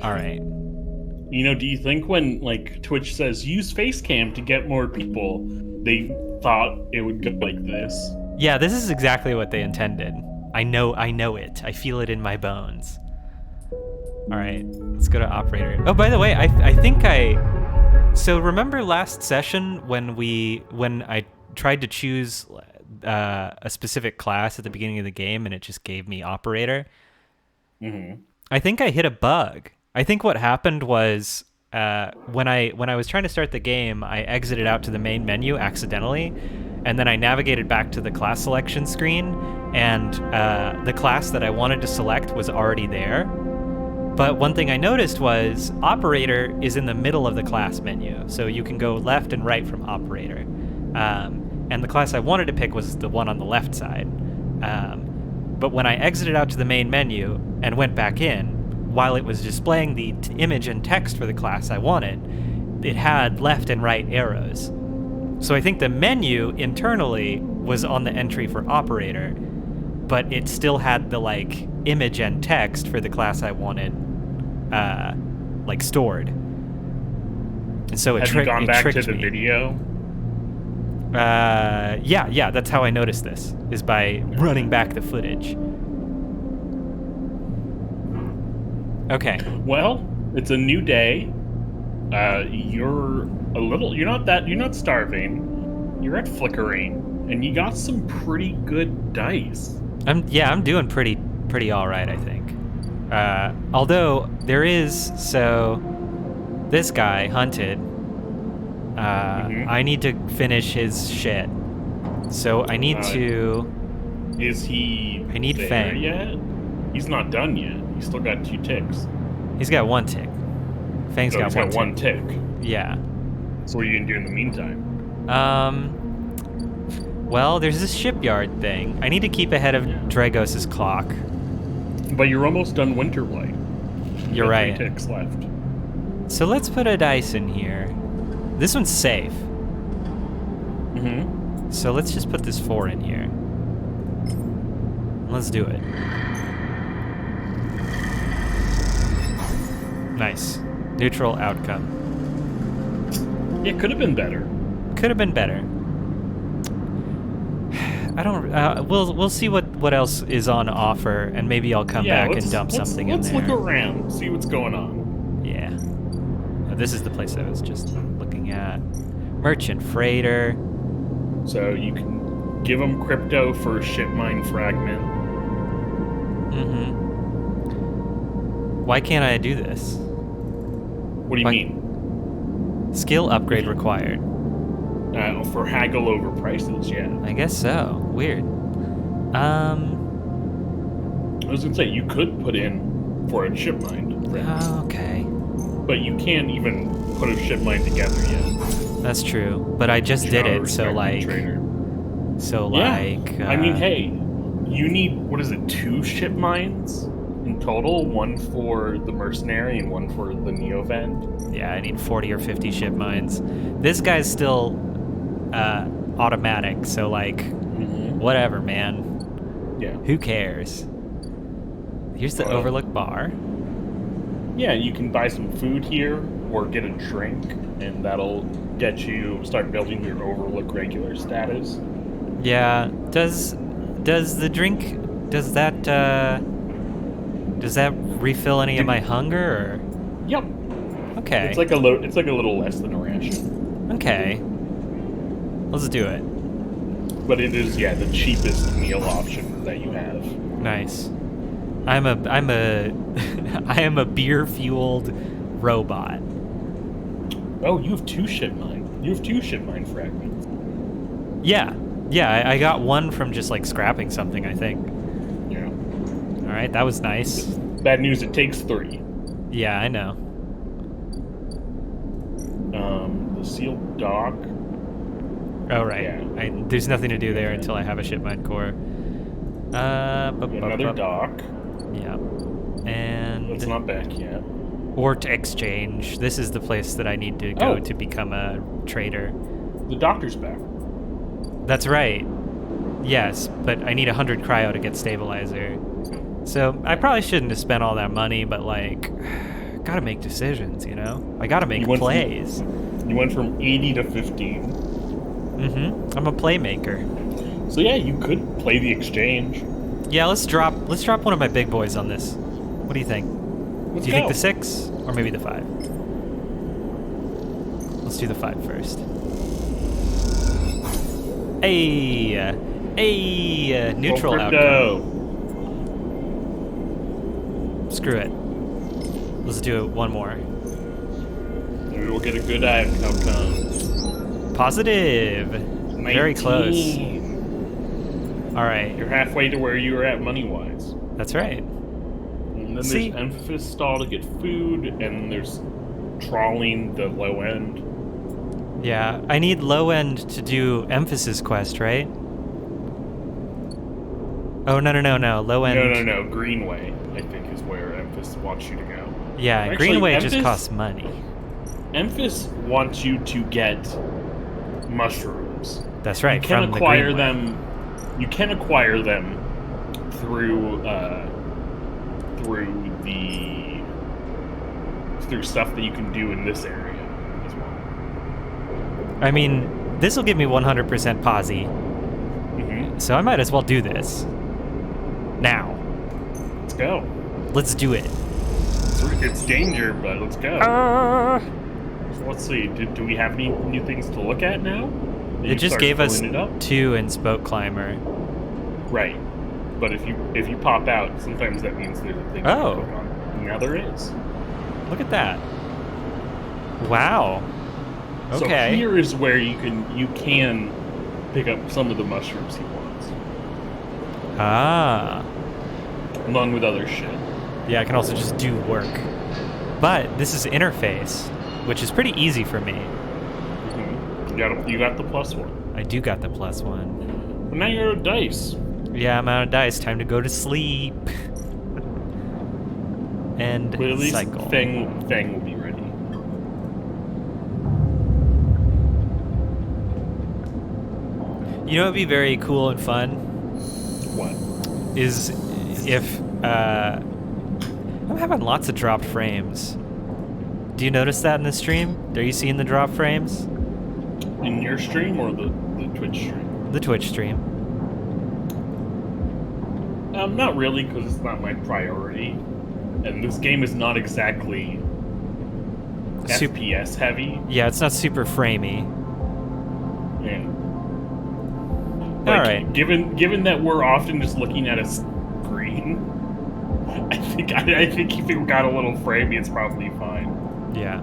All right. Do you think when like Twitch says use Facecam to get more people, they thought it would go like this? Yeah, this is exactly what they intended. I know it. I feel it in my bones. All right, let's go to operator. Oh, by the way, I think so remember last session when I tried to choose a specific class at the beginning of the game and it just gave me operator? Mm-hmm. I think I hit a bug. I think what happened was when I was trying to start the game, I exited out to the main menu accidentally, and then I navigated back to the class selection screen, and the class that I wanted to select was already there. But one thing I noticed was operator is in the middle of the class menu, so you can go left and right from operator. And the class I wanted to pick was the one on the left side. But when I exited out to the main menu and went back in, while it was displaying the image and text for the class I wanted, it had left and right arrows. So I think the menu internally was on the entry for operator, but it still had the like image and text for the class I wanted like stored. And so Have you gone back to tricked the me. video? Yeah, that's how I noticed this, is by running back the footage. Okay. Well, it's a new day. You're you're not starving. You're at flickering, and you got some pretty good dice. I'm doing pretty all right, I think. Although there is this guy hunted. I need to finish his shit. So I need to. Is he I need there Fang. yet? He's not done yet. He's still got 2 ticks. He's got 1 tick. Fang's So got he's one got 1 tick. Yeah. So what are you gonna do in the meantime? Well, there's this shipyard thing. I need to keep ahead of Dragos' clock. But you're almost done Winterlight. You're right. 3 ticks left. So let's put a dice in here. This one's safe. Mm-hmm. So let's just put this 4 in here. Let's do it. Nice. Neutral outcome. It could have been better. Could have been better. I don't. We'll see what else is on offer, and maybe I'll come back and dump something in there. Let's look around, see what's going on. Yeah. This is the place I was just looking at. Merchant freighter. So you can give them crypto for a ship mine fragment. Mm-hmm. Why can't I do this? What do you mean? Skill upgrade required. For haggle over prices, yeah. I guess so. Weird. I was gonna say you could put in for a ship mine. Okay. But you can't even put a ship mine together yet. That's true. But I just did it, so like. Trainer. So Yeah. like. I mean, hey, you need what is it? 2 ship mines in total. 1 for the mercenary and 1 for the neovend. Yeah, I need 40 or 50 ship mines. This guy's still automatic, so like, whatever, man. Yeah. Who cares? Here's the Overlook bar. Yeah, you can buy some food here or get a drink, and that'll get you start building your Overlook regular status. Yeah. Does the drink does that refill any of my hunger or? Yep. Okay. It's like a little less than a ration. Okay. Let's do it. But it is the cheapest meal option that you have. Nice. I am a beer fueled robot. Oh, you have 2 ship mine. You have 2 ship mine fragments. Yeah, I got 1 from just like scrapping something, I think. Yeah. All right, that was nice. Bad news, it takes 3. Yeah, I know. The sealed dock. Oh, right. Yeah. There's nothing to do there until I have a ship mine core. Another dock. Yeah. And It's not back yet. Ort Exchange. This is the place that I need to go to become a trader. The doctor's back. That's right. Yes, but I need 100 cryo to get stabilizer. So I probably shouldn't have spent all that money, but like, gotta make decisions, you know? I gotta make plays. You went from 80 to 15. I'm a playmaker. So yeah, you could play the exchange. Yeah, let's drop one of my big boys on this. What do you think? Do you think the 6 or maybe the 5? Let's do the 5 first. Neutral outcome. Screw it. Let's do it one more. Maybe we'll get a good outcome. Positive. 19. Very close. All right. You're halfway to where you were at money-wise. That's right. And then there's Emphasis stall to get food, and there's trawling the low end. Yeah, I need low end to do Emphasis quest, right? Oh, no. Low end. No. Greenway, I think, is where Emphasis wants you to go. Yeah, actually, Greenway just costs money. Emphasis wants you to get mushrooms. That's right. You can acquire them. You can acquire them through stuff that you can do in this area as well. I mean, this will give me 100% posi. So I might as well do this now. Let's go. Let's do it. It's danger, but let's go. So let's see. Do we have any new things to look at now? It just gave us 2 in Spoke Climber. Right. But if you pop out, sometimes that means there's a thing to click on. Now there is. Look at that. Wow. Okay. So here is where you can pick up some of the mushrooms he wants. Along with other shit. Yeah, I can also just do work. But this is interface, which is pretty easy for me. You got the +1. I do got the +1. But now you're out of dice. Yeah, I'm out of dice. Time to go to sleep. And but at least cycle. Fang will be ready. You know what would be very cool and fun? What? Is if I'm having lots of dropped frames. Do you notice that in the stream? Are you seeing the drop frames? In your stream or the Twitch stream? The Twitch stream. Not really, because it's not my priority. And this game is not exactly FPS heavy. Yeah, it's not super framey. Yeah. All right. Given that we're often just looking at a screen, I think if it got a little framey, it's probably fine. Yeah.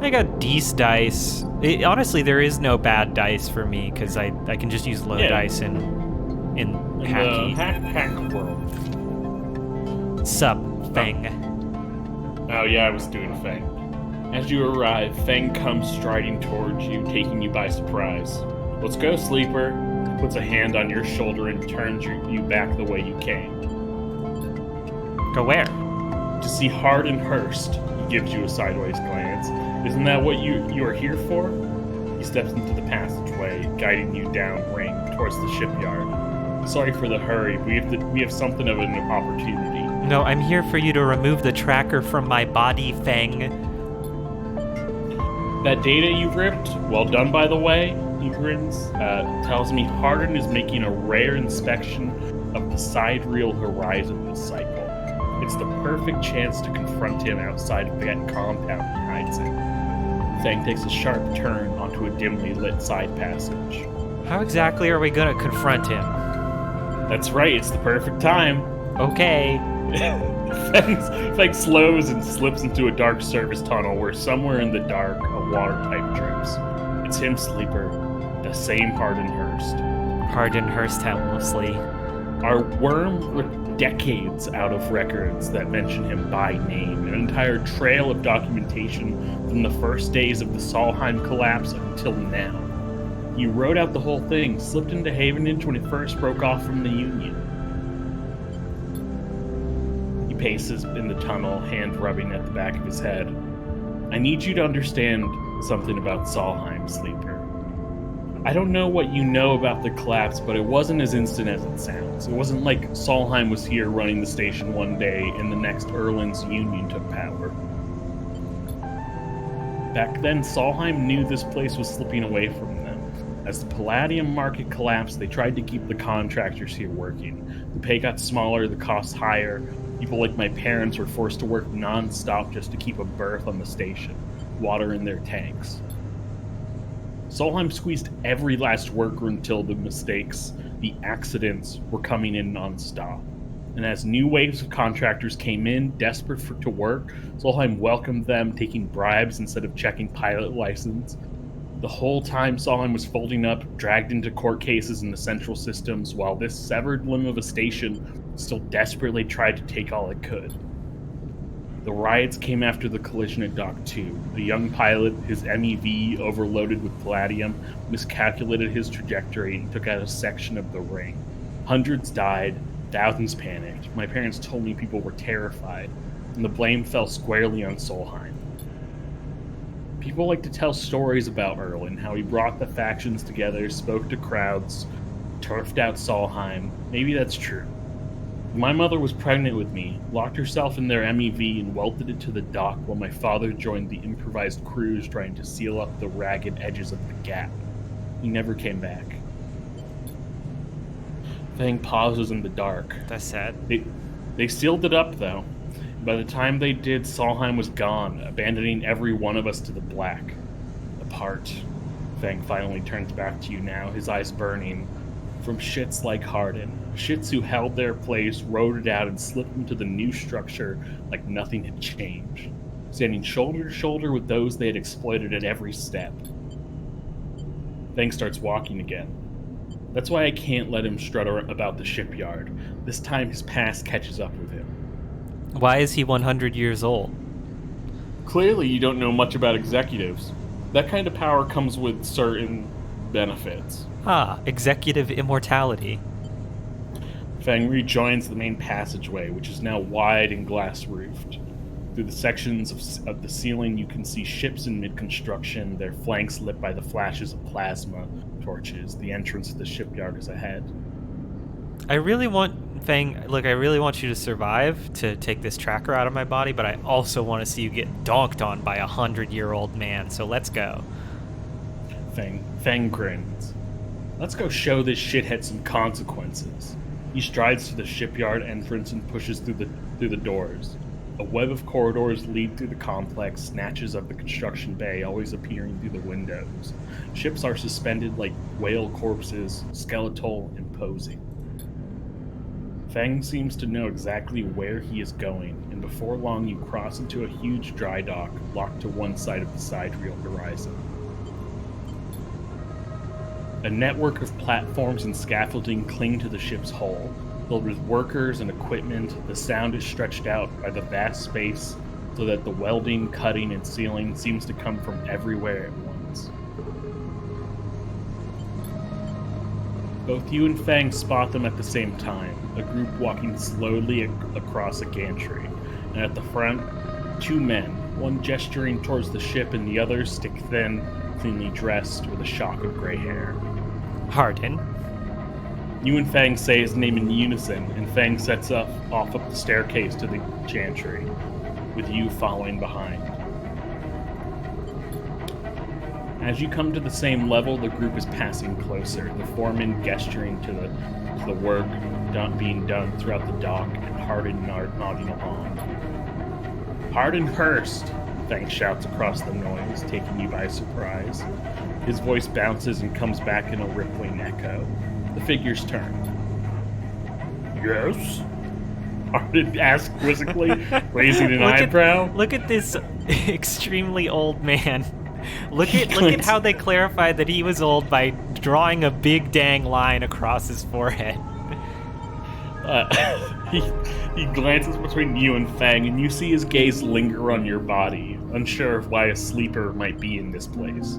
I got Dece dice. Honestly, there is no bad dice for me because I can just use low dice in hacky. Hack world. Sup, Fang. Oh yeah, I was doing Fang. As you arrive, Fang comes striding towards you, taking you by surprise. Let's go, Sleeper. He puts a hand on your shoulder and turns you back the way you came. Go where? To see Hardin Hurst. He gives you a sideways glance. Isn't that what you are here for? He steps into the passageway, guiding you downrange towards the shipyard. Sorry for the hurry. We have something of an opportunity. No, I'm here for you to remove the tracker from my body, Fang. That data you've ripped, well done by the way, he grins, tells me Hardin is making a rare inspection of the sidereal horizon this cycle. It's the perfect chance to confront him outside of that compound he hides in. Fang takes a sharp turn onto a dimly lit side passage. How exactly are we gonna confront him? That's right, it's the perfect time. Okay. Fang slows and slips into a dark service tunnel where somewhere in the dark a water pipe drips. It's him, Sleeper, the same Hardin Hurst. Hardin Hurst helplessly. Our worm ripped decades out of records that mention him by name, an entire trail of documentation from the first days of the Solheim collapse until now. You wrote out the whole thing, slipped into Havenage when it first broke off from the Union. He paces in the tunnel, hand rubbing at the back of his head. I need you to understand something about Solheim, Sleeper. I don't know what you know about the collapse, but it wasn't as instant as it sounds. It wasn't like Solheim was here running the station one day and the next Erland's Union took power. Back then, Solheim knew this place was slipping away from them. As the palladium market collapsed, they tried to keep the contractors here working. The pay got smaller, the costs higher. People like my parents were forced to work non-stop just to keep a berth on the station, water in their tanks. Solheim squeezed every last worker until the mistakes, the accidents, were coming in non-stop. And as new waves of contractors came in, desperate to work, Solheim welcomed them, taking bribes instead of checking pilot license. The whole time, Solheim was folding up, dragged into court cases in the central systems, while this severed limb of a station still desperately tried to take all it could. The riots came after the collision at Dock 2. A young pilot, his MEV overloaded with palladium, miscalculated his trajectory and took out a section of the ring. Hundreds died, thousands panicked. My parents told me people were terrified, and the blame fell squarely on Solheim. People like to tell stories about Erlen, how he brought the factions together, spoke to crowds, turfed out Solheim. Maybe that's true. My mother was pregnant with me, locked herself in their MEV and welted it to the dock while my father joined the improvised crews trying to seal up the ragged edges of the gap. He never came back. Fang pauses in the dark. That's sad. They sealed it up, though. By the time they did, Solheim was gone, abandoning every one of us to the black. Apart. Fang finally turns back to you now, his eyes burning. From shits like Hardin. Shits who held their place, rode it out, and slipped into the new structure like nothing had changed. Standing shoulder to shoulder with those they had exploited at every step. Fang starts walking again. That's why I can't let him strut about the shipyard. This time his past catches up with him. Why is he 100 years old? Clearly you don't know much about executives. That kind of power comes with certain benefits. Ah, executive immortality. Fang rejoins the main passageway, which is now wide and glass-roofed. Through the sections of the ceiling, you can see ships in mid-construction, their flanks lit by the flashes of plasma torches. The entrance to the shipyard is ahead. I really want you to survive to take this tracker out of my body, but I also want to see you get donked on by a 100-year-old man, so let's go. Fang grins. Let's go show this shithead some consequences. He strides to the shipyard entrance and pushes through the doors. A web of corridors lead through the complex, snatches of the construction bay always appearing through the windows. Ships are suspended like whale corpses, skeletal, imposing. Fang seems to know exactly where he is going, and before long you cross into a huge dry dock, locked to one side of the sidereal horizon. A network of platforms and scaffolding cling to the ship's hull. Filled with workers and equipment, the sound is stretched out by the vast space so that the welding, cutting, and sealing seems to come from everywhere at once. Both you and Fang spot them at the same time, a group walking slowly across a gantry, and at the front, two men, one gesturing towards the ship and the other stick-thin, cleanly dressed with a shock of gray hair. Hardin. You and Fang say his name in unison, and Fang sets off up the staircase to the gantry, with you following behind. As you come to the same level, the group is passing closer, the foreman gesturing to the work being done throughout the dock, and Hardin nodding along. Hardin Hurst! Fang shouts across the noise, taking you by surprise. His voice bounces and comes back in a rippling echo. The figures turn. Yes? Hardin asks quizzically, raising an eyebrow. Look at this extremely old man. Look at how they clarified that he was old by drawing a big dang line across his forehead. He glances between you and Fang, and you see his gaze linger on your body, unsure of why a sleeper might be in this place.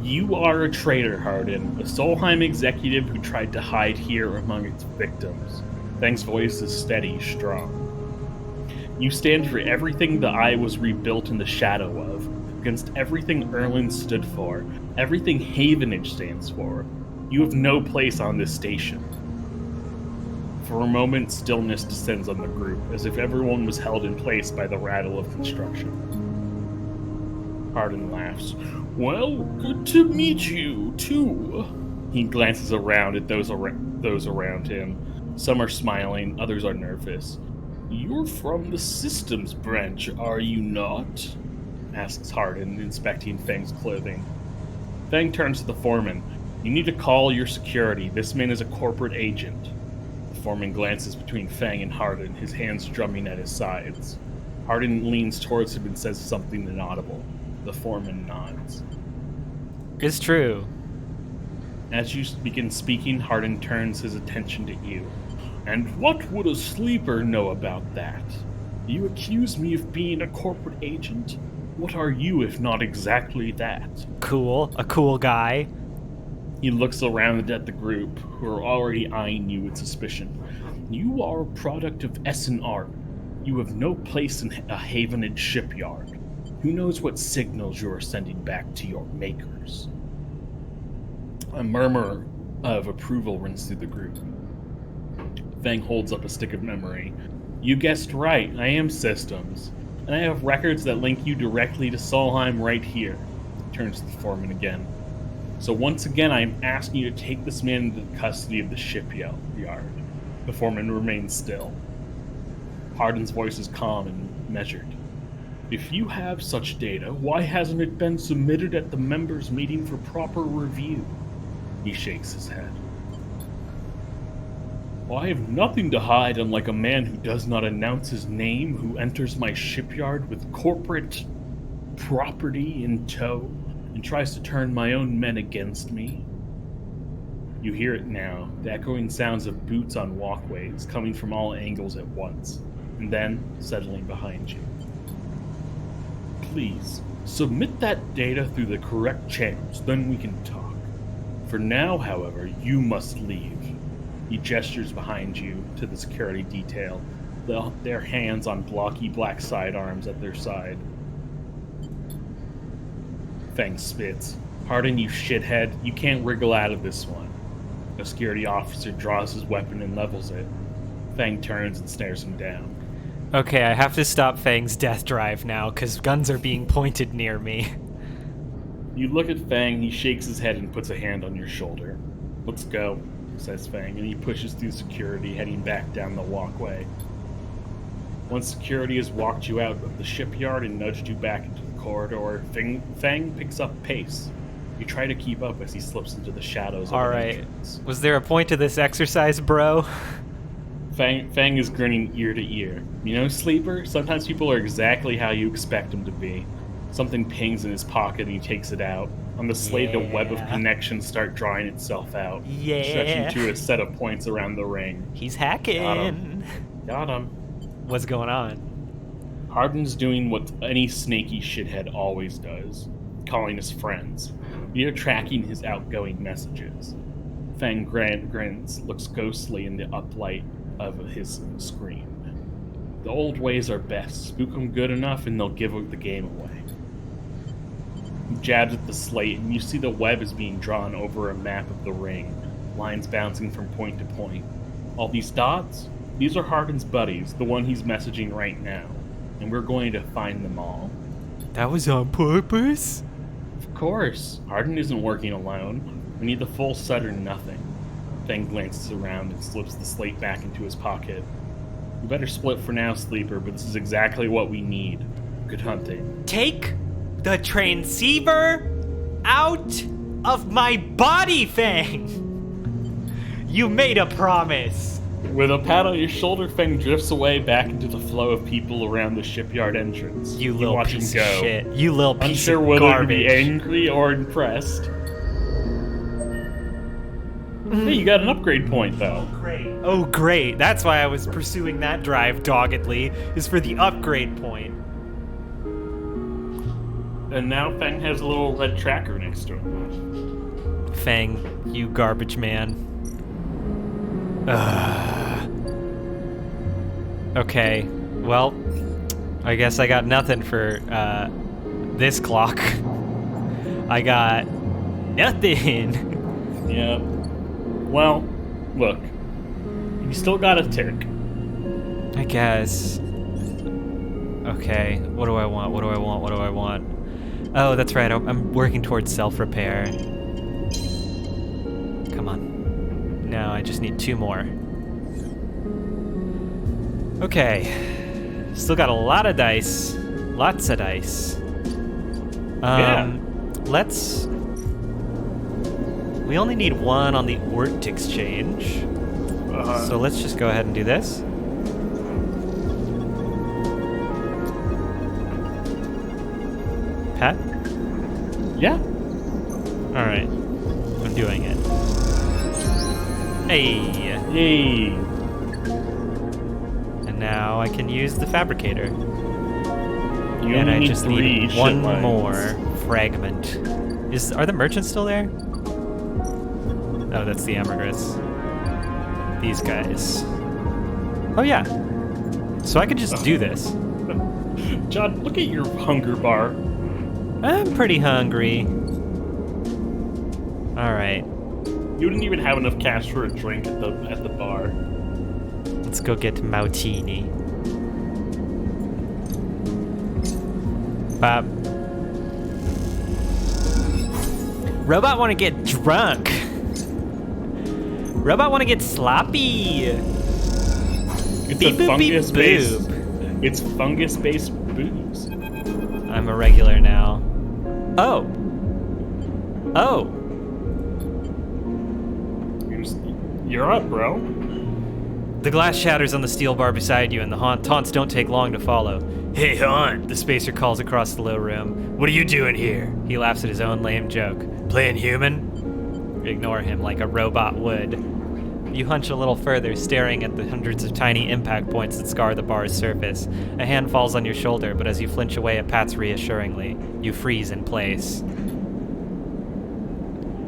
You are a traitor, Hardin, a Solheim executive who tried to hide here among its victims. Fang's voice is steady, strong. You stand for everything the Eye was rebuilt in the shadow of, against everything Erlen stood for, everything Havenage stands for. You have no place on this station. For a moment, stillness descends on the group, as if everyone was held in place by the rattle of construction. Hardin laughs. Well, good to meet you, too. He glances around at those around him. Some are smiling, others are nervous. You're from the systems branch, are you not? Asks Hardin, inspecting Fang's clothing. Fang turns to the foreman. You need to call your security. This man is a corporate agent. The foreman glances between Fang and Hardin, his hands drumming at his sides. Hardin leans towards him and says something inaudible. The foreman nods. It's true. As you begin speaking, Hardin turns his attention to you. And what would a sleeper know about that? You accuse me of being a corporate agent? What are you if not exactly that? Cool. A cool guy. He looks around at the group, who are already eyeing you with suspicion. You are a product of S&R. You have no place in a Havenage shipyard. Who knows what signals you are sending back to your makers? A murmur of approval runs through the group. Fang holds up a stick of memory. You guessed right, I am systems. And I have records that link you directly to Solheim right here. He turns to the foreman again. So once again, I am asking you to take this man into the custody of the shipyard. The foreman remains still. Hardin's voice is calm and measured. If you have such data, why hasn't it been submitted at the members' meeting for proper review? He shakes his head. Well, I have nothing to hide, unlike a man who does not announce his name, who enters my shipyard with corporate property in tow, and tries to turn my own men against me. You hear it now, the echoing sounds of boots on walkways coming from all angles at once, and then settling behind you. Please, submit that data through the correct channels, then we can talk. For now, however, you must leave. He gestures behind you to the security detail, their hands on blocky black sidearms at their side. Fang spits. Hardin, you shithead, you can't wriggle out of this one. A security officer draws his weapon and levels it. Fang turns and stares him down. Okay, I have to stop Fang's death drive now, because guns are being pointed near me. You look at Fang, he shakes his head and puts a hand on your shoulder. Let's go, says Fang, and he pushes through security, heading back down the walkway. Once security has walked you out of the shipyard and nudged you back into the corridor, Fang picks up pace. You try to keep up as he slips into the shadows of the entrance. Was there a point to this exercise, bro? Fang is grinning ear to ear. You know, Sleeper, sometimes people are exactly how you expect them to be. Something pings in his pocket and he takes it out. On the slate, a web of connections start drawing itself out, stretching to a set of points around the ring. He's hacking. Got him. What's going on? Hardin's doing what any snaky shithead always does, calling his friends. You're tracking his outgoing messages. Fang grins, looks ghostly in the uplight of his screen. The old ways are best. Spook them good enough and they'll give the game away. He jabs at the slate and you see the web is being drawn over a map of the ring, lines bouncing from point to point. All these dots? These are Hardin's buddies, the one he's messaging right now, and we're going to find them all. That was on purpose? Of course. Hardin isn't working alone. We need the full set or nothing. Fang glances around and slips the slate back into his pocket. We better split for now, Sleeper, but this is exactly what we need. Good hunting. Take the transceiver out of my body, Fang! You made a promise! With a pat on your shoulder, Fang drifts away back into the flow of people around the shipyard entrance. You little piece of shit. You little piece Unsure of whether garbage. to be angry or impressed. Hey, you got an upgrade point, though. Oh, great. That's why I was pursuing that drive doggedly, is for the upgrade point. And now Fang has a little red tracker next to him. Fang, you garbage man. Okay, well, I guess I got nothing for this clock. I got nothing. Yeah. Well, look. You still got a tick. I guess. Okay, what do I want? What do I want? What do I want? Oh, that's right. I'm working towards self-repair. Come on. No, I just need 2 more. Okay. Still got a lot of dice. Lots of dice. Let's... We only need 1 on the Ort exchange. So let's just go ahead and do this. Pat? Yeah. All right. I'm doing it. Hey. Yay. And now I can use the fabricator. You And only I need just 3 need shit 1 lines. more fragment. Are the merchants still there? Oh, that's the ambergris. These guys. Oh yeah. So I could just do this. John, look at your hunger bar. I'm pretty hungry. All right. You didn't even have enough cash for a drink at the bar. Let's go get Mautini. Robot want to get drunk. Robot want to get sloppy. It's Beep, a boop, beep, fungus-based. boop. It's fungus-based booze. I'm a regular now. Oh. Oh. You're up, bro. The glass shatters on the steel bar beside you, and the taunts don't take long to follow. Hey, Haunt, the spacer calls across the low room. What are you doing here? He laughs at his own lame joke. Playing human? Ignore him like a robot would. You hunch a little further, staring at the hundreds of tiny impact points that scar the bar's surface. A hand falls on your shoulder, but as you flinch away, it pats reassuringly. You freeze in place.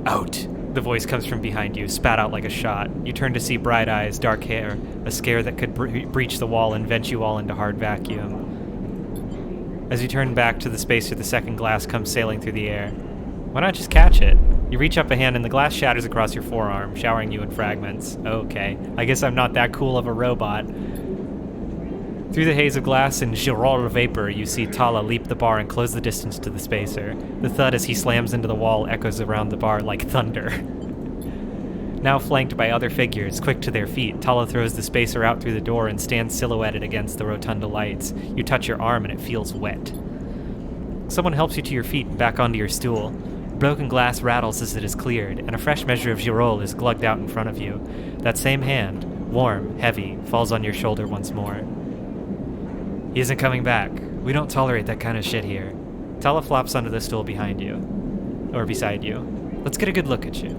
Out! The voice comes from behind you, spat out like a shot. You turn to see bright eyes, dark hair, a scare that could breach the wall and vent you all into hard vacuum. As you turn back to the spacer, the second glass comes sailing through the air. Why not just catch it? You reach up a hand and the glass shatters across your forearm, showering you in fragments. Okay, I guess I'm not that cool of a robot. Through the haze of glass and Girol vapor, you see Tala leap the bar and close the distance to the spacer. The thud as he slams into the wall echoes around the bar like thunder. Now flanked by other figures, quick to their feet, Tala throws the spacer out through the door and stands silhouetted against the rotunda lights. You touch your arm and it feels wet. Someone helps you to your feet and back onto your stool. Broken glass rattles as it is cleared, and a fresh measure of Girol is glugged out in front of you. That same hand, warm, heavy, falls on your shoulder once more. He isn't coming back. We don't tolerate that kind of shit here. Tala flops onto the stool behind you. Or beside you. Let's get a good look at you.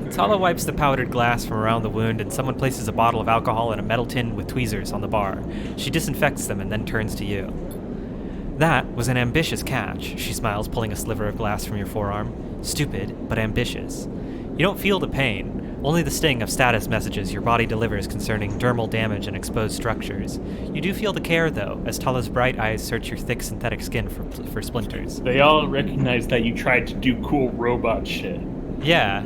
Tala wipes the powdered glass from around the wound, and someone places a bottle of alcohol in a metal tin with tweezers on the bar. She disinfects them and then turns to you. That was an ambitious catch, she smiles, pulling a sliver of glass from your forearm. Stupid, but ambitious. You don't feel the pain, only the sting of status messages your body delivers concerning dermal damage and exposed structures. You do feel the care, though, as Tala's bright eyes search your thick synthetic skin for splinters. They all recognize that you tried to do cool robot shit. Yeah.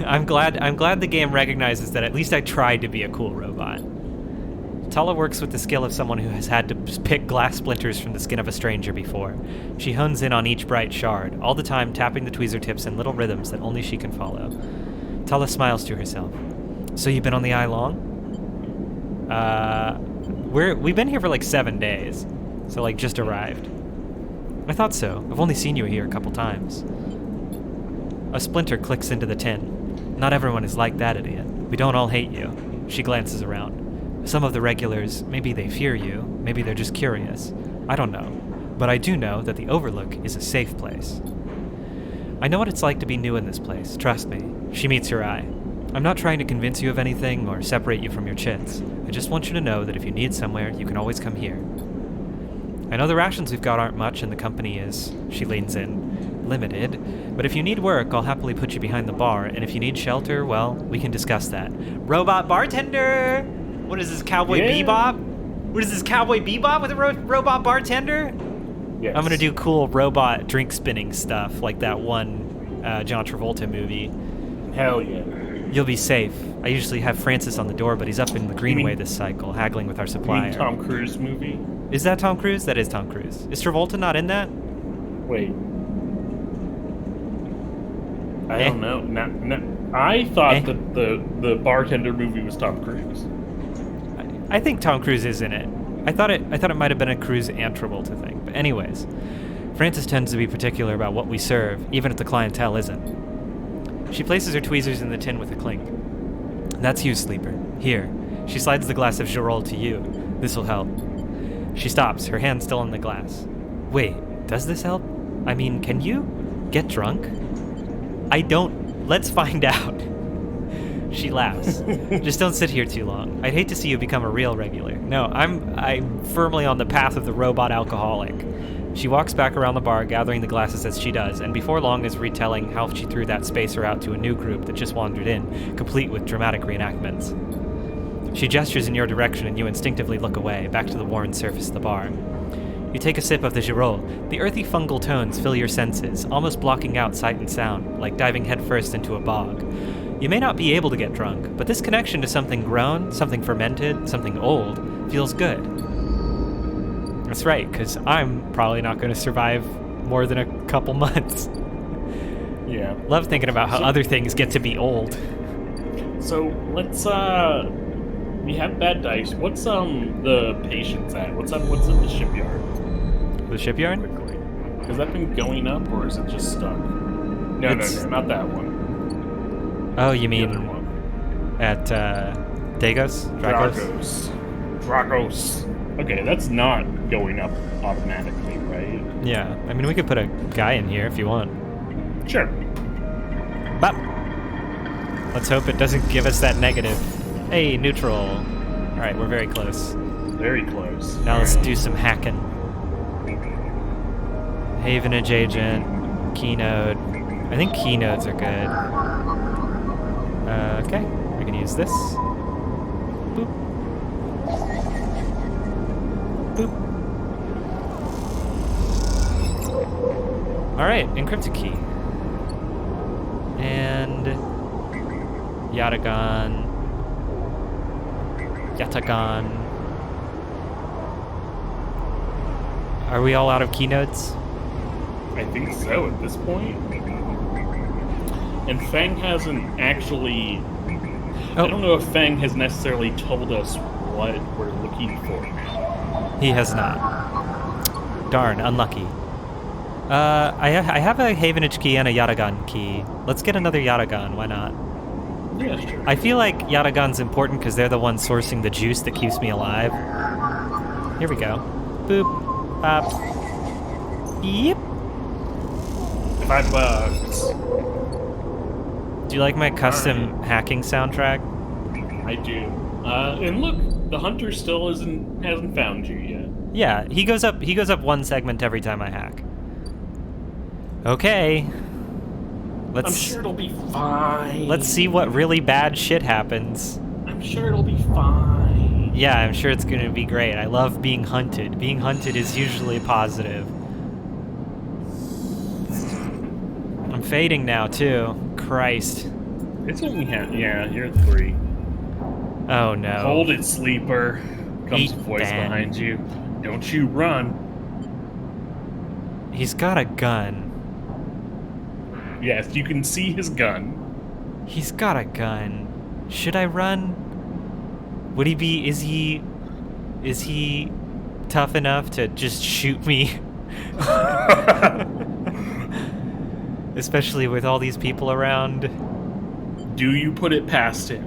I'm glad the game recognizes that at least I tried to be a cool robot. Tala works with the skill of someone who has had to pick glass splinters from the skin of a stranger before. She hones in on each bright shard, all the time tapping the tweezer tips in little rhythms that only she can follow. Tala smiles to herself. So you've been on the eye long? We've been here for like 7 days. So like just arrived. I thought so. I've only seen you here a couple times. A splinter clicks into the tin. Not everyone is like that, idiot. We don't all hate you. She glances around. Some of the regulars, maybe they fear you, maybe they're just curious. I don't know. But I do know that the Overlook is a safe place. I know what it's like to be new in this place, trust me. She meets your eye. I'm not trying to convince you of anything or separate you from your chits. I just want you to know that if you need somewhere, you can always come here. I know the rations we've got aren't much and the company is, she leans in, limited, but if you need work, I'll happily put you behind the bar, and if you need shelter, well, we can discuss that. Robot bartender! What is this, Cowboy Bebop? What is this, Cowboy Bebop with a robot bartender? Yes. I'm gonna do cool robot drink spinning stuff like that one John Travolta movie. Hell yeah. You'll be safe. I usually have Francis on the door, but he's up in the Greenway this cycle, haggling with our You supplier. mean Tom Cruise movie? Is that Tom Cruise? That is Tom Cruise. Is Travolta not in that? Wait. I don't know. I thought that the bartender movie was Tom Cruise. I think Tom Cruise is in it. I thought it might have been a Cruise and Travolta thing. But anyways, Frances tends to be particular about what we serve, even if the clientele isn't. She places her tweezers in the tin with a clink. That's you, Sleeper. Here. She slides the glass of Girol to you. This'll help. She stops, her hand still in the glass. Wait, does this help? I mean, can you get drunk? I don't. Let's find out. She laughs. Just don't sit here too long. I'd hate to see you become a real regular. No, I'm firmly on the path of the robot alcoholic. She walks back around the bar, gathering the glasses as she does, and before long is retelling how she threw that spacer out to a new group that just wandered in, complete with dramatic reenactments. She gestures in your direction and you instinctively look away, back to the worn surface of the bar. You take a sip of the Girol. The earthy fungal tones fill your senses, almost blocking out sight and sound, like diving headfirst into a bog. You may not be able to get drunk, but this connection to something grown, something fermented, something old, feels good. That's right, because I'm probably not going to survive more than a couple months. Yeah. Love thinking about how other things get to be old. So let's we have bad dice. What's the patients at? What's in the shipyard? The shipyard? Quickly. Has that been going up or is it just stuck? No, not that one. Oh, you The mean other one. at Dragos? Dragos. Okay, that's not going up automatically, right? Yeah, I mean we could put a guy in here if you want. Sure. Bop. Let's hope it doesn't give us that negative. Hey, neutral. All right, we're very close. Very close. Now let's do some hacking. Havenage agent, keynote. I think keynotes are good. Okay, I can use this. Boop. Boop. All right, encrypted key. And Yatagan. Are we all out of keynotes? I think so at this point. And Fang hasn't actually... I don't know if Fang has necessarily told us what we're looking for now. He has not. Darn, unlucky. I have a Havenage key and a Yatagan key. Let's get another Yatagan, why not? Yeah, sure. I feel like Yatagan's important because they're the ones sourcing the juice that keeps me alive. Here we go. Boop. Bop. Yep. $5. Do you like my custom hacking soundtrack? I do. And look, the hunter still hasn't found you yet. Yeah, he goes up one segment every time I hack. Okay. I'm sure it'll be fine. Let's see what really bad shit happens. I'm sure it'll be fine. Yeah, I'm sure it's gonna be great. I love being hunted. Being hunted is usually positive. I'm fading now, too. Christ. It's only yeah, you're at 3. Oh, no. Hold it, sleeper. Comes a voice Dan. behind you. Don't you run. He's got a gun. Yes, you can see his gun. He's got a gun. Should I run? Would he be... Is he tough enough to just shoot me? Especially with all these people around. Do you put it past him?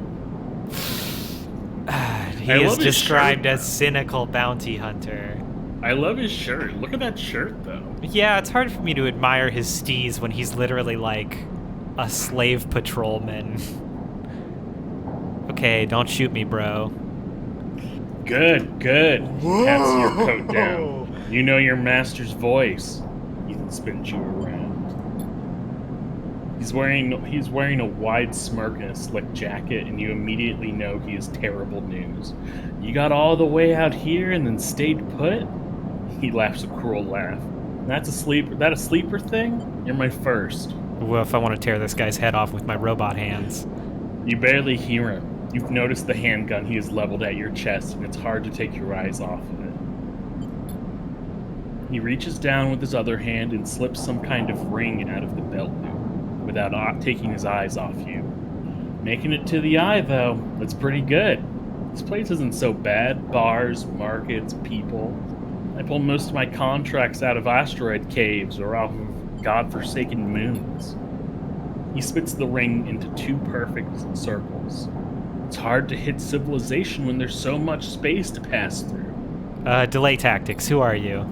He is described as cynical bounty hunter. I love his shirt. Look at that shirt, though. Yeah, it's hard for me to admire his steez when he's literally like a slave patrolman. Okay, don't shoot me, bro. Good. Pats your coat down. You know your master's voice. He spins you around. He's wearing a wide smirk and a slick jacket, and you immediately know he is terrible news. You got all the way out here and then stayed put? He laughs a cruel laugh. That's a sleeper. That a sleeper thing? You're my first. Well, if I want to tear this guy's head off with my robot hands. You barely hear him. You've noticed the handgun he has leveled at your chest, and it's hard to take your eyes off of it. He reaches down with his other hand and slips some kind of ring out of the belt loop without taking his eyes off you. Making it to the eye, though, that's pretty good. This place isn't so bad. Bars, markets, people. I pull most of my contracts out of asteroid caves or off of godforsaken moons. He spits the ring into 2 perfect circles. It's hard to hit civilization when there's so much space to pass through. Delay tactics, who are you?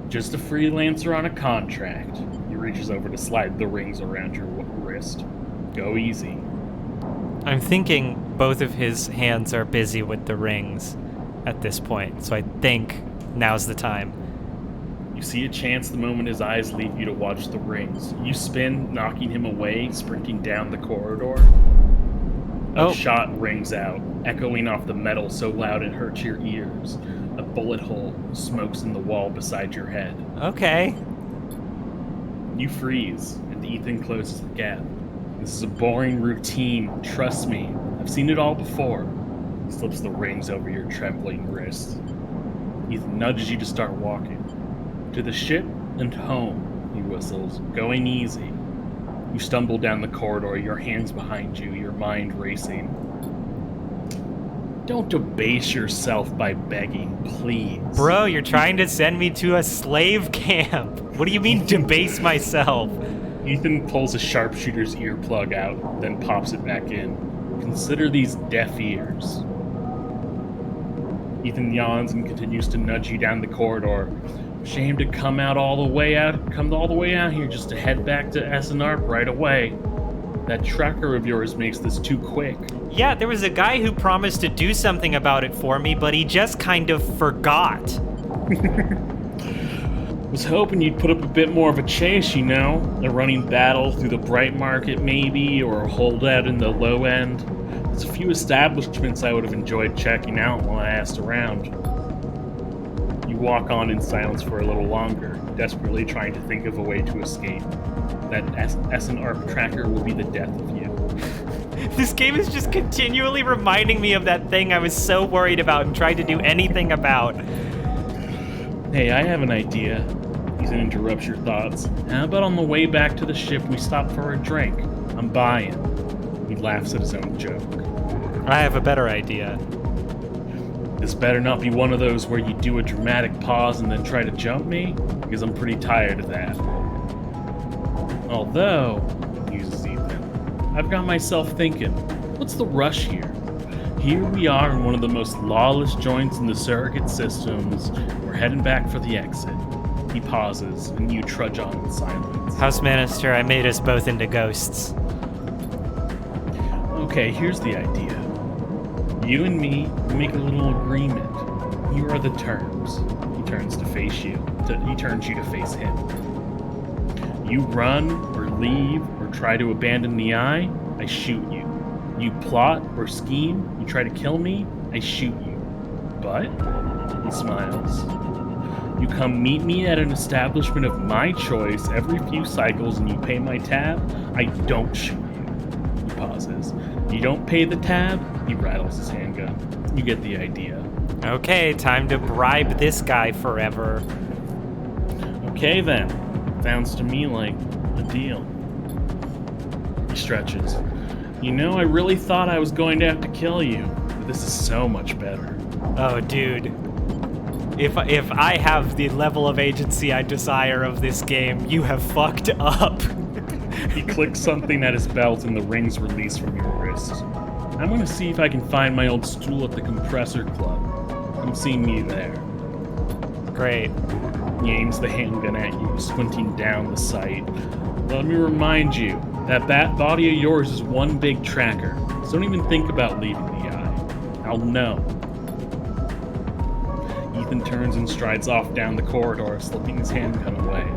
Just a freelancer on a contract. He reaches over to slide the rings around your wrist. Go easy. I'm thinking both of his hands are busy with the rings at this point, so I think now's the time. You see a chance the moment his eyes leave you to watch the rings. You spin, knocking him away, sprinting down the corridor. A shot rings out, echoing off the metal so loud it hurts your ears. A bullet hole smokes in the wall beside your head. Okay. You freeze, and Ethan closes the gap. This is a boring routine, trust me. I've seen it all before. He slips the rings over your trembling wrist. Ethan nudges you to start walking. To the ship and home, he whistles, going easy. You stumble down the corridor, your hands behind you, your mind racing. Don't debase yourself by begging, please. Bro, you're trying to send me to a slave camp. What do you mean, debase myself? Ethan pulls a sharpshooter's earplug out, then pops it back in. Consider these deaf ears. Ethan yawns and continues to nudge you down the corridor. Shame to come all the way out here just to head back to SNARP right away. That tracker of yours makes this too quick. Yeah, there was a guy who promised to do something about it for me, but he just kind of forgot. Was hoping you'd put up a bit more of a chase, you know? A running battle through the bright market maybe, or a holdout in the low end. There's a few establishments I would have enjoyed checking out while I asked around. You walk on in silence for a little longer, desperately trying to think of a way to escape. That SNARP tracker will be the death of you. This game is just continually reminding me of that thing I was so worried about and tried to do anything about. Hey, I have an idea. Ethan interrupts your thoughts. How about on the way back to the ship we stop for a drink? I'm buying. He laughs at his own joke. I have a better idea. This better not be one of those where you do a dramatic pause and then try to jump me, because I'm pretty tired of that. Although, muses Ethan, I've got myself thinking, what's the rush here? Here we are in one of the most lawless joints in the surrogate systems. We're heading back for the exit. He pauses, and you trudge on in silence. House Minister, I made us both into ghosts. Okay, here's the idea. You and me make a little agreement. Here are the terms. He turns to face you. He turns you to face him. You run, or leave, or try to abandon the eye, I shoot you. You plot or scheme, you try to kill me, I shoot you. But, he smiles, you come meet me at an establishment of my choice every few cycles and you pay my tab, I don't shoot you. He pauses. You don't pay the tab, he rattles his handgun. You get the idea. Okay, time to bribe this guy forever. Okay then. Sounds to me like a deal. He stretches. You know, I really thought I was going to have to kill you, but this is so much better. Oh, dude. If I have the level of agency I desire of this game, you have fucked up. He clicks something at his belt and the rings release from your wrist. I'm gonna see if I can find my old stool at the compressor club. I'm seeing you there. Great. He aims the handgun at you, squinting down the sight. Let me remind you, that bat body of yours is one big tracker, so don't even think about leaving the eye. I'll know. Ethan turns and strides off down the corridor, slipping his handgun away.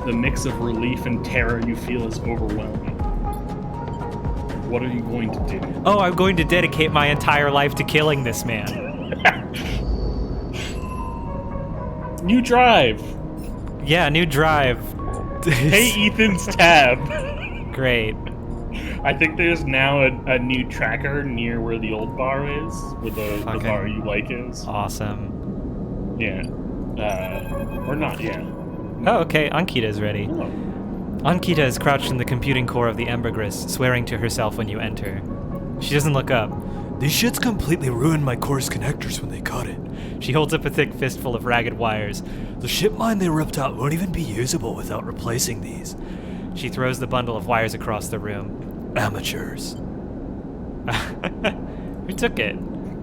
The mix of relief and terror you feel is overwhelming. What are you going to do? Oh, I'm going to dedicate my entire life to killing this man. New drive! Yeah, new drive. Hey, Ethan's tab. Great. I think there's now a new tracker near where the old bar is, where the bar you like is. Awesome. Yeah. Or not yet. Oh, okay, Ankita's ready. Oh. Ankita is crouched in the computing core of the ambergris, swearing to herself when you enter. She doesn't look up. These shits completely ruined my core's connectors when they cut it. She holds up a thick fistful of ragged wires. The ship mine they ripped out won't even be usable without replacing these. She throws the bundle of wires across the room. Amateurs. Who took it?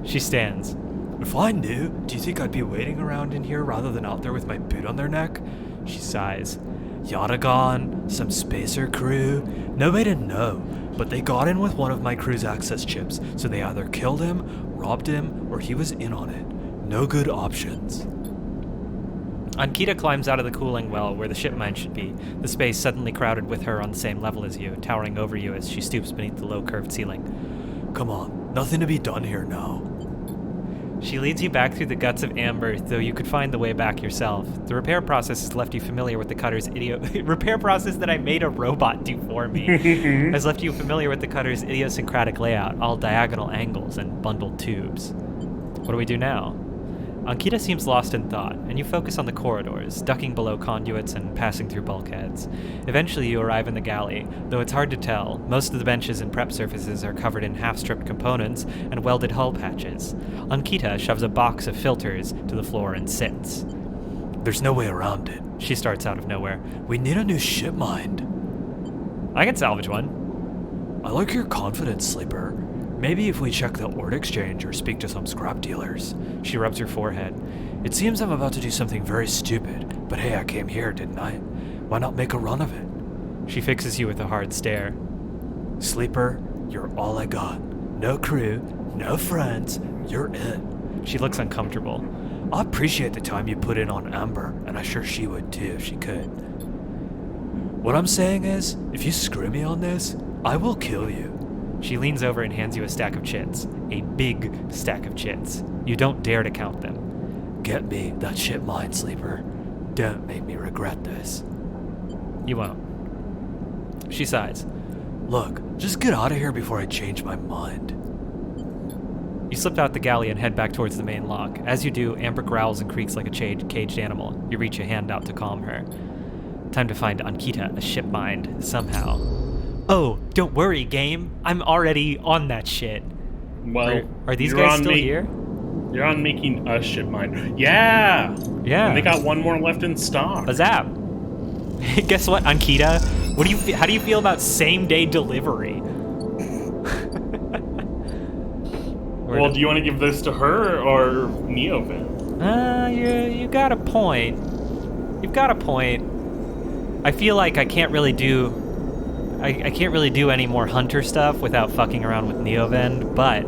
She stands. If I knew, do you think I'd be waiting around in here rather than out there with my boot on their neck? She sighs. Yatagon, some spacer crew, no way to know, but they got in with one of my crew's access chips, so they either killed him, robbed him, or he was in on it. No good options. Ankita climbs out of the cooling well where the ship mine should be, the space suddenly crowded with her on the same level as you, towering over you as she stoops beneath the low curved ceiling. Come on, nothing to be done here now. She leads you back through the guts of amber, though you could find the way back yourself. The repair process has left you familiar with the cutter's repair process that I made a robot do for me has left you familiar with the cutter's idiosyncratic layout, all diagonal angles and bundled tubes. What do we do now? Ankita seems lost in thought, and you focus on the corridors, ducking below conduits and passing through bulkheads. Eventually you arrive in the galley, though it's hard to tell. Most of the benches and prep surfaces are covered in half-stripped components and welded hull patches. Ankita shoves a box of filters to the floor and sits. There's no way around it. She starts out of nowhere. We need a new ship mind. I can salvage one. I like your confidence, Sleeper. Maybe if we check the ord exchange or speak to some scrap dealers. She rubs her forehead. It seems I'm about to do something very stupid, but hey, I came here, didn't I? Why not make a run of it? She fixes you with a hard stare. Sleeper, you're all I got. No crew, no friends, you're it. She looks uncomfortable. I appreciate the time you put in on Amber, and I'm sure she would too if she could. What I'm saying is, if you screw me on this, I will kill you. She leans over and hands you a stack of chits. A big stack of chits. You don't dare to count them. Get me that ship mine, Sleeper. Don't make me regret this. You won't. She sighs. Look, just get out of here before I change my mind. You slip out the galley and head back towards the main lock. As you do, Amber growls and creaks like a caged animal. You reach a hand out to calm her. Time to find Ankita a ship mind, somehow. Oh, don't worry, game. I'm already on that shit. Well, are these guys still here? You're on making a ship mine. Yeah! Yeah. And they got one more left in stock. A zap. Guess what, Ankita? How do you feel about same-day delivery? Well, do you want to give this to her or Neovin? You got a point. You've got a point. I feel like I can't really do any more hunter stuff without fucking around with Neovend, but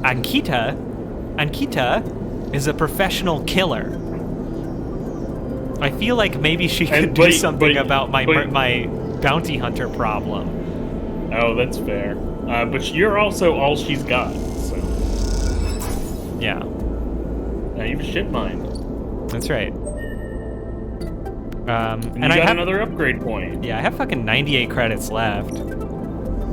Ankita is a professional killer. I feel like maybe she could do something about my bounty hunter problem. Oh, that's fair. But you're also all she's got, so. Yeah. Now you have a ship mind. That's right. And I got another upgrade point. Yeah, I have fucking 98 credits left.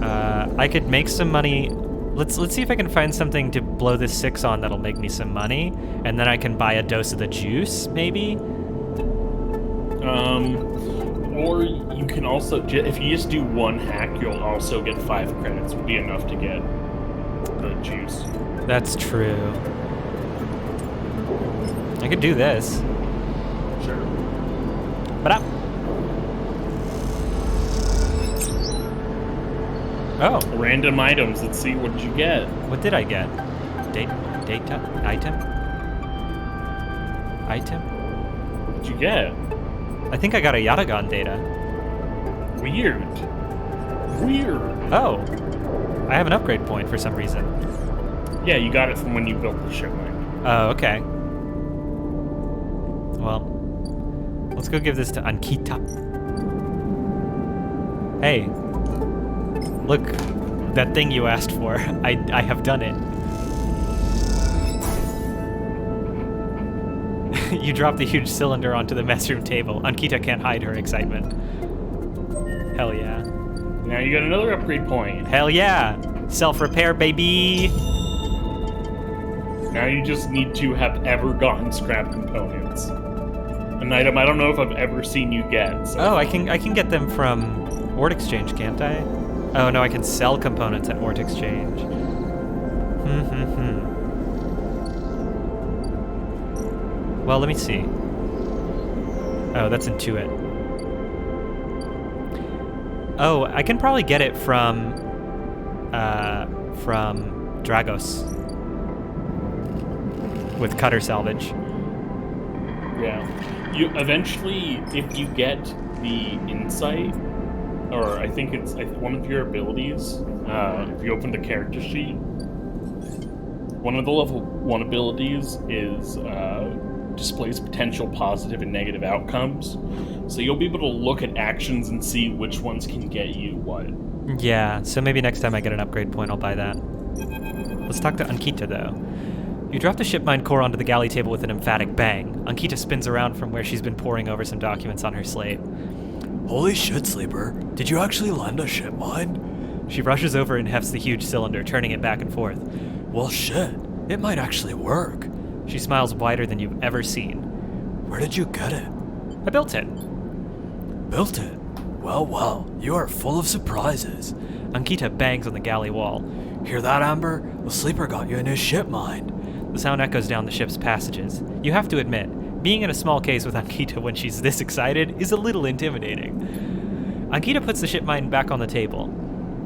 I could make some money. Let's see if I can find something to blow this 6 on that'll make me some money, and then I can buy a dose of the juice, maybe? Or you can also, if you just do one hack, you'll also get 5 credits. Would be enough to get the juice. That's true. I could do this. Sure. But oh. Random items. Let's see, what did you get? What did I get? Data? Item? What'd you get? I think I got a Yatagan data. Weird. Oh. I have an upgrade point for some reason. Yeah, you got it from when you built the ship mine. Oh, okay. Well, let's go give this to Ankita. Hey. Look, that thing you asked for. I have done it. You drop the huge cylinder onto the mess room table. Ankita can't hide her excitement. Hell yeah. Now you got another upgrade point. Hell yeah. Self-repair, baby. Now you just need to have ever gotten scrap components. An item I don't know if I've ever seen you get. So. Oh, I can get them from Ort Exchange, can't I? Oh no, I can sell components at Ort Exchange. Well, let me see. Oh, that's Intuit. Oh, I can probably get it from Dragos with cutter salvage. Yeah. You eventually, if you get the insight, or I think it's one of your abilities, if you open the character sheet, one of the level 1 abilities is displays potential positive and negative outcomes. So you'll be able to look at actions and see which ones can get you what. Yeah, so maybe next time I get an upgrade point, I'll buy that. Let's talk to Ankita, though. You drop the ship mine core onto the galley table with an emphatic bang. Ankita spins around from where she's been poring over some documents on her slate. Holy shit, Sleeper. Did you actually land a ship mine? She rushes over and hefts the huge cylinder, turning it back and forth. Well, shit. It might actually work. She smiles wider than you've ever seen. Where did you get it? I built it. Built it? Well, you are full of surprises. Ankita bangs on the galley wall. Hear that, Amber? The Sleeper got you a new ship mine. The sound echoes down the ship's passages. You have to admit, being in a small case with Ankita when she's this excited is a little intimidating. Ankita puts the ship mine back on the table.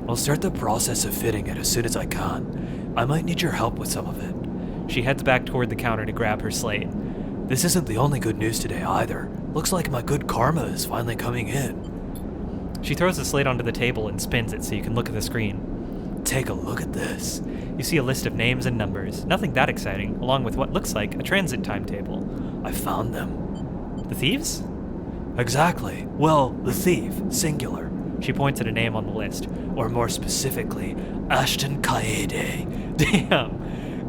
I'll start the process of fitting it as soon as I can. I might need your help with some of it. She heads back toward the counter to grab her slate. This isn't the only good news today either. Looks like my good karma is finally coming in. She throws the slate onto the table and spins it so you can look at the screen. Take a look at this. You see a list of names and numbers, nothing that exciting, along with what looks like a transit timetable. I found them. The thieves? Exactly. Well, the thief, singular. She points at a name on the list. Or more specifically, Ashton Kaede.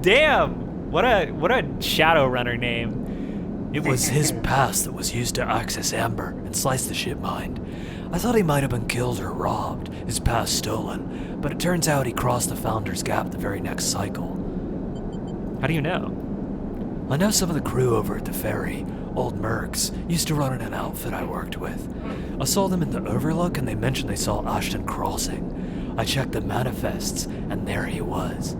Damn! What a Shadowrunner name. It was his past that was used to access Amber and slice the ship mine. I thought he might have been killed or robbed, his past stolen, but it turns out he crossed the Founder's Gap the very next cycle. How do you know? I know some of the crew over at the ferry, old mercs, used to run in an outfit I worked with. I saw them in the Overlook and they mentioned they saw Ashton crossing. I checked the manifests and there he was.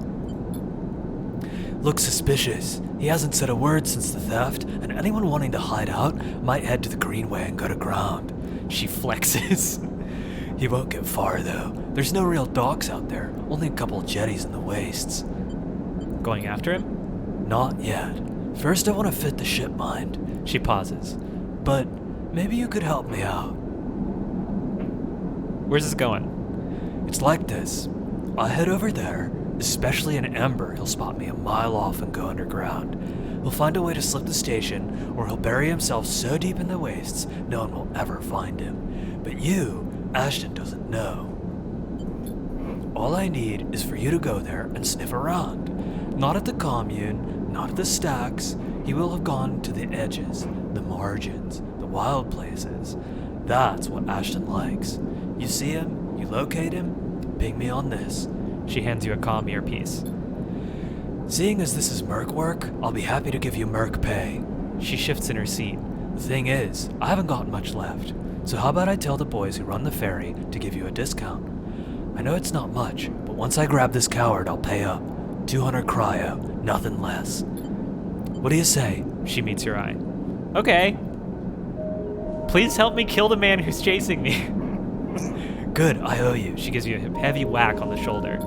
Looks suspicious. He hasn't said a word since the theft, and anyone wanting to hide out might head to the Greenway and go to ground. She flexes. He won't get far though. There's no real docks out there, only a couple of jetties in the wastes. Going after him? Not yet. First I want to fit the ship mine. She pauses. But maybe you could help me out. Where's this going? It's like this. I head over there, especially in Ember, he'll spot me a mile off and go underground. He'll find a way to slip the station, or he'll bury himself so deep in the wastes, no one will ever find him. But you, Ashton doesn't know. All I need is for you to go there and sniff around. Not at the commune, not at the stacks. He will have gone to the edges, the margins, the wild places. That's what Ashton likes. You see him, you locate him, ping me on this. She hands you a comm earpiece. Seeing as this is merc work, I'll be happy to give you merc pay. She shifts in her seat. The thing is, I haven't got much left, so how about I tell the boys who run the ferry to give you a discount? I know it's not much, but once I grab this coward, I'll pay up. 200 cryo, nothing less. What do you say? She meets your eye. Okay. Please help me kill the man who's chasing me. Good, I owe you. She gives you a heavy whack on the shoulder.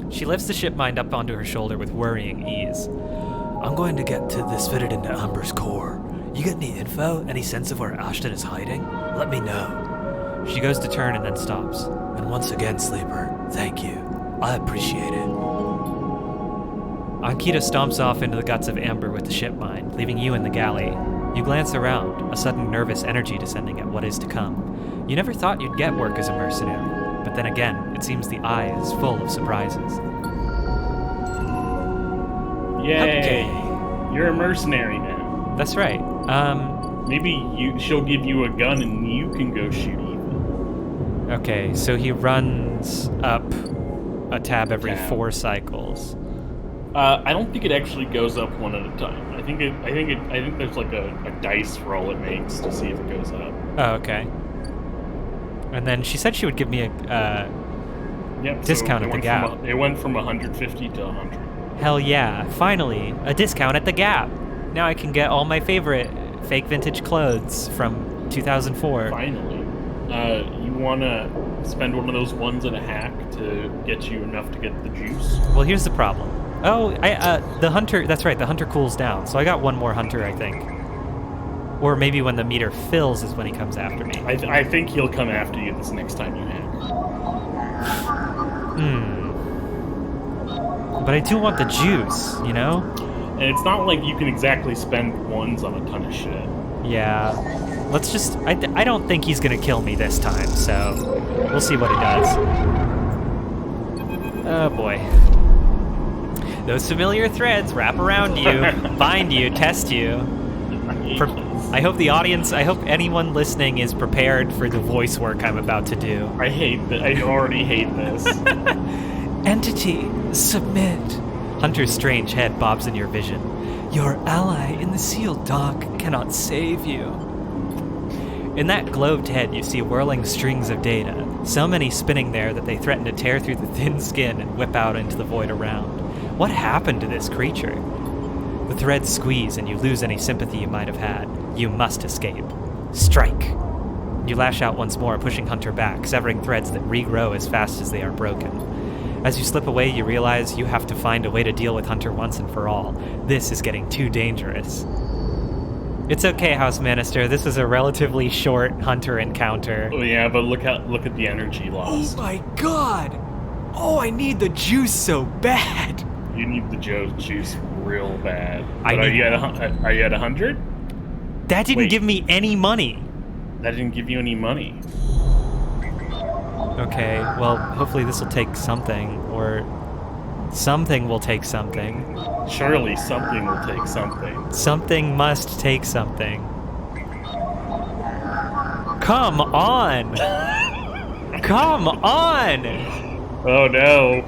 She lifts the ship mind up onto her shoulder with worrying ease. I'm going to get to this fitted into Amber's core. You get any info, any sense of where Ashton is hiding? Let me know. She goes to turn and then stops. And once again, Sleeper, thank you. I appreciate it. Ankita stomps off into the guts of Amber with the ship mine, leaving you in the galley. You glance around, a sudden nervous energy descending at what is to come. You never thought you'd get work as a mercenary, but then again, it seems the eye is full of surprises. Yay! Okay. You're a mercenary now. That's right. Maybe she'll give you a gun and you can go shoot evil. Okay, so he runs up a tab every 4 cycles. I don't think it actually goes up one at a time. I think there's like a dice roll it makes to see if it goes up. Oh, okay. And then she said she would give me a Yep. discount at the Gap. It went from 150 to 100. Hell yeah! Finally, a discount at the Gap. Now I can get all my favorite fake vintage clothes from 2004. Finally. You wanna spend one of those ones and a hack to get you enough to get the juice? Well, here's the problem. Oh, the hunter. That's right. The hunter cools down, so I got one more hunter, I think. Or maybe when the meter fills is when he comes after me. I think he'll come after you this next time you hack. But I do want the juice, you know? And it's not like you can exactly spend ones on a ton of shit. Yeah. Let's just... I don't think he's gonna kill me this time, so... We'll see what he does. Oh, boy. Those familiar threads wrap around you, bind you, test you. I hope the audience, I hope anyone listening is prepared for the voice work I'm about to do. I hate that. I already hate this. Entity, submit. Hunter's strange head bobs in your vision. Your ally in the sealed dock cannot save you. In that globed head, you see whirling strings of data, so many spinning there that they threaten to tear through the thin skin and whip out into the void around. What happened to this creature? The threads squeeze and you lose any sympathy you might have had. You must escape. Strike! You lash out once more, pushing Hunter back, severing threads that regrow as fast as they are broken. As you slip away, you realize you have to find a way to deal with Hunter once and for all. This is getting too dangerous. It's okay, House Minister. This is a relatively short Hunter encounter. Oh yeah, but look at the energy lost. Oh my god! Oh, I need the juice so bad! You need the juice real bad. I But need- are you at 100? That didn't Wait. give me any money. That didn't give you any money. Okay, well, hopefully this will take something, or something will take something. Surely something will take something. Something must take something. Come on! Come on! Oh no.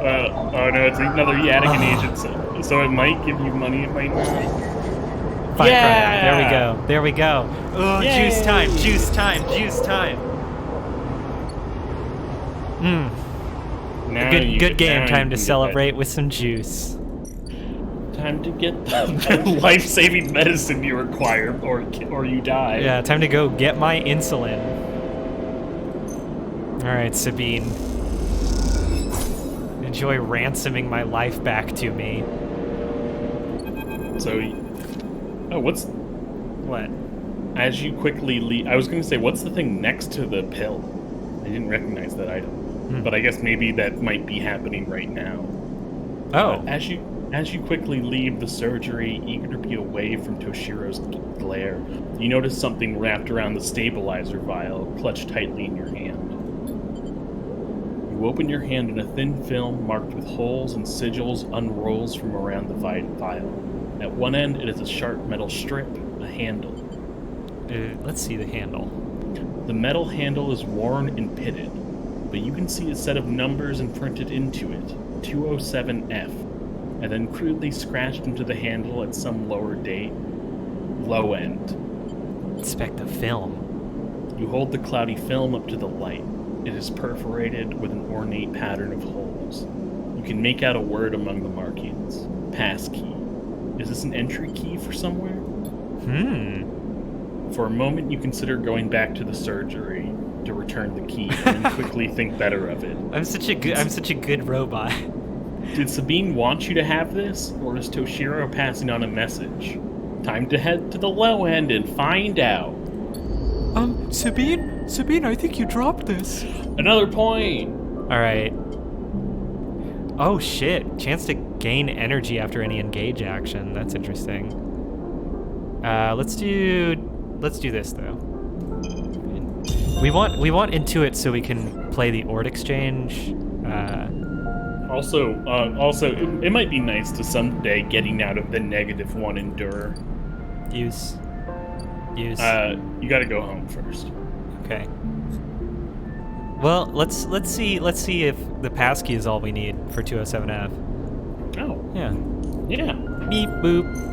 Oh no, it's another Yadigan agent, so it might give you money, it might not. Fine, Yeah! There we go. There we go. Oh, Yay! juice time, juice time, juice time. Now Good you good game. now you Time can to get celebrate with some juice. Time to get the life-saving medicine you require, or you die. Yeah, time to go get my insulin. Alright, Sabine. Enjoy ransoming my life back to me. So, what's What? as you quickly leave? I was going to say, what's the thing next to the pill? I didn't recognize that item, but I guess maybe that might be happening right now. Oh. As you quickly leave the surgery, eager to be away from Toshiro's glare, you notice something wrapped around the stabilizer vial, clutched tightly in your hand. You open your hand and a thin film marked with holes and sigils unrolls from around the vial. At one end, it is a sharp metal strip, a handle. Let's see the handle. The metal handle is worn and pitted, but you can see a set of numbers imprinted into it, 207F, and then crudely scratched into the handle at some lower date, low end. Inspect the film. You hold the cloudy film up to the light. It is perforated with an ornate pattern of holes. You can make out a word among the markings. Passkey. Is this an entry key for somewhere? For a moment, you consider going back to the surgery to return the key, and then quickly think better of it. I'm such a good robot. Did Sabine want you to have this, or is Toshiro passing on a message? Time to head to the low end and find out. Sabine, I think you dropped this. Another point! Alright. Oh shit. Chance to gain energy after any engage action. That's interesting. Let's do this though. We want Intuit so we can play the Ord exchange. Also, it might be nice to someday getting out of the -1 endure. Use. You gotta go home first. Okay. Well, let's see if the passkey is all we need for 207F. Oh. Yeah. Yeah. Beep boop.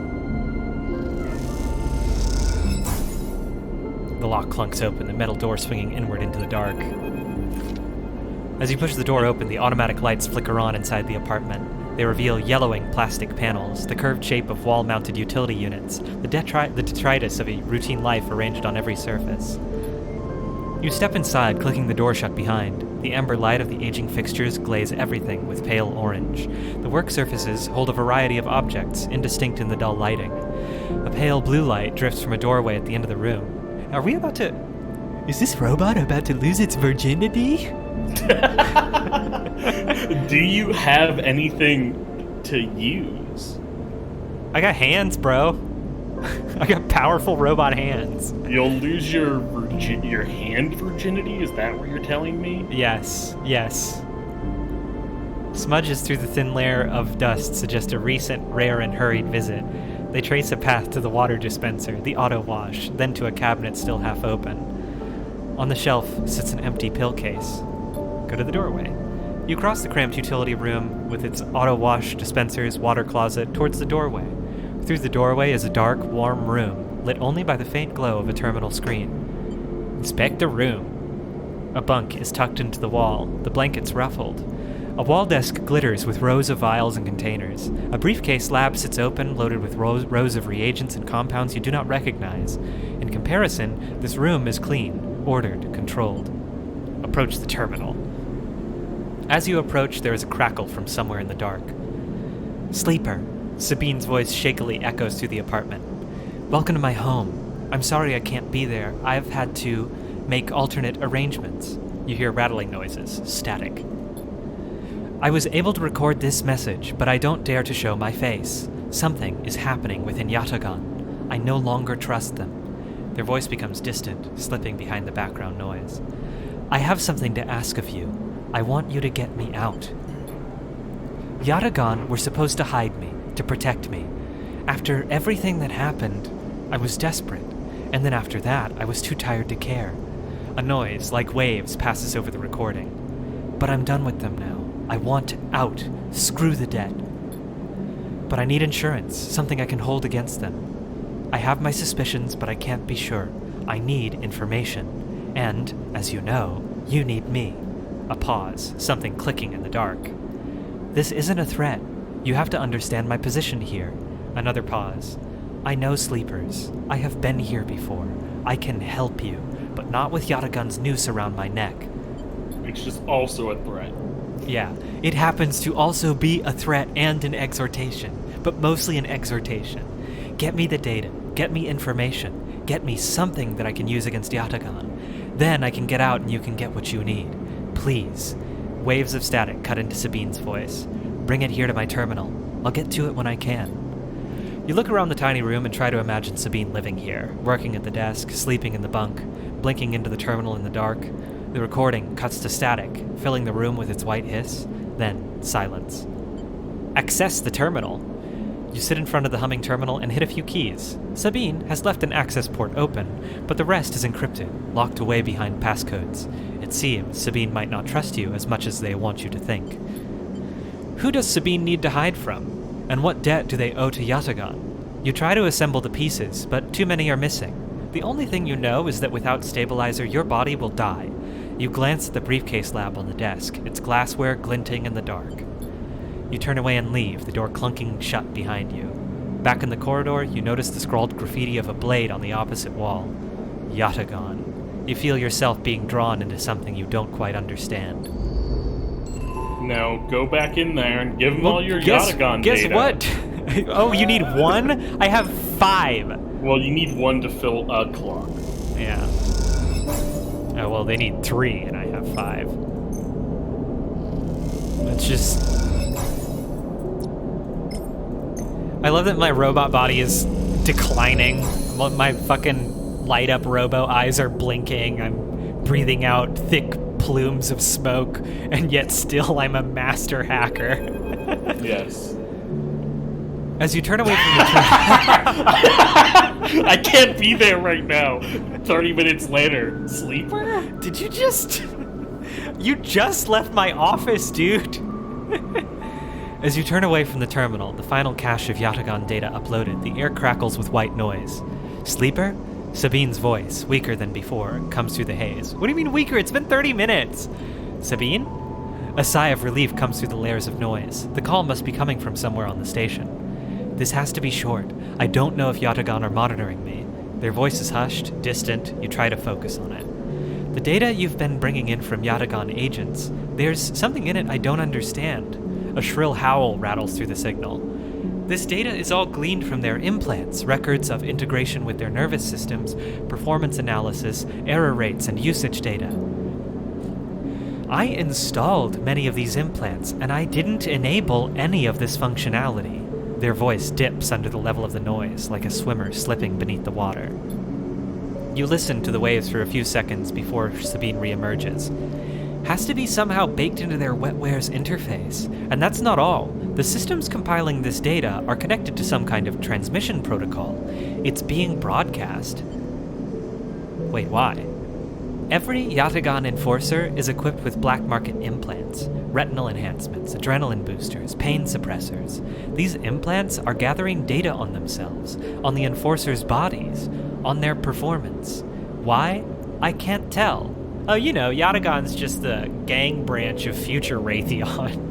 The lock clunks open, the metal door swinging inward into the dark. As you push the door open, the automatic lights flicker on inside the apartment. They reveal yellowing plastic panels, the curved shape of wall-mounted utility units, the detritus of a routine life arranged on every surface. You step inside, clicking the door shut behind. The amber light of the aging fixtures glaze everything with pale orange. The work surfaces hold a variety of objects, indistinct in the dull lighting. A pale blue light drifts from a doorway at the end of the room. Are we about to... Is this robot about to lose its virginity? Do you have anything to use? I got hands, bro. I got powerful robot hands. You'll lose your hand virginity? Is that what you're telling me? Yes. Smudges through the thin layer of dust suggest a recent, rare, and hurried visit. They trace a path to the water dispenser, the auto wash, then to a cabinet still half open. On the shelf sits an empty pill case. Go to the doorway. You cross the cramped utility room with its auto wash, dispensers, water closet towards the doorway. Through the doorway is a dark, warm room, lit only by the faint glow of a terminal screen. Inspect the room. A bunk is tucked into the wall, the blankets ruffled. A wall desk glitters with rows of vials and containers. A briefcase lab sits open, loaded with rows of reagents and compounds you do not recognize. In comparison, this room is clean, ordered, controlled. Approach the terminal. As you approach, there is a crackle from somewhere in the dark. Sleeper. Sabine's voice shakily echoes through the apartment. Welcome to my home. I'm sorry I can't be there. I've had to make alternate arrangements. You hear rattling noises, static. I was able to record this message, but I don't dare to show my face. Something is happening within Yatagan. I no longer trust them. Their voice becomes distant, slipping behind the background noise. I have something to ask of you. I want you to get me out. Yatagan were supposed to hide me, to protect me. After everything that happened, I was desperate, and then after that, I was too tired to care. A noise, like waves, passes over the recording. But I'm done with them now. I want out. Screw the debt. But I need insurance, something I can hold against them. I have my suspicions, but I can't be sure. I need information. And, as you know, you need me. A pause, something clicking in the dark. This isn't a threat. You have to understand my position here. Another pause. I know sleepers. I have been here before. I can help you, but not with Yatagan's noose around my neck. It's just also a threat. Yeah, it happens to also be a threat and an exhortation, but mostly an exhortation. Get me the data. Get me information. Get me something that I can use against Yatagan. Then I can get out and you can get what you need. Please. Waves of static cut into Sabine's voice. Bring it here to my terminal. I'll get to it when I can. You look around the tiny room and try to imagine Sabine living here, working at the desk, sleeping in the bunk, blinking into the terminal in the dark. The recording cuts to static, filling the room with its white hiss, then silence. Access the terminal. You sit in front of the humming terminal and hit a few keys. Sabine has left an access port open, but the rest is encrypted, locked away behind passcodes. It seems Sabine might not trust you as much as they want you to think. Who does Sabine need to hide from? And what debt do they owe to Yatagan? You try to assemble the pieces, but too many are missing. The only thing you know is that without stabilizer, your body will die. You glance at the briefcase lab on the desk, its glassware glinting in the dark. You turn away and leave, the door clunking shut behind you. Back in the corridor, you notice the scrawled graffiti of a blade on the opposite wall. Yatagan. You feel yourself being drawn into something you don't quite understand. Now go back in there and give them all your Yatagan Guess data. what? Oh, you need one? I have 5. Well, you need one to fill a clock. Yeah. Oh, well, they need 3, and I have 5. It's just... I love that my robot body is declining. My fucking light-up robo eyes are blinking. I'm breathing out thick plumes of smoke, and yet still I'm a master hacker. Yes. As you turn away from the I can't be there right now. 30 minutes later. Sleeper? Did you just... You just left my office, dude. As you turn away from the terminal, the final cache of Yatagan data uploaded, the air crackles with white noise. Sleeper? Sabine's voice, weaker than before, comes through the haze. What do you mean weaker? It's been 30 minutes! Sabine? A sigh of relief comes through the layers of noise. The call must be coming from somewhere on the station. This has to be short. I don't know if Yatagan are monitoring me. Their voice is hushed, distant. You try to focus on it. The data you've been bringing in from Yatagan agents, there's something in it I don't understand. A shrill howl rattles through the signal. This data is all gleaned from their implants, records of integration with their nervous systems, performance analysis, error rates, and usage data. I installed many of these implants, and I didn't enable any of this functionality. Their voice dips under the level of the noise, like a swimmer slipping beneath the water. You listen to the waves for a few seconds before Sabine reemerges. Has to be somehow baked into their wetware's interface. And that's not all. The systems compiling this data are connected to some kind of transmission protocol. It's being broadcast. Wait, why? Every Yatagan enforcer is equipped with black market implants, retinal enhancements, adrenaline boosters, pain suppressors. These implants are gathering data on themselves, on the enforcers' bodies, on their performance. Why? I can't tell. Oh, you know, Yatagan's just the gang branch of future Raytheon.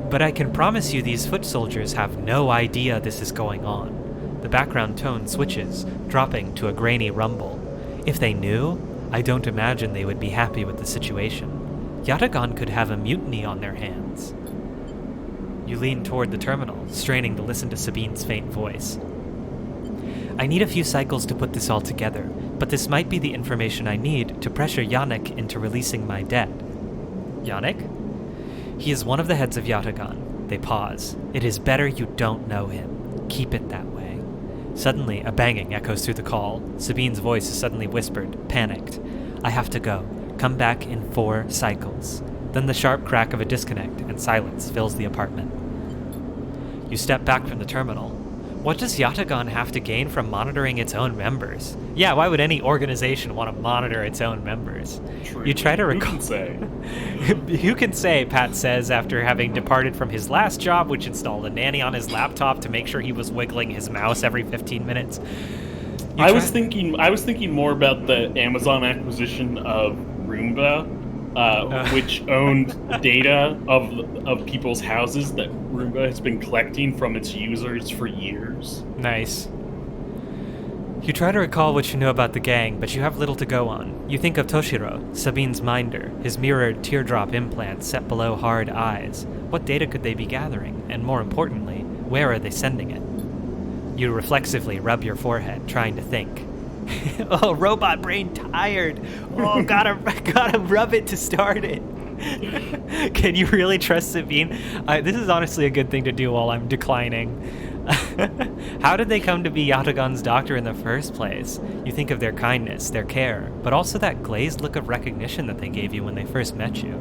But I can promise you these foot soldiers have no idea this is going on. The background tone switches, dropping to a grainy rumble. If they knew, I don't imagine they would be happy with the situation. Yatagan could have a mutiny on their hands. You lean toward the terminal, straining to listen to Sabine's faint voice. I need a few cycles to put this all together, but this might be the information I need to pressure Yannick into releasing my debt. Yannick? He is one of the heads of Yatagan. They pause. It is better you don't know him. Keep it that way. Suddenly, a banging echoes through the call. Sabine's voice is suddenly whispered, panicked. I have to go. Come back in 4 cycles. Then the sharp crack of a disconnect, and silence fills the apartment. You step back from the terminal. What does Yatagan have to gain from monitoring its own members? Yeah, why would any organization want to monitor its own members? True. You try to recall. Who can say? Who can say, Pat says, after having departed from his last job, which installed a nanny on his laptop to make sure he was wiggling his mouse every 15 minutes. I was thinking more about the Amazon acquisition of Roomba, which owned data of people's houses that Roomba has been collecting from its users for years. Nice. You try to recall what you know about the gang, but you have little to go on. You think of Toshiro, Sabine's minder, his mirrored teardrop implants set below hard eyes. What data could they be gathering? And more importantly, where are they sending it? You reflexively rub your forehead, trying to think. Oh, robot brain tired. Oh, gotta rub it to start it. Can you really trust Sabine? This is honestly a good thing to do while I'm declining. How did they come to be Yatagan's doctor in the first place? You think of their kindness, their care, but also that glazed look of recognition that they gave you when they first met you.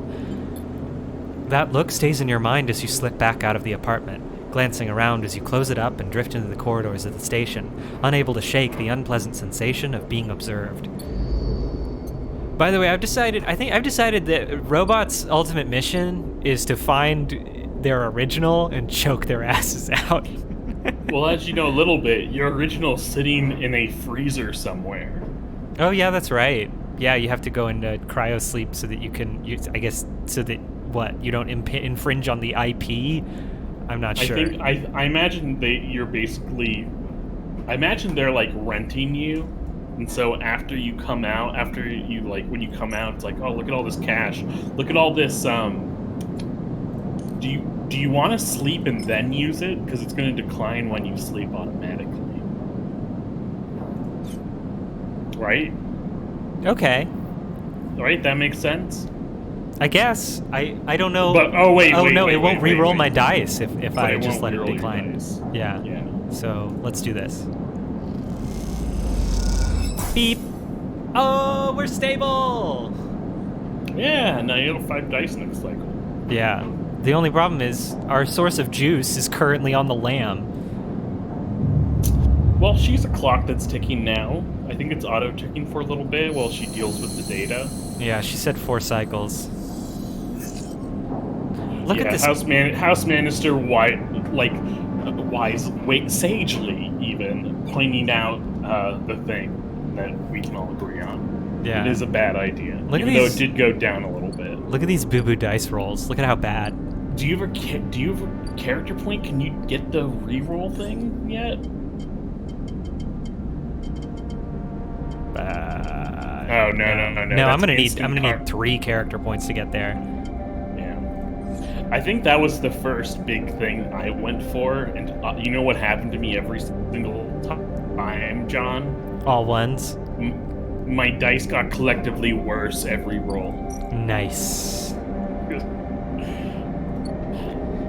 That look stays in your mind as you slip back out of the apartment, glancing around as you close it up and drift into the corridors of the station, unable to shake the unpleasant sensation of being observed. By the way, I've decided that Robot's ultimate mission is to find their original and choke their asses out. Well, as you know a little bit, your original's sitting in a freezer somewhere. Oh yeah, that's right. Yeah, you have to go into cryo sleep so that you can, I guess, so that, what, you don't infringe on the IP? I'm not sure. I imagine you're basically, I imagine they're like renting you. And so after you come out, when you come out, it's like, oh, look at all this cash. Look at all this, do you want to sleep and then use it? Because it's going to decline when you sleep automatically. Right? Okay. Right, that makes sense? I guess. I don't know. But, it won't re-roll my dice if I just let it re-roll decline. Yeah. So let's do this. Beep. Oh, we're stable. Yeah, now you have 5 dice next cycle. Yeah. The only problem is our source of juice is currently on the lamb. Well, she's a clock that's ticking now. I think it's auto-ticking for a little bit while she deals with the data. Yeah, she said 4 cycles. Look at this. House Minister sagely even pointing out the thing that we can all agree on. Yeah. It is a bad idea, Look at even though these- it did go down a little bit. Look at these boo-boo dice rolls. Look at how bad. Do you have a character point? Can you get the reroll thing yet? Oh no! No, I'm gonna That's need 3 character points to get there. Yeah, I think that was the first big thing I went for, and you know what happened to me every single time, John? All ones. My dice got collectively worse every roll. Nice.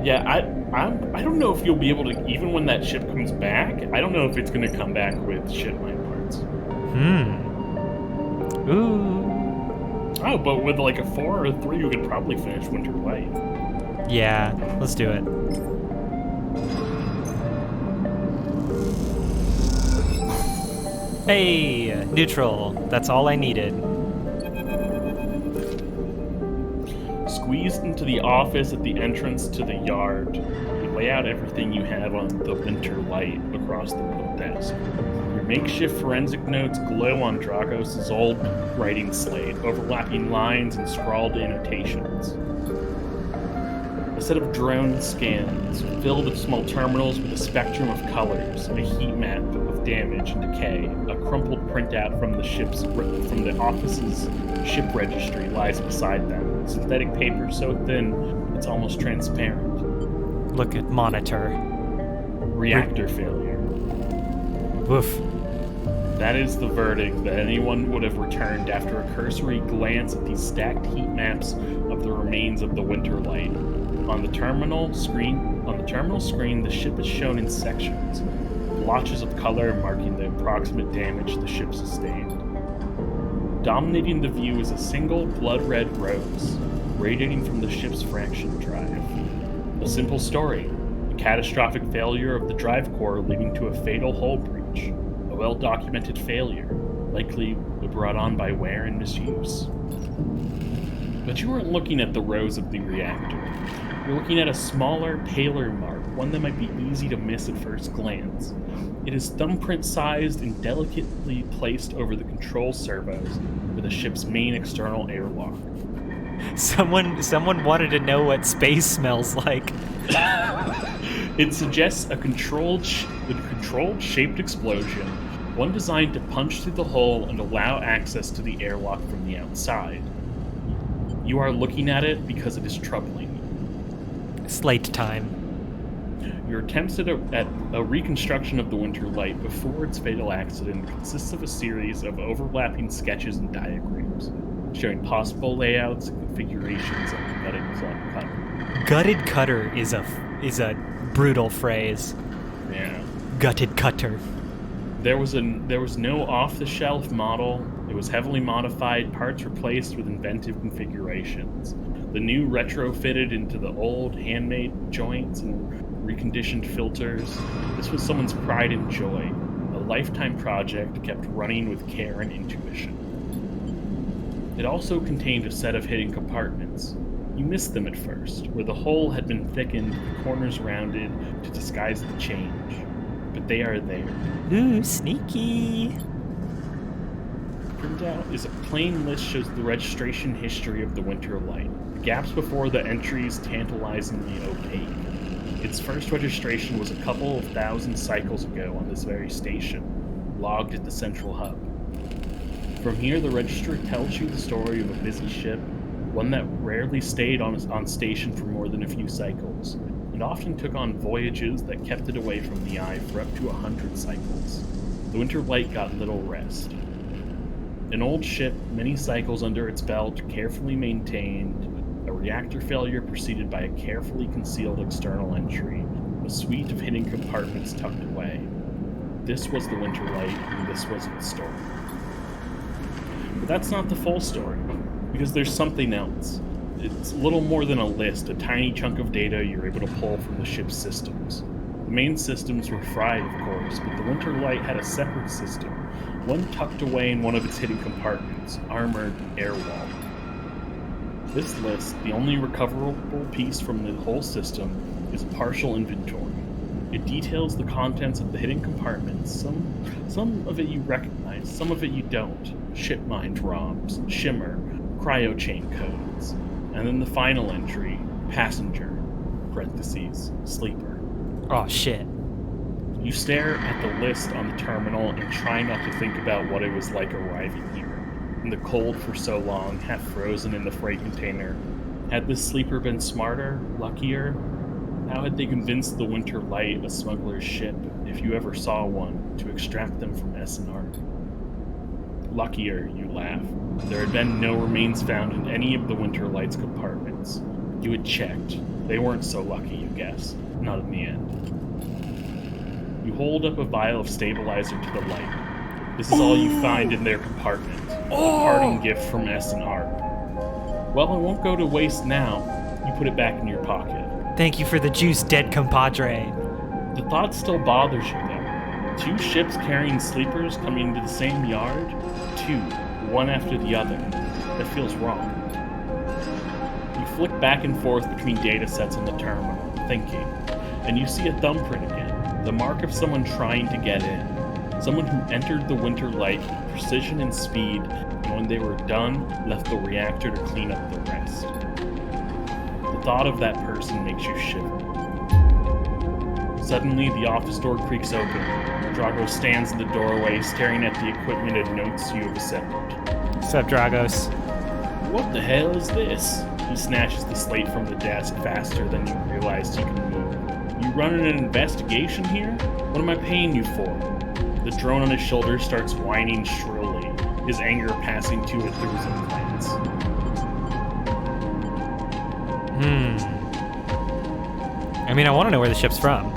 Yeah, I don't know if you'll be able to, even when that ship comes back, I don't know if it's going to come back with shipmine parts. Ooh. Oh, but with like a 4 or a 3, you could probably finish Winter Light. Yeah, let's do it. Hey, neutral. That's all I needed. Squeezed into the office at the entrance to the yard, you lay out everything you have on the Winter Light across the middle desk. Your makeshift forensic notes glow on Dragos' old writing slate, overlapping lines and scrawled annotations. A set of drone scans filled with small terminals with a spectrum of colors, a heat map of damage and decay. A crumpled printout from the office's ship registry lies beside them. Synthetic paper so thin it's almost transparent. Look at monitor. Reactor failure. Woof. That is the verdict that anyone would have returned after a cursory glance at these stacked heat maps of the remains of the Winter Light. On the terminal screen, the ship is shown in sections, blotches of color marking the approximate damage the ship sustained. Dominating the view is a single blood-red rose, radiating from the ship's fraction drive. A simple story: a catastrophic failure of the drive core leading to a fatal hull breach. A well-documented failure, likely brought on by wear and misuse. But you weren't looking at the rose of the reactor. You're looking at a smaller, paler mark, one that might be easy to miss at first glance. It is thumbprint-sized and delicately placed over the control servos for the ship's main external airlock. Someone wanted to know what space smells like. It suggests a controlled shaped explosion, one designed to punch through the hull and allow access to the airlock from the outside. You are looking at it because it is troubling. Slate time. Your attempts at a reconstruction of the Winter Light before its fatal accident consists of a series of overlapping sketches and diagrams, showing possible layouts and configurations of the gutted cutter. Gutted cutter is a brutal phrase. Yeah. Gutted cutter. There was no off-the-shelf model. It was heavily modified, parts replaced with inventive configurations. The new retrofitted into the old handmade joints and reconditioned filters. This was someone's pride and joy, a lifetime project kept running with care and intuition. It also contained a set of hidden compartments. You missed them at first, where the hull had been thickened, the corners rounded to disguise the change. But they are there. Ooh, sneaky. Printout is a plain list shows the registration history of the Winter Light. The gaps before the entries tantalizingly opaque. Its first registration was a couple of thousand cycles ago on this very station, logged at the central hub. From here, the register tells you the story of a busy ship, one that rarely stayed on station for more than a few cycles, and often took on voyages that kept it away from the eye for up to 100 cycles. The Winter Light got little rest. An old ship, many cycles under its belt, carefully maintained, a reactor failure preceded by a carefully concealed external entry, a suite of hidden compartments tucked away. This was the Winter Light, and this was its story. But that's not the full story, because there's something else. It's little more than a list, a tiny chunk of data you're able to pull from the ship's systems. The main systems were fried, of course, but the Winter Light had a separate system, one tucked away in one of its hidden compartments, armored air wall. This list, the only recoverable piece from the whole system, is a partial inventory. It details the contents of the hidden compartments. Some of it you recognize, some of it you don't. Ship mind ROMs, shimmer, cryo chain codes. And then the final entry, passenger, parentheses, sleeper. Oh, shit. You stare at the list on the terminal and try not to think about what it was like arriving here. In the cold for so long, half frozen in the freight container. Had this sleeper been smarter, luckier? How had they convinced the Winter Light, a smuggler's ship, if you ever saw one, to extract them from SNR? Luckier, you laugh. There had been no remains found in any of the Winter Light's compartments. You had checked. They weren't so lucky, you guess. Not in the end. You hold up a vial of stabilizer to the light. This is all you find in their compartment. A parting gift from S&R. Well, it won't go to waste now. You put it back in your pocket. Thank you for the juice, dead compadre. The thought still bothers you, though. 2 ships carrying sleepers coming into the same yard? 2, one after the other. That feels wrong. You flick back and forth between data sets on the terminal, thinking, and you see a thumbprint again. The mark of someone trying to get in. Someone who entered the Winter Light with precision and speed, and when they were done, left the reactor to clean up the rest. The thought of that person makes you shiver. Suddenly, the office door creaks open. Drago stands in the doorway, staring at the equipment and notes you have assembled. What's up, Dragos? What the hell is this? He snatches the slate from the desk faster than you realized he could move. You running an investigation here? What am I paying you for? The drone on his shoulder starts whining shrilly, his anger passing to it through his implants. I mean, I want to know where the ship's from.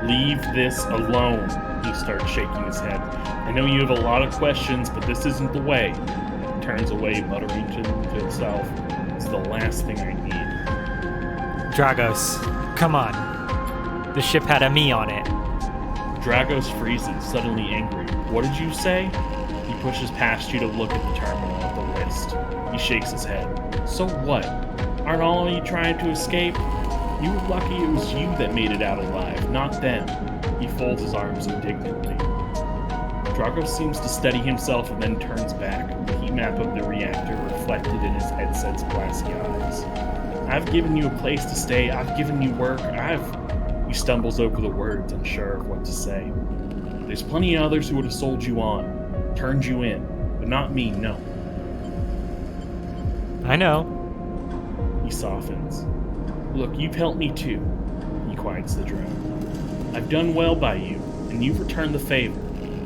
Leave this alone. He starts shaking his head. I know you have a lot of questions, but this isn't the way. He turns away, muttering to himself. It's the last thing I need. Dragos, come on. The ship had a me on it. Dragos freezes, suddenly angry. What did you say? He pushes past you to look at the terminal at the list. He shakes his head. So what? Aren't all of you trying to escape? You were lucky it was you that made it out alive, not them. He folds his arms indignantly. Dragos seems to steady himself and then turns back, the heat map of the reactor reflected in his headset's glassy eyes. I've given you a place to stay, I've given you work, He stumbles over the words, unsure of what to say. There's plenty of others who would have sold you on, turned you in, but not me, no. I know. He softens. Look, you've helped me too. He quiets the drone. I've done well by you, and you've returned the favor.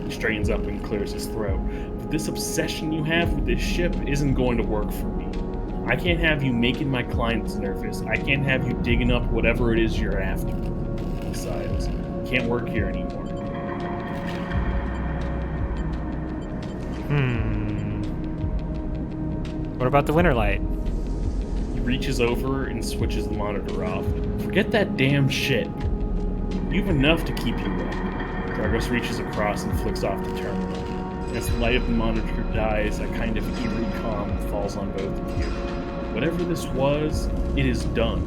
He straightens up and clears his throat. But this obsession you have with this ship isn't going to work for me. I can't have you making my clients nervous. I can't have you digging up whatever it is you're after. Besides, can't work here anymore. What about the Winter Light? He reaches over and switches the monitor off. Forget that damn shit. You've enough to keep you up. Dragos reaches across and flicks off the terminal. As the light of the monitor dies, a kind of eerie calm falls on both of you. Whatever this was, it is done.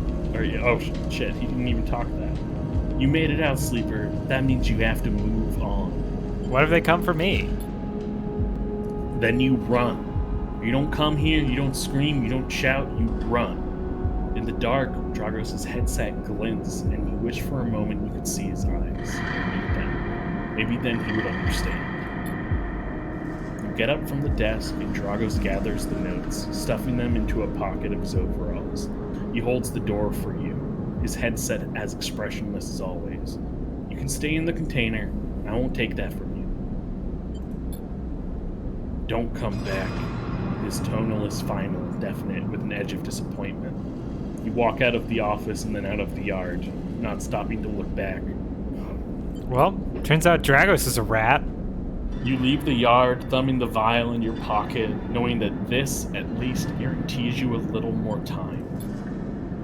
Oh shit, he didn't even talk that. You made it out, Sleeper. That means you have to move on. What if they come for me? Then you run. You don't come here, you don't scream, you don't shout, you run. In the dark, Dragos' headset glints, and you wish for a moment you could see his eyes. Maybe then he would understand. You get up from the desk, and Dragos gathers the notes, stuffing them into a pocket of his overalls. He holds the door for you, his headset as expressionless as always. You can stay in the container. I won't take that from you. Don't come back. His tonal is final, definite, with an edge of disappointment. You walk out of the office and then out of the yard, not stopping to look back. Well, turns out Dragos is a rat. You leave the yard, thumbing the vial in your pocket, knowing that this, at least, guarantees you a little more time.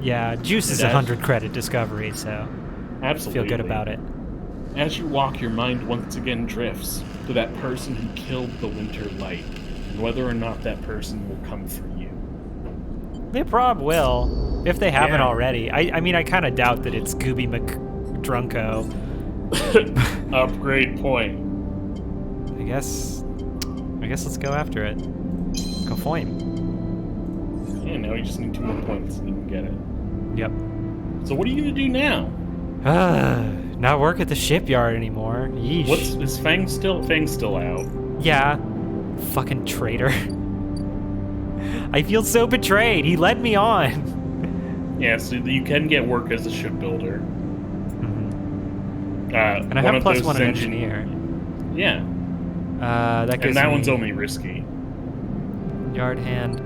Yeah, Juice is 100 credit discovery, so absolutely feel good about it. As you walk, your mind once again drifts to that person who killed the Winter Light, and whether or not that person will come for you. They prob will, if they haven't Yeah. already. I mean, I kind of doubt that it's Gooby McDrunko. Upgrade point. I guess let's go after it. Go foin. Yeah, now you just need 2 more points and you can get it. Yep. So what are you gonna do now? Not work at the shipyard anymore. Yeesh. Is Fang's still out? Yeah. Fucking traitor. I feel so betrayed. He led me on. Yeah, so you can get work as a shipbuilder. And I have +1 in engineer. Yeah. That gives And that me one's only risky. yard hand.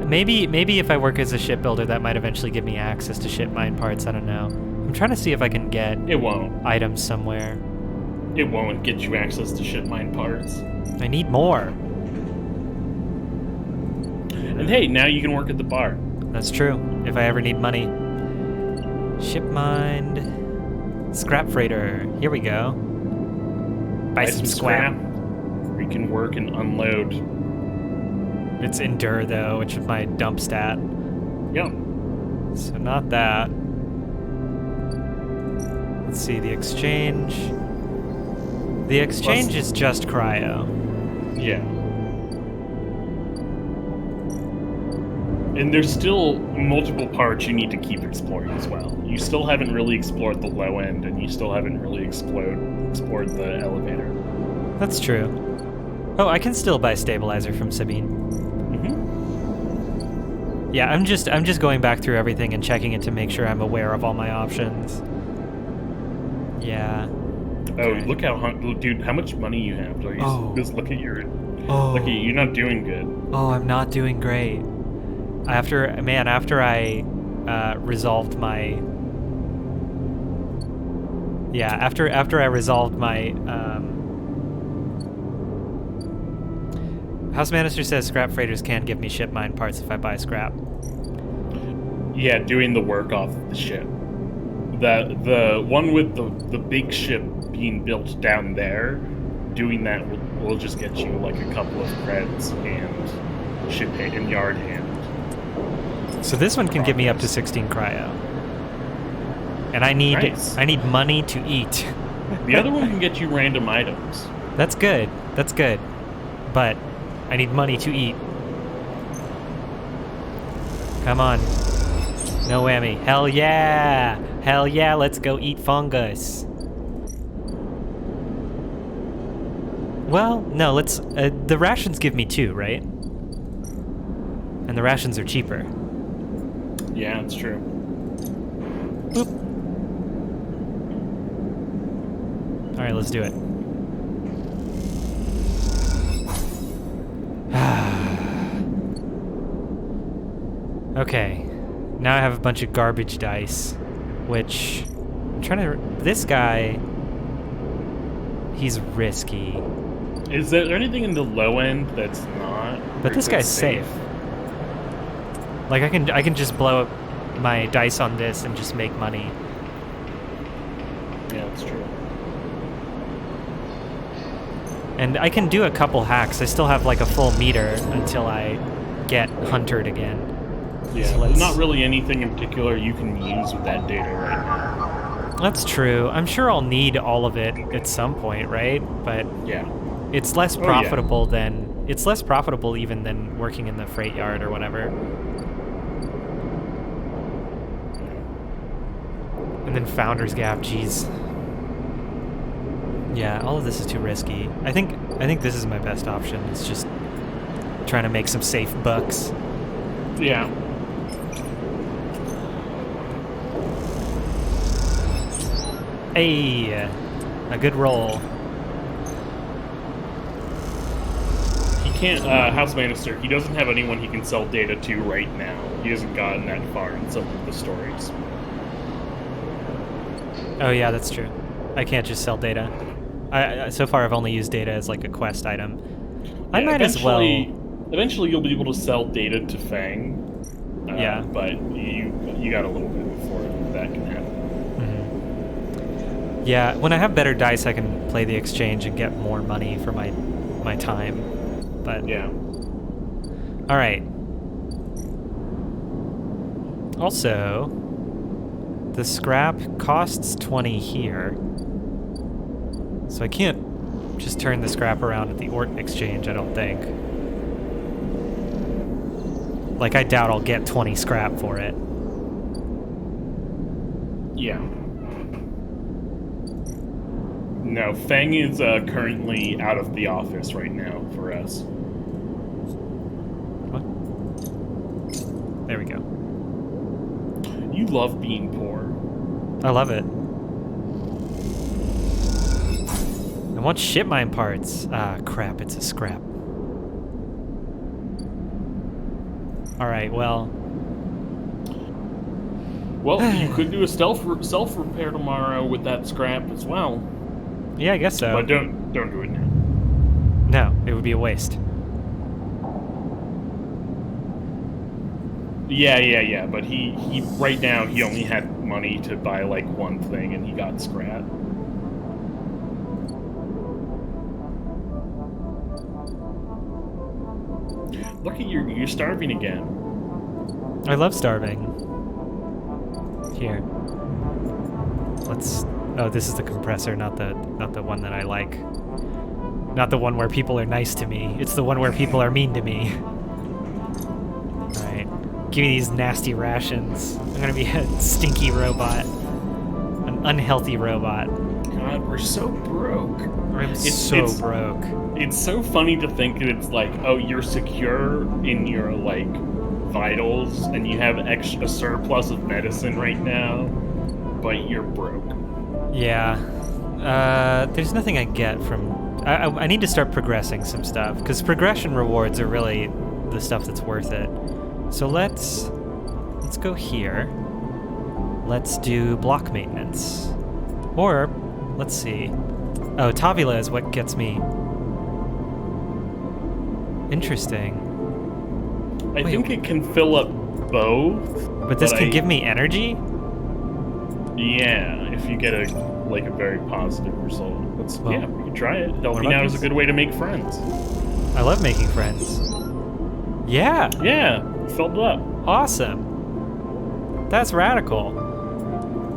Maybe if I work as a shipbuilder, that might eventually give me access to ship mine parts. I don't know. I'm trying to see if I can get It won't. items somewhere. It won't get you access to ship mine parts. I need more. And hey, now you can work at the bar. That's true. If I ever need money. Ship mined. Scrap freighter. Here we go. Buy some scrap. Where you can work and unload. It's endure though, which is my dump stat. Yeah. So not that. Let's see, the exchange. The exchange is just cryo. Yeah. And there's still multiple parts you need to keep exploring as well. You still haven't really explored the low end, and you still haven't really explored the elevator. That's true. Oh, I can still buy stabilizer from Sabine. Mm-hmm. Yeah, I'm just going back through everything and checking it to make sure I'm aware of all my options. Yeah. Oh, Okay. look dude, how much money you have. Like, Oh. Just look at your... Oh. Look at you, you're not doing good. Oh, I'm not doing great. After I resolved my... Yeah, after I resolved my... House Minister says scrap freighters can't give me ship mine parts if I buy scrap. Yeah, doing the work off of the ship. The one with the big ship being built down there, doing that will just get you like a couple of creds and ship and yard hand. So this one can give me up to 16 cryo. And I need Nice. I need money to eat. The other one can get you random items. That's good. That's good. But I need money to eat. Come on. No whammy. Hell yeah! Hell yeah, let's go eat fungus. Well, no, let's... the rations give me 2, right? And the rations are cheaper. Yeah, it's true. Boop. Alright, let's do it. Okay. Now I have a bunch of garbage dice, which... I'm trying to... This guy... He's risky. Is there anything in the low end that's not? But this guy's safe. Like, I can just blow up my dice on this and just make money. Yeah, that's true. And I can do a couple hacks. I still have like a full meter until I get huntered again. Yeah, So there's let's- not really anything in particular you can use with that data right now. That's true. I'm sure I'll need all of it at some point, right? But Yeah. it's less Oh, yeah. profitable than... It's less profitable even than working in the freight yard or whatever. And then Founder's Gap, jeez. Yeah, all of this is too risky. I think this is my best option. It's just trying to make some safe bucks. Yeah. Hey, a good roll. He can't, House Minister, he doesn't have anyone he can sell data to right now. He hasn't gotten that far in some of the stories. Oh yeah, that's true. I can't just sell data. So far I've only used data as like a quest item. I Yeah, might as well... Eventually you'll be able to sell data to Fang. Yeah. But you got a little bit before that can happen. Yeah, when I have better dice, I can play the exchange and get more money for my time. But Yeah. all right. Also, the scrap costs 20 here. So I can't just turn the scrap around at the Orton exchange, I don't think. Like, I doubt I'll get 20 scrap for it. Yeah. No, Feng is currently out of the office right now for us. What? There we go. You love being poor. I love it. I want ship mine parts. Ah, crap, it's a scrap. Alright, well... Well, you could do a self-repair tomorrow with that scrap as well. Yeah, I guess so. But don't do it now. No, it would be a waste. Yeah. But he right now he only had money to buy like one thing, and he got scrap. Look at you're starving again. I love starving. Here. Let's... Oh, this is the compressor, not the one that I like. Not the one where people are nice to me. It's the one where people are mean to me. Alright. Give me these nasty rations. I'm gonna be a stinky robot. An unhealthy robot. God, we're so broke. I'm so broke. It's so funny to think that it's like, oh, you're secure in your like vitals and you have a surplus of medicine right now, but you're broke. Yeah. There's nothing I get from... I need to start progressing some stuff, because progression rewards are really the stuff that's worth it. So let's go here. Let's do block maintenance. Or, let's see. Oh, Tavila is what gets me. Interesting. I think it can fill up both. But this can give me energy? Yeah, if you get a very positive result. Well, yeah, you can try it. Healthy now is a good way to make friends. I love making friends. Yeah. Yeah, filled up. Awesome. That's radical.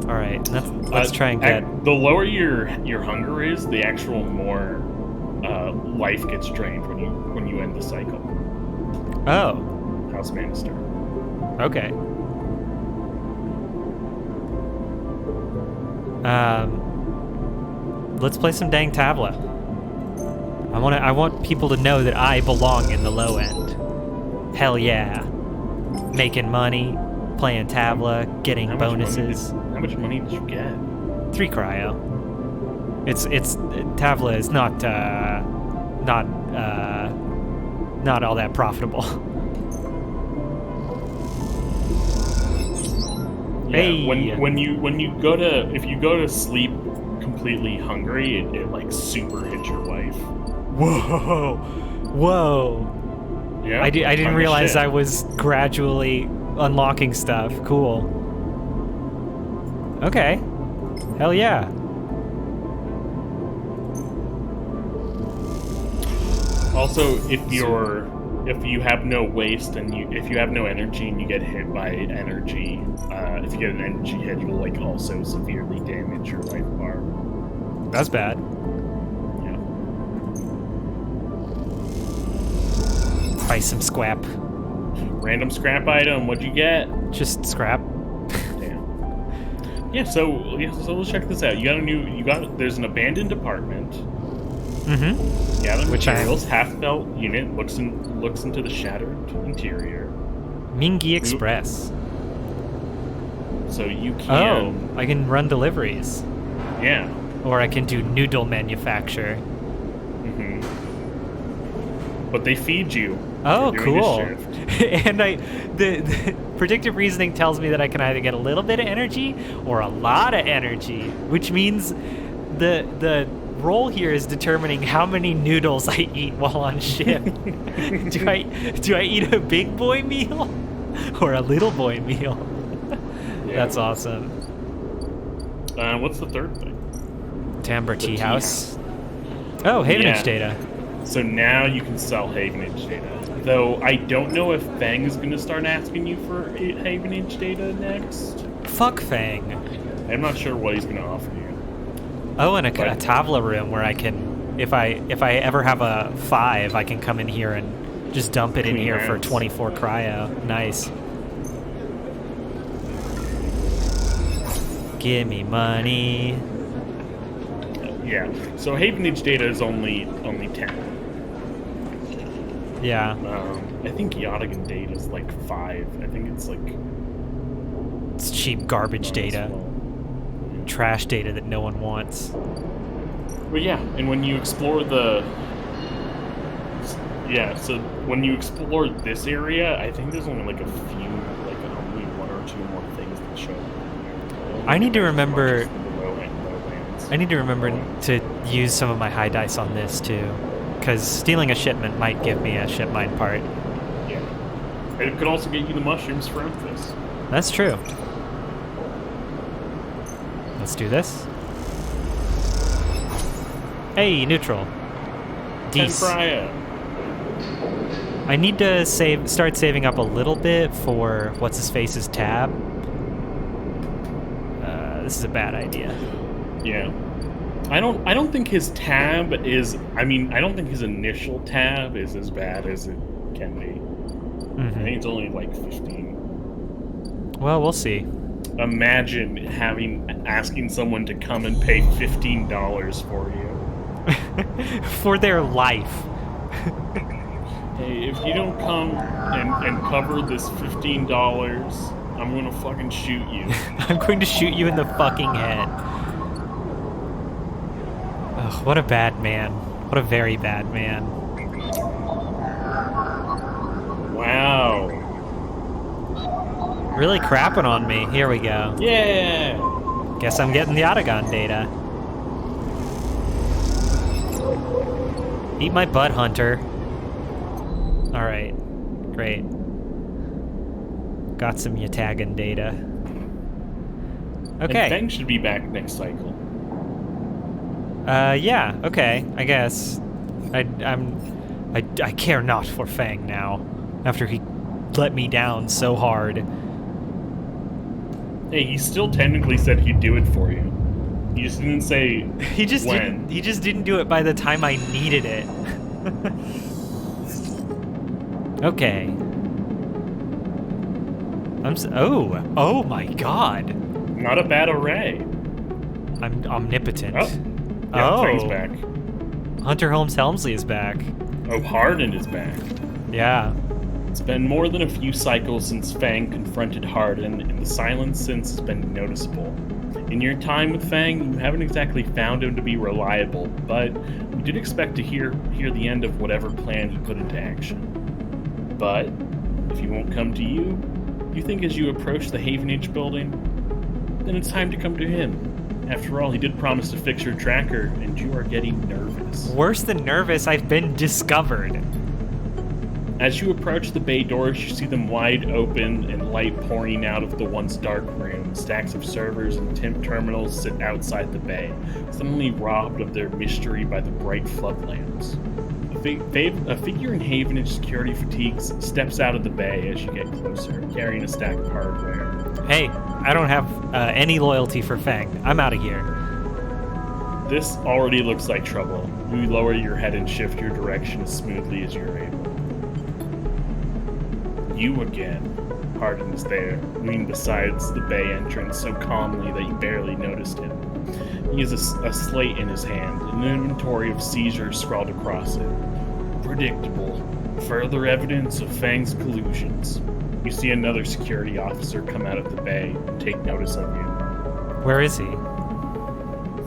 All right, let's try and get... The lower your hunger is, the actual more life gets drained when you end the cycle. Oh. House Minister. Okay. Let's play some dang tabla. I want people to know that I belong in the low end. Hell yeah. Making money, playing tabla, getting bonuses. How much money did you get? 3 cryo. It's tabla is not all that profitable. Yeah, hey. If you go to sleep completely hungry, it like super hits your wife. Whoa. Yeah. I didn't realize I was gradually unlocking stuff. Cool. Okay. Hell yeah. Also, if you have no waste and if you have no energy and you get hit by energy, if you get an energy hit, it'll like also severely damage your life bar. That's bad. Yeah. Buy some scrap. Random scrap item. What'd you get? Just scrap. Damn. Yeah. So let's check this out. There's an abandoned apartment. Mm-hmm. Gather materials. Half-belt unit looks into the shattered interior. Mingi Express. So you can. Oh, I can run deliveries. Yeah. Or I can do noodle manufacture. Mm-hmm. But they feed you. Oh, for doing cool. a shift. And the predictive reasoning tells me that I can either get a little bit of energy or a lot of energy, which means the role here is determining how many noodles I eat while on shift. do I eat a big boy meal or a little boy meal? Yeah. That's awesome. What's the third thing? Timbre Tea House. Oh, Havenage data. So now you can sell Havenage data. Though I don't know if Fang is going to start asking you for Havenage data next. Fuck Fang. I'm not sure what he's going to offer you. Oh, and a Tavla room where I can, if I ever have a 5, I can come in here and just dump it in Clean here for hands. 24 cryo. Nice. Give me money. Yeah. So Havenage data is only 10. Yeah. I think Yodigan data is like 5. I think it's like It's cheap garbage data. well. Trash data that no one wants. But yeah, and when you explore so when you explore this area, I think there's only like a few, like only 1 or 2 more things that show up. I need to remember. Lowlands. I need to remember to use some of my high dice on this too, because stealing a shipment might give me a ship mine part. Yeah. And it could also get you the mushrooms for Emphas. That's true. Let's do this. Hey, neutral. Dece. Cryo. I need to start saving up a little bit for what's his face's tab. This is a bad idea. Yeah. I don't think his tab is. I mean, I don't think his initial tab is as bad as it can be. I think it's only like 15. Well, we'll see. Imagine asking someone to come and pay $15 for you. For their life. Hey, if you don't come and cover this $15, I'm gonna fucking shoot you. I'm going to shoot you in the fucking head. Ugh, what a bad man. What a very bad man. Wow. Really crapping on me. Here we go. Yeah. Guess I'm getting the Autogon data. Eat my butt, Hunter. Alright. Great. Got some Yatagan data. And Okay. Fang should be back next cycle. Yeah, okay, I guess. I care not for Fang now, after he let me down so hard. Hey, he still technically said he'd do it for you. He just didn't say He just when. didn't do it by the time I needed it. Okay. Oh my god. Not a bad array. I'm omnipotent. Oh. Yeah, Oh. Fang's back. Hunter Holmes Helmsley is back. Oh, Hardin is back. Yeah. It's been more than a few cycles since Fang confronted Hardin, and the silence since has been noticeable. In your time with Fang, you haven't exactly found him to be reliable, but you did expect to hear the end of whatever plan he put into action. But if he won't come to you, you think as you approach the Havenage building, then it's time to come to him. After all, he did promise to fix your tracker, and you are getting nervous. Worse than nervous, I've been discovered. As you approach the bay doors, you see them wide open and light pouring out of the once dark room. Stacks of servers and temp terminals sit outside the bay, suddenly robbed of their mystery by the bright flood lamps. A figure in Havenage security fatigues steps out of the bay as you get closer, carrying a stack of hardware. Hey, I don't have any loyalty for Fang. I'm out of here. This already looks like trouble. You lower your head and shift your direction as smoothly as you're able. You again. Hardin is there, leaning beside the bay entrance so calmly that you barely noticed him. He has a slate in his hand, an inventory of seizures scrawled across it. Predictable. Further evidence of Fang's collusions. You see another security officer come out of the bay and take notice of you. Where is he?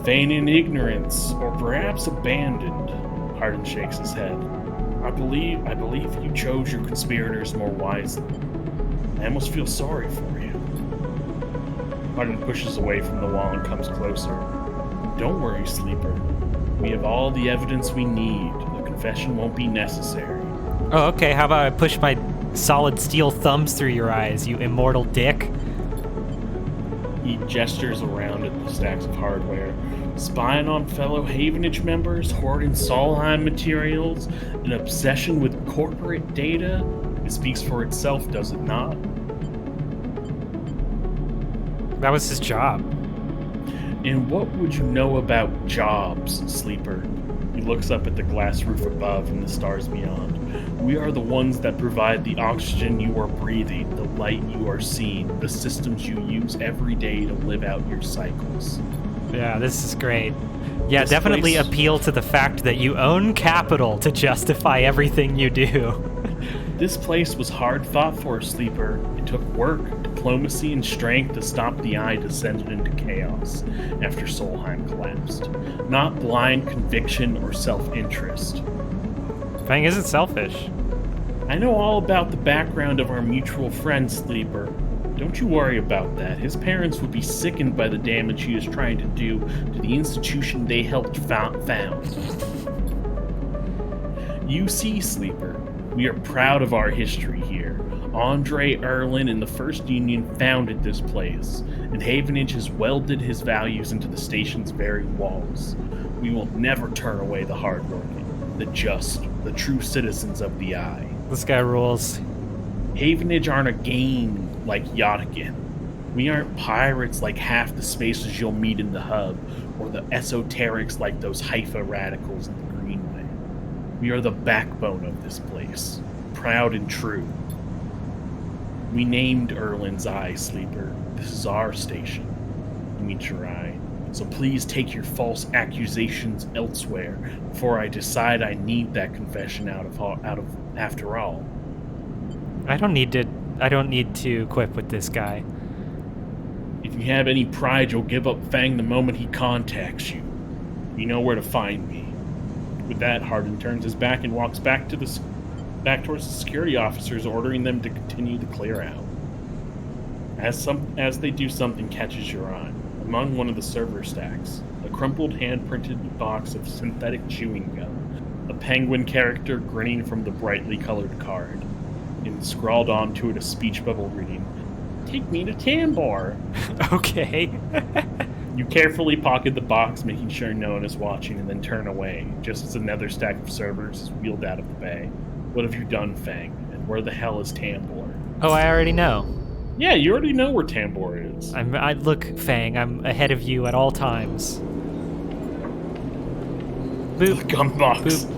Feigning ignorance, or perhaps abandoned. Hardin shakes his head. I believe you chose your conspirators more wisely. I almost feel sorry for you. Hardin pushes away from the wall and comes closer. Don't worry, Sleeper. We have all the evidence we need. The confession won't be necessary. Oh, okay. How about I push my solid steel thumbs through your eyes, you immortal dick? He gestures around at the stacks of hardware. Spying on fellow Havenage members, hoarding Solheim materials, an obsession with corporate data. It speaks for itself, does it not? That was his job. And what would you know about jobs, Sleeper? He looks up at the glass roof above and the stars beyond. We are the ones that provide the oxygen you are breathing, the light you are seeing, the systems you use every day to live out your cycles. Yeah, this is great. Yeah, This definitely place- appeal to the fact that you own capital to justify everything you do. This place was hard fought for, Sleeper. It took work, diplomacy, and strength to stop the Eye descended into chaos after Solheim collapsed. Not blind conviction or self-interest. Fang isn't selfish. I know all about the background of our mutual friend, Sleeper. Don't you worry about that. His parents would be sickened by the damage he is trying to do to the institution they helped found. You see, Sleeper, we are proud of our history here. Andre Erlin and the First Union founded this place, and Havenage has welded his values into the station's very walls. We will never turn away the hardworking, the just, the true citizens of the Eye. This guy rules. Havenage aren't a game like Yotkin. We aren't pirates like half the spaces you'll meet in the hub, or the esoterics like those Haifa radicals in the Greenway. We are the backbone of this place, proud and true. We named Erlin's Eye, Sleeper. This is our station. You meet your eye. So please take your false accusations elsewhere before I decide I need that confession out of after all. I don't need to equip with this guy. If you have any pride, you'll give up Fang the moment he contacts you. You know where to find me. With that, Hardin turns his back and walks back towards the security officers, ordering them to continue the clear out. As they do, something catches your eye. Among one of the server stacks, a crumpled hand-printed box of synthetic chewing gum, a penguin character grinning from the brightly colored card, and scrawled onto it a speech bubble reading, "Take me to Tambor." Okay. You carefully pocket the box, making sure no one is watching, and then turn away, just as another stack of servers is wheeled out of the bay. What have you done, Fang? And where the hell is Tambor? Oh, I already know. Yeah, you already know where Tambor is. Look, Fang, I'm ahead of you at all times. Boop. Gum box. Boop.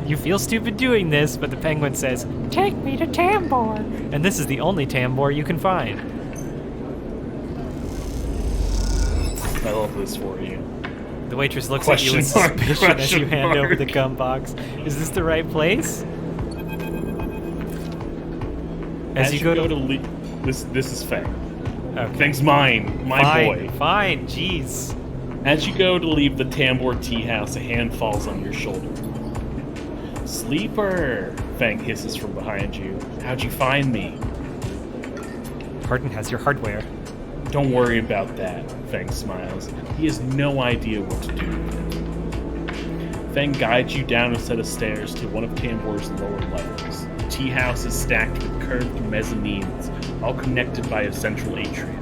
You feel stupid doing this, but the penguin says, "Take me to Tambor." And this is the only Tambor you can find. I love this for you. The waitress looks at you with Question mark, suspicion as you question hand over mark. the gum box. Is this the right place? As you go to leave, this is Fang. okay. Fang's mine, my boy. Fine, jeez. As you go to leave the Tambor tea house, a hand falls on your shoulder. Sleeper! Fang hisses from behind you. How'd you find me? Hardin has your hardware. Don't worry about that, Fang smiles. He has no idea what to do with it. Fang guides you down a set of stairs to one of Tambor's lower levels. The tea house is stacked with curved mezzanines, all connected by a central atrium.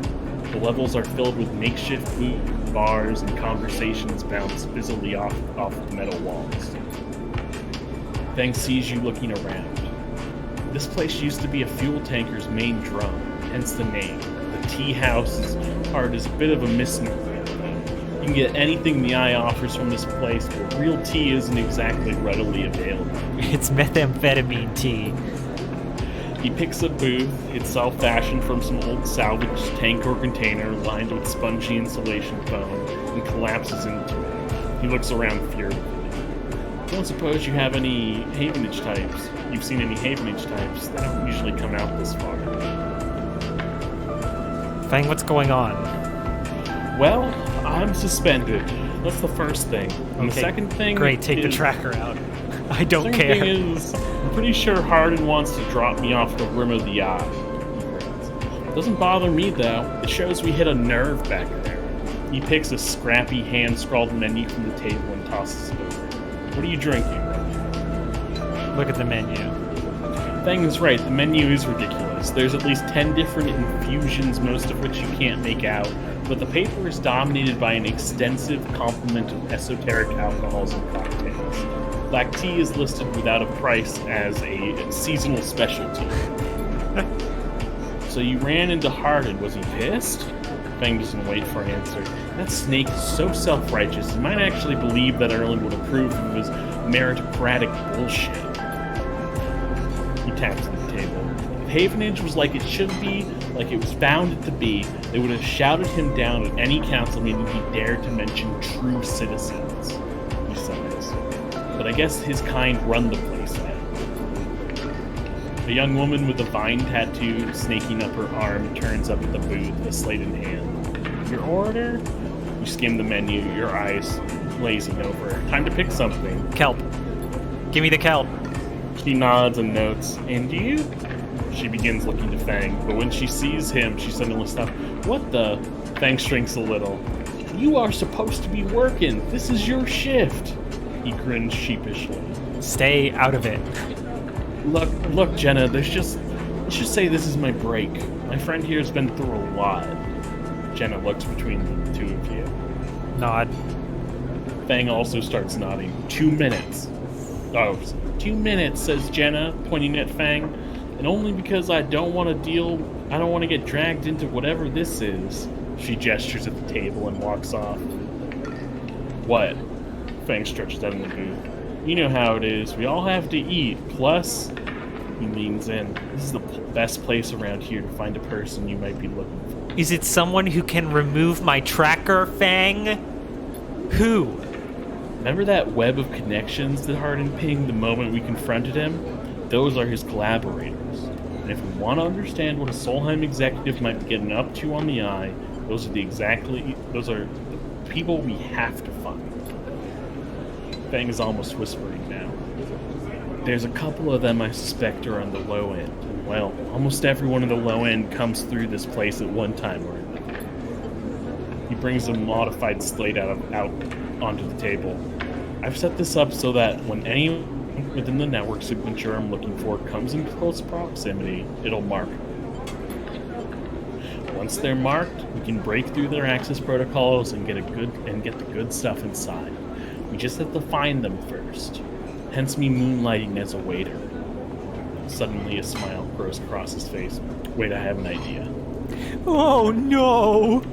The levels are filled with makeshift food, bars, and conversations bounce busily off the metal walls. Fang sees you looking around. This place used to be a fuel tanker's main drum, hence the name. The tea house's part is a bit of a misnomer. You can get anything the Eye offers from this place, but real tea isn't exactly readily available. It's methamphetamine tea. He picks a booth. It's all fashioned from some old salvaged tank or container lined with spongy insulation foam and collapses into it. He looks around furtively. Don't suppose you have any Havenage types. You've seen any Havenage types. They don't usually come out this far. Fang, what's going on? Well, I'm suspended. That's the first thing. And Okay, the second thing Great, take the is- tracker out. I don't Second care. thing is, I'm pretty sure Hardin wants to drop me off the rim of the eye. Doesn't bother me though. It shows we hit a nerve back there. He picks a scrappy hand-scrawled menu from the table and tosses it over. What are you drinking? Look at the menu. Fang is right. The menu is ridiculous. There's at least 10 different infusions, most of which you can't make out. but the paper is dominated by an extensive complement of esoteric alcohols and cocktails. Black tea is listed without a price as a seasonal specialty. So you ran into Hardin. Was he pissed? Fang doesn't wait for an answer. That snake is so self-righteous, he might actually believe that Erling would approve of his meritocratic bullshit. He taps on the table. If Havenage was like it should be, like it was founded to be, they would have shouted him down at any council meeting he dared to mention true citizens. He sighs. But I guess his kind run the place now. A young woman with a vine tattoo snaking up her arm turns up at the booth, a slate in hand. Your order? You skim the menu, your eyes glazing over. Time to pick something. Kelp. Give me the kelp. She nods and notes. And you? She begins looking to Fang, but when she sees him, she suddenly stops. What the? Fang shrinks a little. You are supposed to be working. This is your shift. He grins sheepishly. Stay out of it. Look, Jenna, let's just say this is my break. My friend here has been through a lot. Jenna looks between the two of you. Nod. Fang also starts nodding. 2 minutes. Oh, 2 minutes, says Jenna, pointing at Fang. And only because I don't want to get dragged into whatever this is. She gestures at the table and walks off. What? Fang stretches out in the booth. You know how it is. We all have to eat. Plus, he leans in. This is the best place around here to find a person you might be looking for. Is it someone who can remove my tracker, Fang? Who? Remember that web of connections that Hardin pinged the moment we confronted him? Those are his collaborators. And if we want to understand what a Solheim executive might be getting up to on the eye, those are the people we have to find. Fang is almost whispering now. There's a couple of them I suspect are on the low end. And well, almost everyone on the low end comes through this place at one time or another. He brings a modified slate out onto the table. I've set this up so that when anyone within the network signature I'm looking for comes in close proximity, it'll mark them. Once they're marked, we can break through their access protocols and get the good stuff inside. We just have to find them first. Hence me moonlighting as a waiter. Suddenly a smile grows across his face. Wait, I have an idea. Oh no!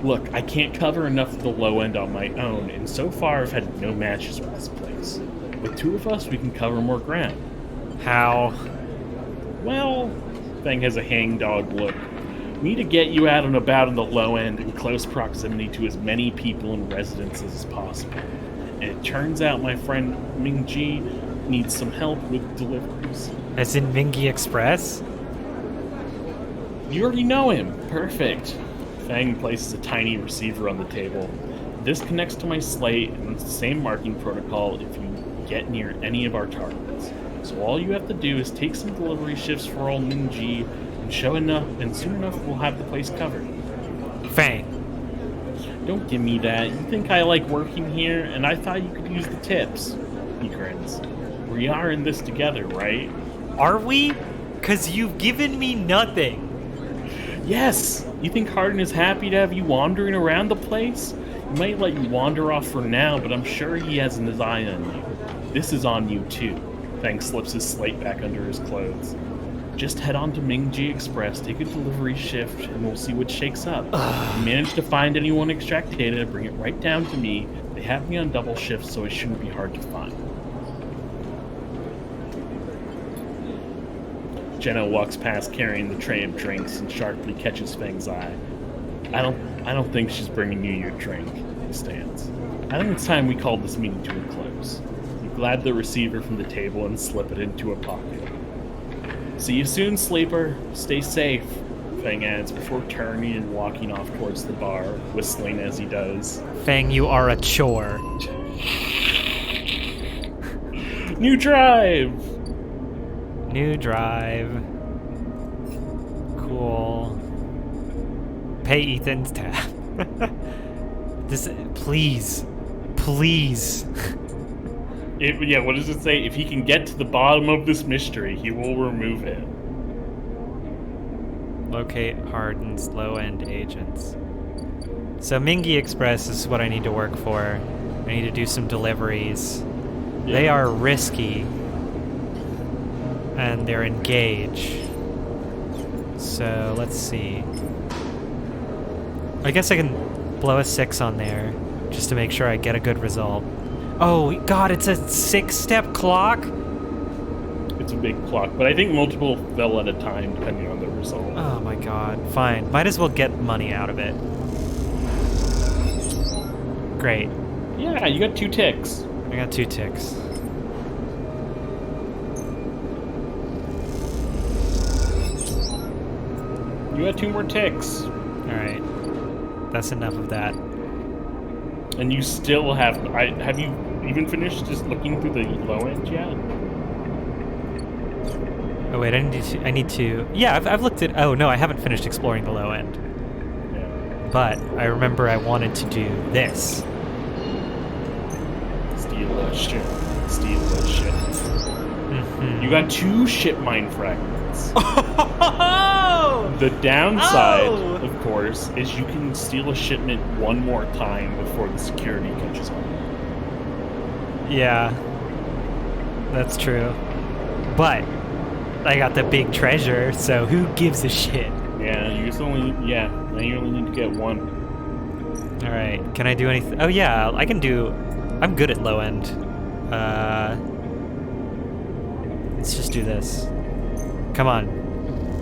Look, I can't cover enough of the low end on my own, and so far I've had no matches with this place. With two of us, we can cover more ground. How? Well, Fang has a hangdog look. We need to get you out and about on the low end in close proximity to as many people and residences as possible. And it turns out my friend Ming-Ji needs some help with deliveries. As in Mingy Express? You already know him. Perfect. Fang places a tiny receiver on the table. This connects to my slate, and it's the same marking protocol if you get near any of our targets. So all you have to do is take some delivery shifts for old Ming-Ji, and soon enough we'll have the place covered. Fang. Don't give me that. You think I like working here, and I thought you could use the tips. He grins. We are in this together, right? Are we? 'Cause you've given me nothing. Yes! You think Hardin is happy to have you wandering around the place? He might let you wander off for now, but I'm sure he has his eye on you. This is on you too. Fang slips his slate back under his clothes. Just head on to Ming-Ji Express, take a delivery shift, and we'll see what shakes up. If you manage to find anyone extract data, bring it right down to me. They have me on double shifts, so it shouldn't be hard to find. Jenna walks past carrying the tray of drinks and sharply catches Fang's eye. I don't think she's bringing you your drink, he stands. I think it's time we called this meeting to a close. You glad the receiver from the table and slip it into a pocket. See you soon, sleeper. Stay safe, Fang adds before turning and walking off towards the bar, whistling as he does. Fang, you are a chore. New drive! New drive. Cool. Pay Ethan's tab. Please. What does it say? If he can get to the bottom of this mystery, he will remove it. Locate Harden's low-end agents. So Mingi Express is what I need to work for. I need to do some deliveries. Yeah. They are risky. And they're engaged. So let's see. I guess I can blow a 6 on there just to make sure I get a good result. Oh god, it's a 6-step clock? It's a big clock, but I think multiple fell at a time depending on the result. Oh my god, fine. Might as well get money out of it. Great. Yeah, you got 2 ticks. I got 2 ticks. You got 2 more ticks. Alright. That's enough of that. And you still have... have you even finished just looking through the low end yet? Oh wait, I need to... Yeah, I've looked at... Oh no, I haven't finished exploring the low end. Yeah. But I remember I wanted to do this. Steal that shit. Steal that shit. Mm-hmm. You got 2 ship mine fragments. Oh! The downside, Oh! of course, is you can steal a shipment one more time before the security catches on. Yeah. That's true. But I got the big treasure, so who gives a shit? Yeah, you just only... Yeah, now you only need to get 1. Alright, can I do anything? Oh yeah, I can do... I'm good at low end. Let's just do this. Come on.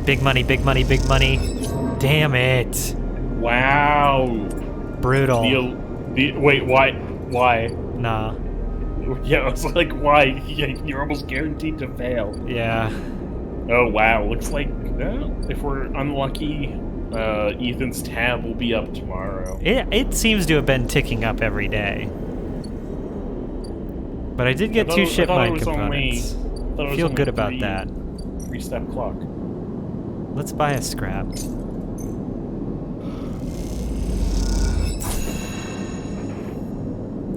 Big money, big money, big money. Damn it. Wow. Brutal. Wait, why? Why? Nah. Yeah, I was like, why? You're almost guaranteed to fail. Yeah. Oh, wow. Looks like, if we're unlucky, Ethan's tab will be up tomorrow. It seems to have been ticking up every day. But I did get 2 ship mine components. I feel good about that. 3-step clock. Let's buy a scrap.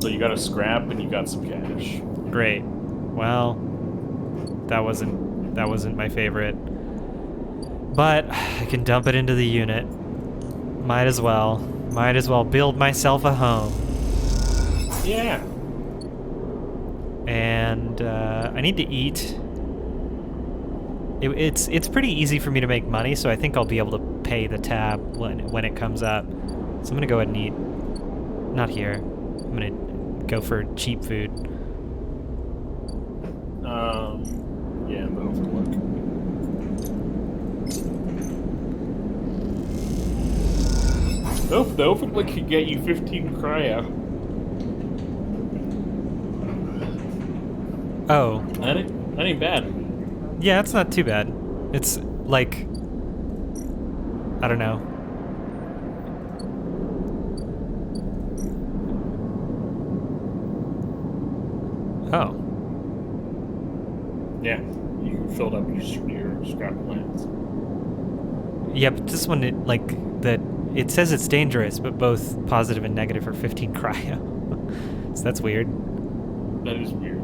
So you got a scrap and you got some cash. Great. Well, that wasn't my favorite. But I can dump it into the unit. Might as well. Might as well build myself a home. Yeah. And I need to eat. It's pretty easy for me to make money, so I think I'll be able to pay the tab when it comes up. So I'm gonna go ahead and eat. Not here. I'm gonna go for cheap food. Yeah, the overlook. Oh, the overlook could get you 15 cryo. Oh. That ain't bad. Yeah, it's not too bad. It's like, I don't know. Oh. Yeah, you filled up your scrap plants. Yeah, but this one, it says it's dangerous, but both positive and negative are 15 cryo. So that's weird. That is weird.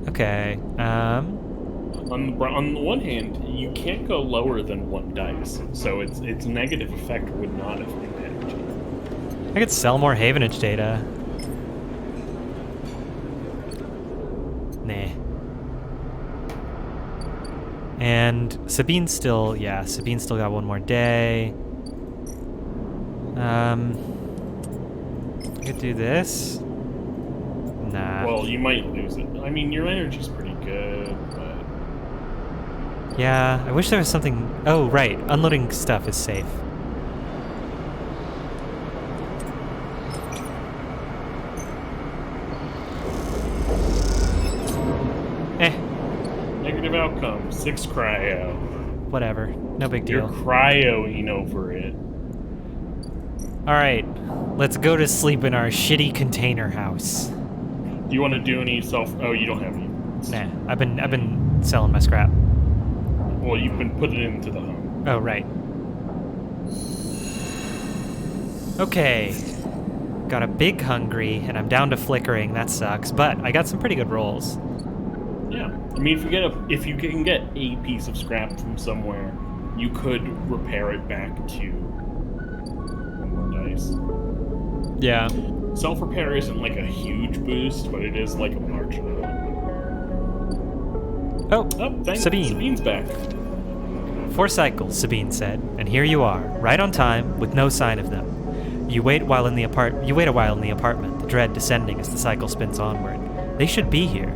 Okay. On the one hand, you can't go lower than 1 dice, so its negative effect would not have impacted you. I could sell more Havenage data. Nah. And Sabine's still got 1 more day. I could do this. Nah. Well, you might lose it. I mean, your energy's pretty good, but... Yeah, I wish there was something... Oh, right. Unloading stuff is safe. Negative outcome, 6 cryo. Whatever. No big You're deal. cryoing over it. Alright. Let's go to sleep in our shitty container house. Do you want to do any self... Oh, you don't have any. Nah. I've been selling my scrap. Well, you've been putting it into the home. Oh, right. Okay. Got a big hungry, and I'm down to flickering. That sucks, but I got some pretty good rolls. Yeah, I mean, if you can get a piece of scrap from somewhere, you could repair it back to one more dice. Yeah. Self repair isn't like a huge boost, but it is like a marginal one. Oh, Thanks. Sabine. Sabine's back. 4 cycles, Sabine said, and here you are, right on time, with no sign of them. You wait a while in the apartment, the dread descending as the cycle spins onward. They should be here.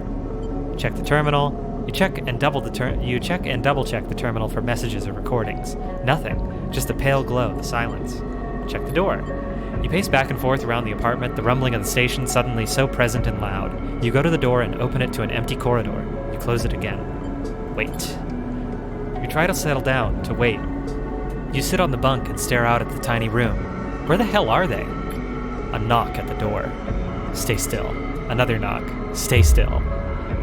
Check the terminal. You check and double check the terminal for messages or recordings. Nothing. Just the pale glow, the silence. Check the door. You pace back and forth around the apartment, the rumbling of the station suddenly so present and loud. You go to the door and open it to an empty corridor. You close it again. Wait. You try to settle down, to wait. You sit on the bunk and stare out at the tiny room. Where the hell are they? A knock at the door. Stay still. Another knock. Stay still.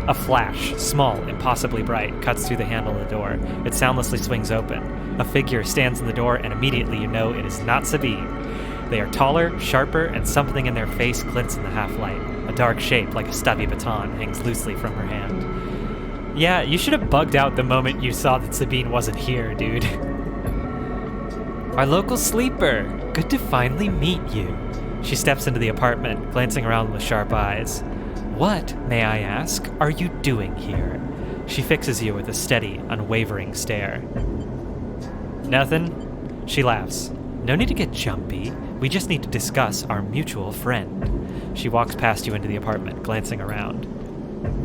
A flash, small, impossibly bright, cuts through the handle of the door. It soundlessly swings open. A figure stands in the door, and immediately you know it is not Sabine. They are taller, sharper, and something in their face glints in the half-light. A dark shape, like a stubby baton, hangs loosely from her hand. Yeah, you should have bugged out the moment you saw that Sabine wasn't here, dude. Our local sleeper. Good to finally meet you. She steps into the apartment, glancing around with sharp eyes. What, may I ask, are you doing here? She fixes you with a steady, unwavering stare. Nothing. She laughs. No need to get jumpy. We just need to discuss our mutual friend. She walks past you into the apartment, glancing around.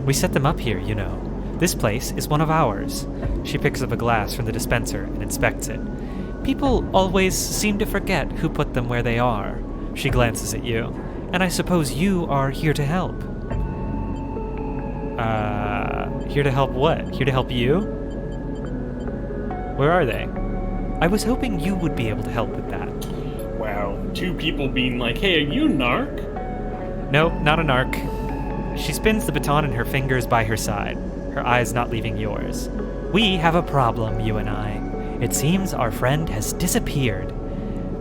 We set them up here, you know. This place is one of ours. She picks up a glass from the dispenser and inspects it. People always seem to forget who put them where they are. She glances at you. And I suppose you are here to help. Here to help what? Here to help you? Where are they? I was hoping you would be able to help with that. Wow, 2 people being like, hey, are you a narc? Nope, not a narc. She spins the baton in her fingers by her side, her eyes not leaving yours. We have a problem, you and I. It seems our friend has disappeared,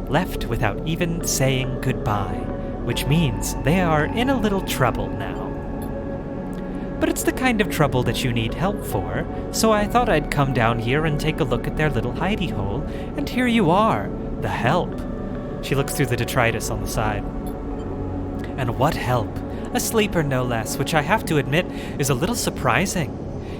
left without even saying goodbye, which means they are in a little trouble now. But it's the kind of trouble that you need help for, so I thought I'd come down here and take a look at their little hidey hole, and here you are, the help. She looks through the detritus on the side. And what help? A sleeper no less, which I have to admit is a little surprising.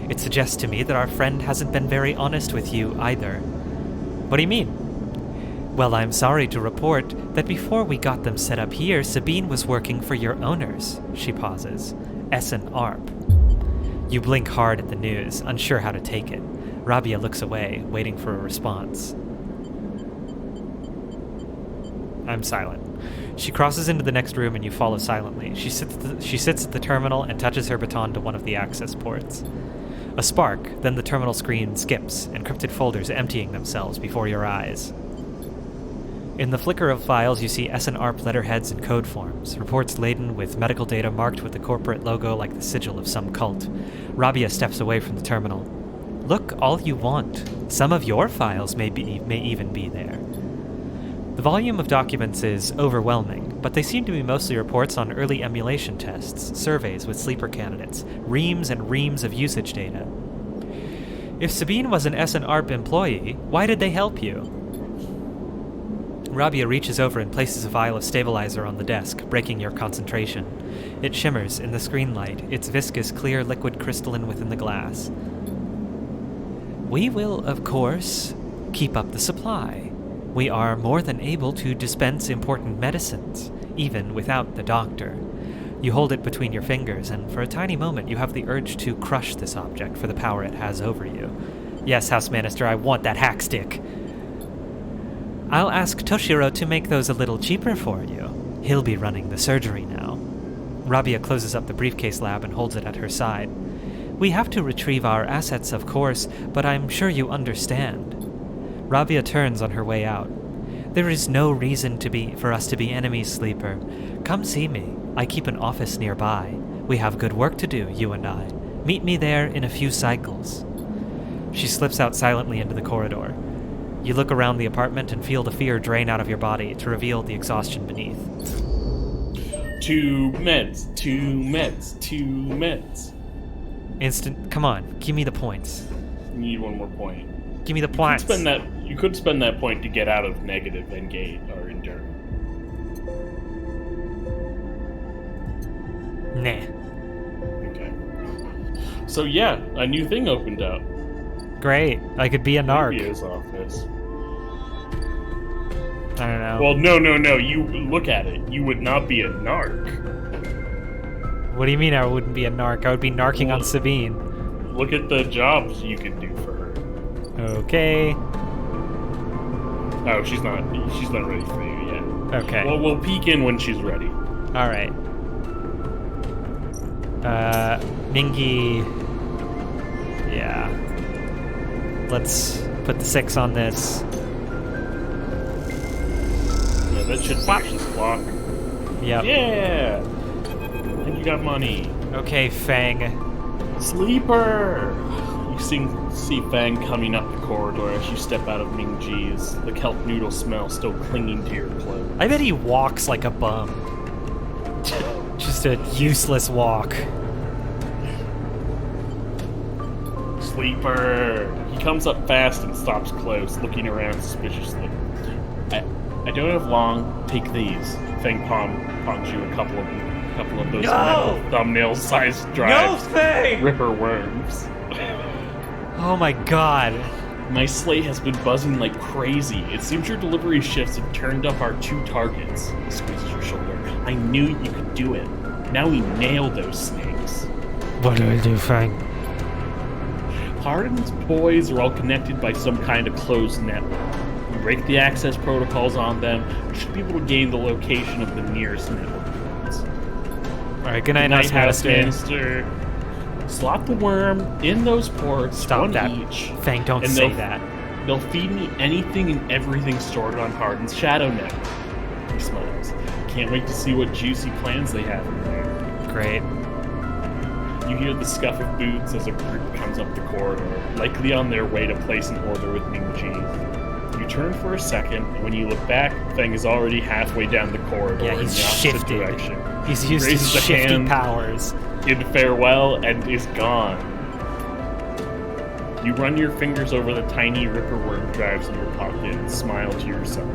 It suggests to me that our friend hasn't been very honest with you either. What do you mean? Well, I'm sorry to report that before we got them set up here, Sabine was working for your owners. She pauses. Essen Arp. You blink hard at the news, unsure how to take it. Rabia looks away, waiting for a response. I'm silent. She crosses into the next room and you follow silently. She sits at the terminal and touches her baton to one of the access ports. A spark, then the terminal screen skips, encrypted folders emptying themselves before your eyes. In the flicker of files, you see SNARP letterheads and code forms, reports laden with medical data marked with the corporate logo like the sigil of some cult. Rabia steps away from the terminal. Look all you want. Some of your files may even be there. The volume of documents is overwhelming, but they seem to be mostly reports on early emulation tests, surveys with sleeper candidates, reams and reams of usage data. If Sabine was an SNARP employee, why did they help you? Rabia reaches over and places a vial of stabilizer on the desk, breaking your concentration. It shimmers in the screen light, its viscous, clear liquid crystalline within the glass. We will, of course, keep up the supply. We are more than able to dispense important medicines, even without the doctor. You hold it between your fingers, and for a tiny moment you have the urge to crush this object for the power it has over you. Yes, House Minister, I want that hack stick. I'll ask Toshiro to make those a little cheaper for you. He'll be running the surgery now. Rabia closes up the briefcase lab and holds it at her side. We have to retrieve our assets, of course, but I'm sure you understand. Rabia turns on her way out. There is no reason for us to be enemies, Sleeper. Come see me. I keep an office nearby. We have good work to do, you and I. Meet me there in a few cycles. She slips out silently into the corridor. You look around the apartment and feel the fear drain out of your body to reveal the exhaustion beneath. 2 meds, 2 meds, 2 meds. Instant. Come on, give me the points. You need one more point. Give me the points. You could spend that point to get out of negative engage or endure. Nah. Okay. So yeah, a new thing opened up. Great. I could be a narc. Rubio's office. I don't know. Well, no. You look at it. You would not be a narc. What do you mean I wouldn't be a narc? I would be narking on Sabine. Look at the jobs you could do for her. Okay. Oh, she's not ready for you yet. Okay. Well, we'll peek in when she's ready. All right. Mingy. Yeah. Let's put the 6 on this. Yeah, that should finish this block. Yep. Yeah! And you got money. Okay, Fang. Sleeper! You see Fang coming up the corridor as you step out of Mingji's, the kelp noodle smell still clinging to your clothes. I bet he walks like a bum. Just a useless walk. Sleeper! He comes up fast and stops close, looking around suspiciously. I don't have long. Take these. Fang palms you a couple of those metal thumbnail-sized drives. No, Fang! Ripper worms. Oh my god. My sleigh has been buzzing like crazy. It seems your delivery shifts have turned up our 2 targets. He squeezes your shoulder. I knew you could do it. Now we nail those snakes. What do we do, Fang? Hardin's boys are all connected by some kind of closed network. You break the access protocols on them, you should be able to gain the location of the nearest network points. Alright, good night, Housemaster. Slot the worm in those ports, Stop one that. each. Fang, don't and say that. They'll feed me anything and everything stored on Hardin's shadow network. He smiles. Can't wait to see what juicy plans they have in there. Great. You hear the scuff of boots as a group comes up the corridor, likely on their way to place an order with Mingji. You turn for a second, and when you look back, Feng is already halfway down the corridor Yeah, in the he's opposite shifted. direction. He's used his Raises a shifty hand. powers. In farewell and is gone. You run your fingers over the tiny ripper worm drives in your pocket and smile to yourself.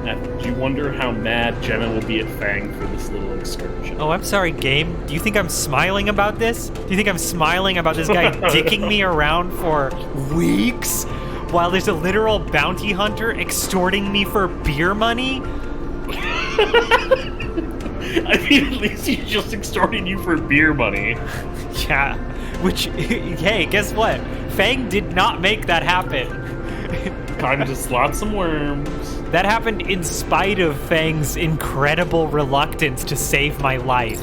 Now, do you wonder how mad Jenna will be at Fang for this little excursion? Oh, I'm sorry, game. Do you think I'm smiling about this? Do you think I'm smiling about this guy dicking me around for weeks while there's a literal bounty hunter extorting me for beer money? I mean, at least he's just extorting you for beer money. Yeah, which, hey, guess what? Fang did not make that happen. Time to slot some worms. That happened in spite of Fang's incredible reluctance to save my life.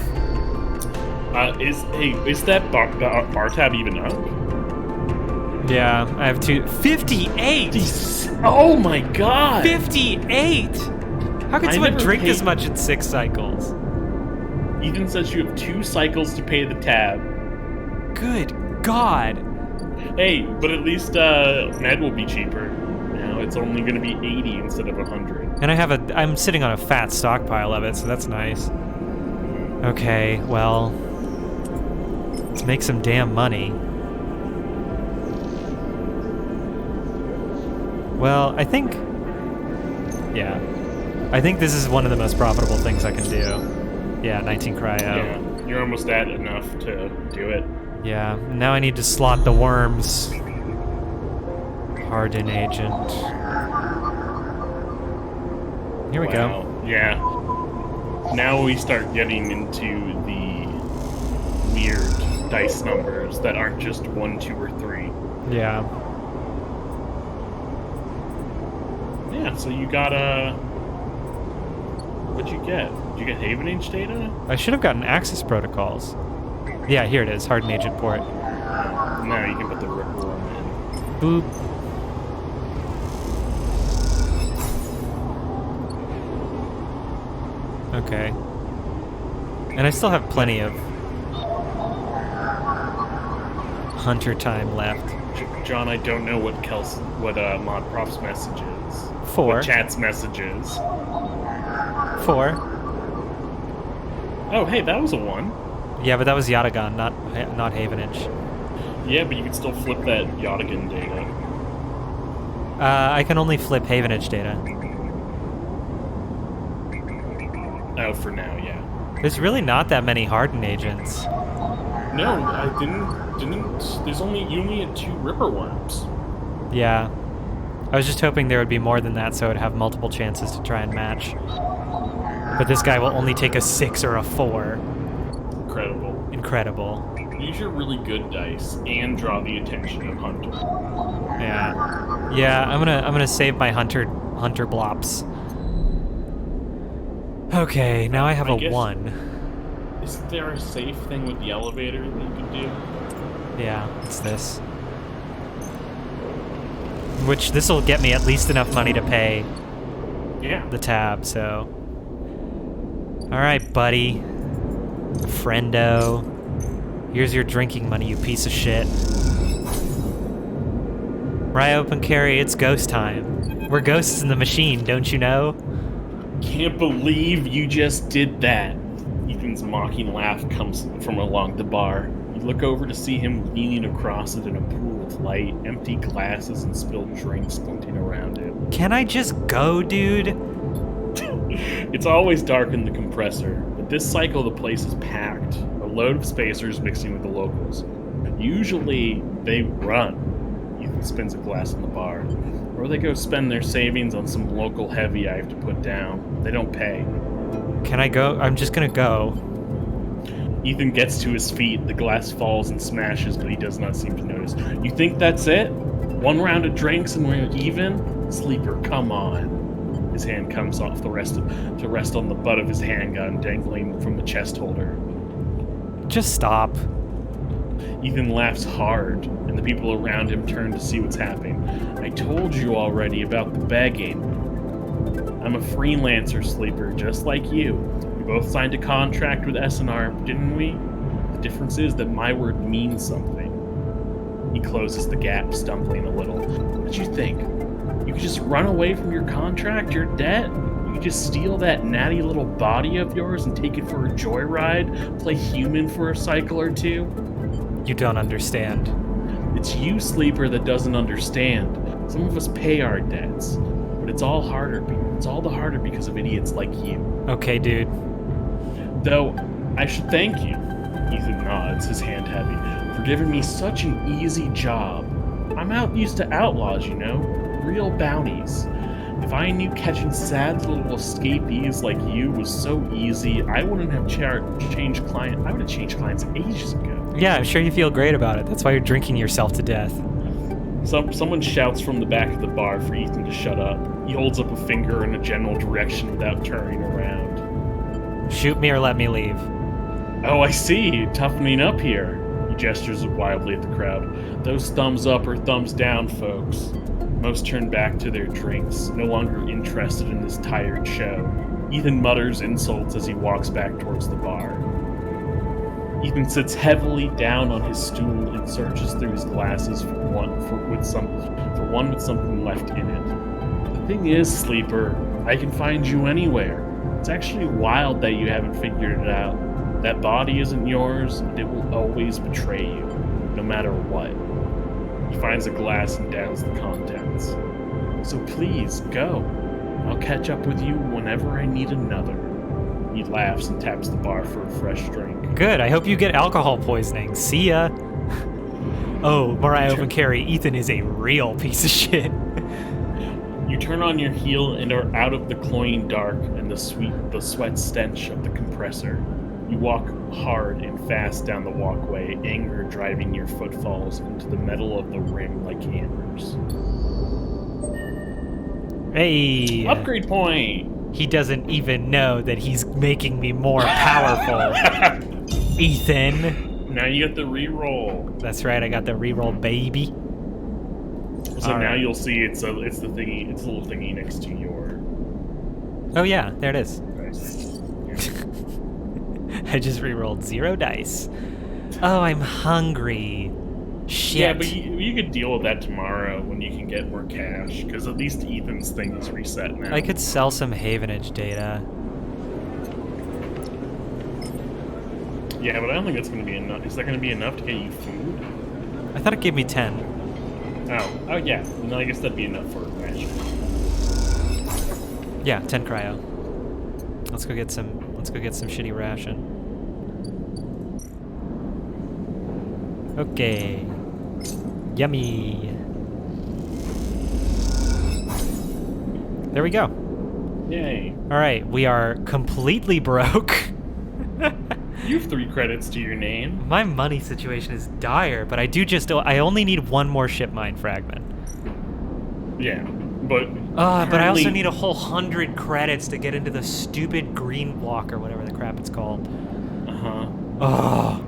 Is that bar tab even up? Yeah, I have 58! Oh my god! 58! How can someone never drink paid- this much in 6 cycles? Ethan says you have 2 cycles to pay the tab. Good God. Hey, but at least med will be cheaper. Now it's only going to be 80 instead of 100. And I'm sitting on a fat stockpile of it, so that's nice. Okay, well, let's make some damn money. Well, I think this is one of the most profitable things I can do. Yeah, 19 cryo. Yeah, you're almost at enough to do it. Yeah, now I need to slot the worms. Harden agent. Here we go. Yeah. Now we start getting into the weird dice numbers that aren't just 1, 2, or 3. Yeah. Yeah, so you got what'd you get? Did you get Haven Age data? I should have gotten access protocols. Yeah, here it is. Harden agent port. Now you can put the ripper worm in. Boop. Okay. And I still have plenty of hunter time left. John, I don't know what Mod Prof's message is. 4. What chat's message is. 4. Oh, hey, that was a 1. Yeah, but that was Yatagan, not Havenage. Yeah, but you can still flip that Yodigan data. I can only flip Havenage data. Oh, for now, yeah. There's really not that many hardened agents. No, I didn't. There's you only had 2 Ripper Worms. Yeah. I was just hoping there would be more than that so I would have multiple chances to try and match. But this guy will only take a 6 or a 4. Incredible. Incredible. Use your really good dice and draw the attention of Hunter. Yeah. Yeah, I'm gonna save my hunter blops. Okay, now I have a 1. Isn't there a safe thing with the elevator that you could do? Yeah, it's this. Which this will get me at least enough money to pay the tab, so. Alright, buddy. Friendo. Here's your drinking money, you piece of shit. Rye open carry, it's ghost time. We're ghosts in the machine, don't you know? Can't believe you just did that. Ethan's mocking laugh comes from along the bar. You look over to see him leaning across it in a pool of light, empty glasses and spilled drinks glinting around him. Can I just go, dude? It's always dark in the compressor, but this cycle the place is packed. A load of spacers mixing with the locals. Usually they run. Ethan spins a glass in the bar. Or they go spend their savings on some local heavy I have to put down. They don't pay. Can I go? I'm just gonna go. Ethan gets to his feet. The glass falls and smashes, but he does not seem to notice. You think that's it? 1 round of drinks and we're even? Sleeper, come on. His hand comes off to rest on the butt of his handgun, dangling from the chest holder. Just stop. Ethan laughs hard, and the people around him turn to see what's happening. I told you already about the begging. I'm a freelancer, Sleeper, just like you. We both signed a contract with SNR, didn't we? The difference is that my word means something. He closes the gap, stumbling a little. What you think? You could just run away from your contract, your debt? You could just steal that natty little body of yours and take it for a joyride? Play human for a cycle or 2? You don't understand. It's you, Sleeper, that doesn't understand. Some of us pay our debts, but it's all harder. It's all the harder because of idiots like you. Okay, dude. Though, I should thank you. Ethan nods, his hand heavy, for giving me such an easy job. I'm out used to outlaws, you know? Real bounties. If I knew catching sad little escapees like you was so easy, I wouldn't have changed clients. I would have changed clients ages ago. Yeah, I'm sure you feel great about it. That's why you're drinking yourself to death. Someone shouts from the back of the bar for Ethan to shut up. He holds up a finger in a general direction without turning around. Shoot me or let me leave. Oh, I see. Toughening up here. He gestures wildly at the crowd. Those thumbs up or thumbs down, folks. Most turn back to their drinks, no longer interested in this tired show. Ethan mutters insults as he walks back towards the bar. Ethan sits heavily down on his stool and searches through his glasses for one with something left in it. The thing is, Sleeper, I can find you anywhere. It's actually wild that you haven't figured it out. That body isn't yours, and it will always betray you, no matter what. He finds a glass and downs the contents. So please, go. I'll catch up with you whenever I need another. He laughs and taps the bar for a fresh drink. Good, I hope you get alcohol poisoning. See ya. Oh, Mariah Open Carry, Ethan is a real piece of shit. You turn on your heel and are out of the cloying dark and the sweat stench of the compressor. You walk hard and fast down the walkway, anger driving your footfalls into the metal of the ring like hammers. Hey! Upgrade point! He doesn't even know that he's making me more powerful. Ethan. Now you get the reroll. That's right, I got the reroll, baby. So All now right. you'll see it's the little thingy next to your. Oh yeah, there it is. Nice. I just rerolled 0 dice. Oh, I'm hungry. Shit. Yeah, but you could deal with that tomorrow when you can get more cash, because at least Ethan's thing is reset now. I could sell some Havenage data. Yeah, but I don't think that's going to be enough. Is that going to be enough to get you food? I thought it gave me 10. Oh yeah. No, I guess that'd be enough for a ration. Yeah, 10 cryo. Let's go get some shitty ration. Okay. Yummy. There we go. Yay. All right, we are completely broke. You have 3 credits to your name. My money situation is dire, but I only need 1 more ship mine fragment. Yeah, but But I also need a whole 100 credits to get into the stupid green walk or whatever the crap it's called. Oh.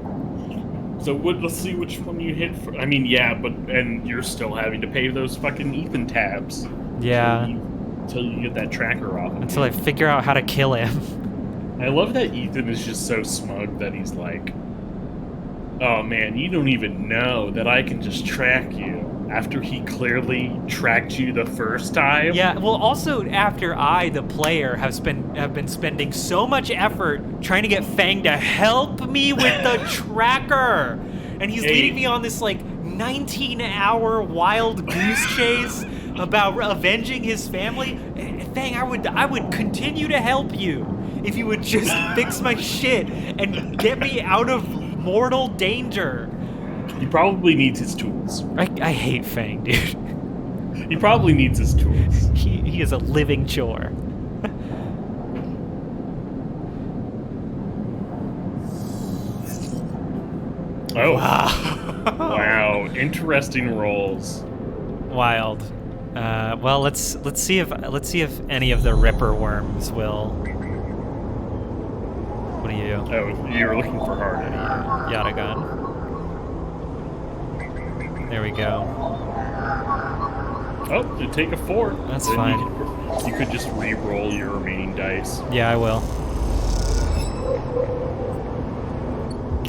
So let's see which one you hit. I mean, yeah, and you're still having to pay those fucking Ethan tabs. Yeah. Until you get that tracker off. Until I figure out how to kill him. I love that Ethan is just so smug that he's like, oh man, you don't even know that I can just track you after he clearly tracked you the first time. Yeah, well, also after I, the player, have been spending so much effort trying to get Fang to help me with the tracker, and he's leading me on this like 19-hour wild goose chase about avenging his family. Fang, I would continue to help you if you would just fix my shit and get me out of mortal danger. He probably needs his tools. I hate Fang, dude. He probably needs his tools. He is a living chore. Oh. Wow. Wow. Interesting rolls. Wild. Well, let's see if any of the Ripper worms will. What do you do? Oh, you were looking for hard Eddie. Yada gun. There we go. Oh, you take a 4. That's Then fine. You could just re-roll your remaining dice. Yeah, I will.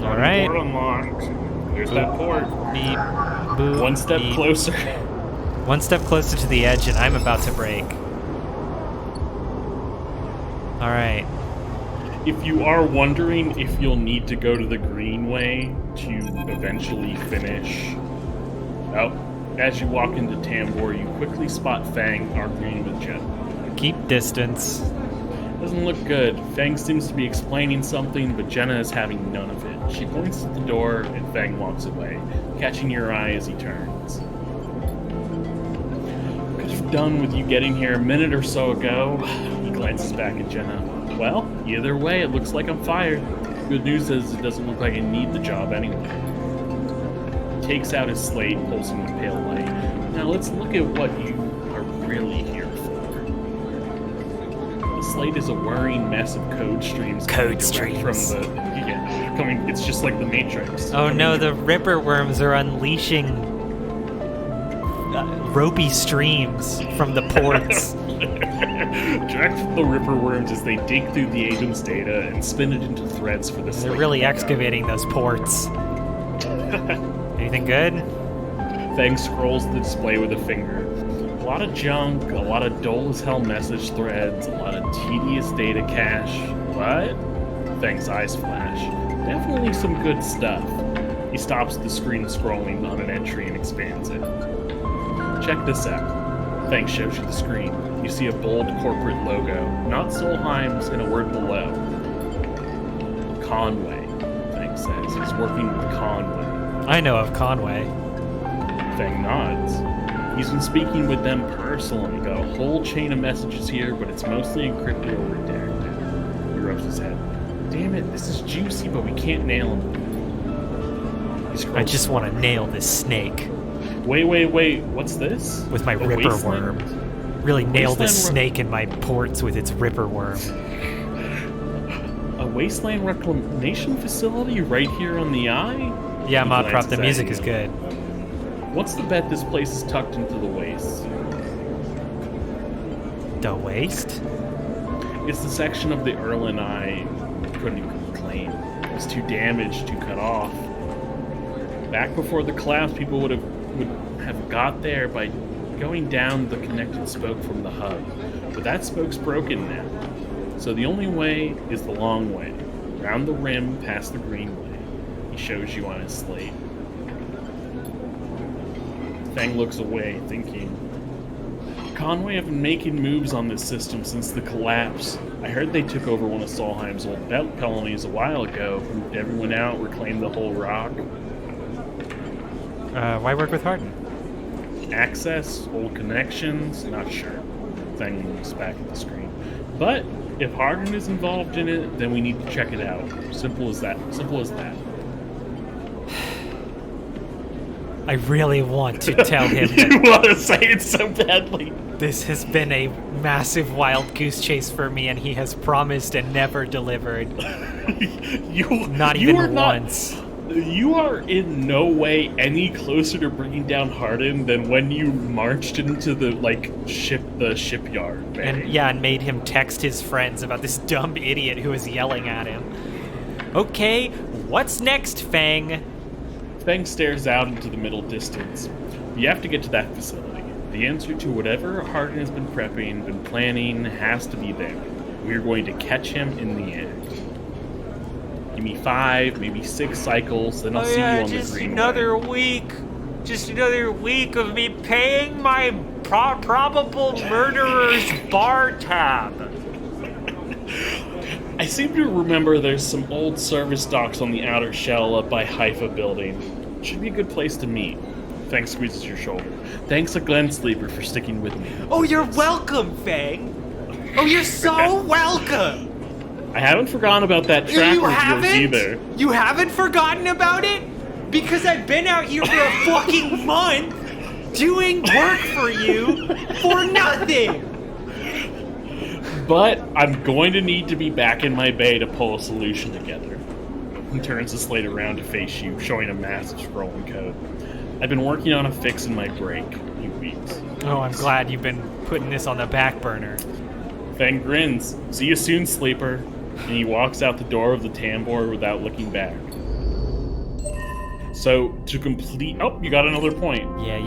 All right. Port unlocked. There's that port. Beep. Boop. One step beep. closer. One step closer to the edge, and I'm about to break. All right. If you are wondering if you'll need to go to the Greenway to eventually finish, as you walk into Tambor, you quickly spot Fang arguing with Jen. Keep distance. Doesn't look good. Fang seems to be explaining something, but Jenna is having none of it. She points at the door, and Fang walks away, catching your eye as he turns. Could have done with you getting here a minute or so ago. He glances back at Jenna. Well, either way, it looks like I'm fired. Good news is it doesn't look like I need the job anyway. He takes out his slate, pulsing with pale light. Now let's look at what you are really here for. The slate is a whirring mess of code streams. Code coming direct streams. From coming. It's just like the Matrix. Oh no, the Ripper worms are unleashing ropey streams from the ports. Direct from the Ripper worms as they dig through the agent's data and spin it into threads for the They're slate. really excavating those ports. Anything good? Fang scrolls the display with a finger. A lot of junk, a lot of dull as hell message threads, a lot of tedious data cache. What? Fang's eyes flash. Definitely some good stuff. He stops the screen scrolling on an entry and expands it. Check this out. Fang shows you the screen. You see a bold corporate logo, not Solheim's, and a word below. Conway, Fang says. He's working with Conway. I know of Conway. Fang nods. He's been speaking with them personally. Got a whole chain of messages here, but it's mostly encrypted or redacted. He rubs his head. Damn it, this is juicy, but we can't nail him. I just want to nail this snake Wait, what's this? with my A Ripper wasteland? worm. Really nail this Wasteland snake in my ports with its Ripper worm. A wasteland reclamation facility right here on the eye? Yeah, He Mod Prop, glances the at music you. is good. What's the bet this place is tucked into the waste? The waste? It's the section of the Erlin I couldn't even claim. It was too damaged to cut off. Back before the collapse, people would have got there by going down the connected spoke from the hub. But that spoke's broken now. So the only way is the long way. Round the rim past the Greenway. He shows you on his slate. Fang looks away, thinking. Conway have been making moves on this system since the collapse. I heard they took over one of Solheim's old belt colonies a while ago, moved everyone out, reclaimed the whole rock. Why work with Hardin? Access, old connections, not sure. Fang looks back at the screen. But if Hardin is involved in it, then we need to check it out. Simple as that. Simple as that. I really want to tell him You that want to say it so badly. this has been a massive wild goose chase for me, and he has promised and never delivered. Not even once. You are in no way any closer to bringing down Hardin than when you marched into the shipyard, man. And made him text his friends about this dumb idiot who was yelling at him. Okay, what's next, Fang? Fang stares out into the middle distance. You have to get to that facility. The answer to whatever Hardin has been prepping, been planning, has to be there. We're going to catch him in the end. Give me 5, maybe 6 cycles, then I'll see you on the green week. Just another week of me paying my probable murderer's bar tab. I seem to remember there's some old service docks on the outer shell up by Haifa building. Should be a good place to meet. Fang squeezes your shoulder. Thanks a Glen Sleeper for sticking with me. Oh, you're welcome, Fang. Oh, you're so welcome. I haven't forgotten about that tracker of yours either. You haven't forgotten about it? Because I've been out here for a fucking month doing work for you for nothing. But I'm going to need to be back in my bay to pull a solution together. He turns the slate around to face you, showing a massive scrolling code. I've been working on a fix in my break. You weeks. Oh, I'm glad you've been putting this on the back burner. Fang grins. See you soon, Sleeper. And he walks out the door of the Tambor without looking back. So, to complete... Oh, you got another point. Yeah.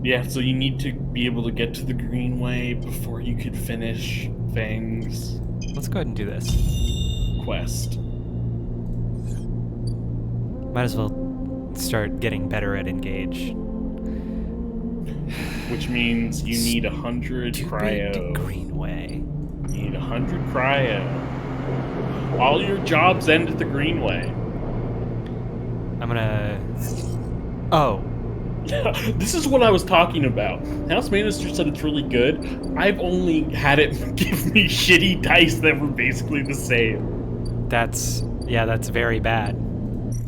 Yeah, so you need to be able to get to the Greenway before you could finish Fang's Let's go ahead and do this. quest. Might as well start getting better at engage. Which means you need 100 cryo. Greenway. You need 100 cryo. All your jobs end at the Greenway. I'm gonna... Oh. This is what I was talking about. House Minister said it's really good. I've only had it give me shitty dice that were basically the same. That's very bad.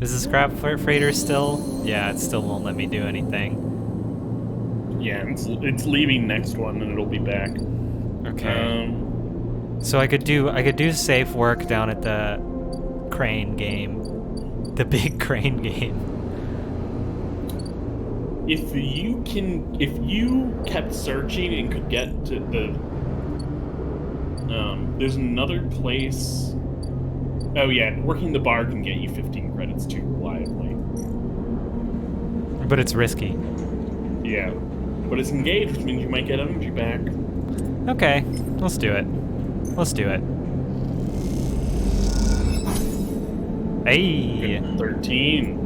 Is the scrap freighter still? Yeah, it still won't let me do anything. Yeah, it's leaving next one and it'll be back. Okay. So I could do safe work down at the crane game. The big crane game. If you kept searching and could get to the there's another place. Oh yeah, working the bar can get you 15 credits too reliably. But it's risky. Yeah. But it's engaged, which means you might get energy back. Okay, let's do it. Hey! 13.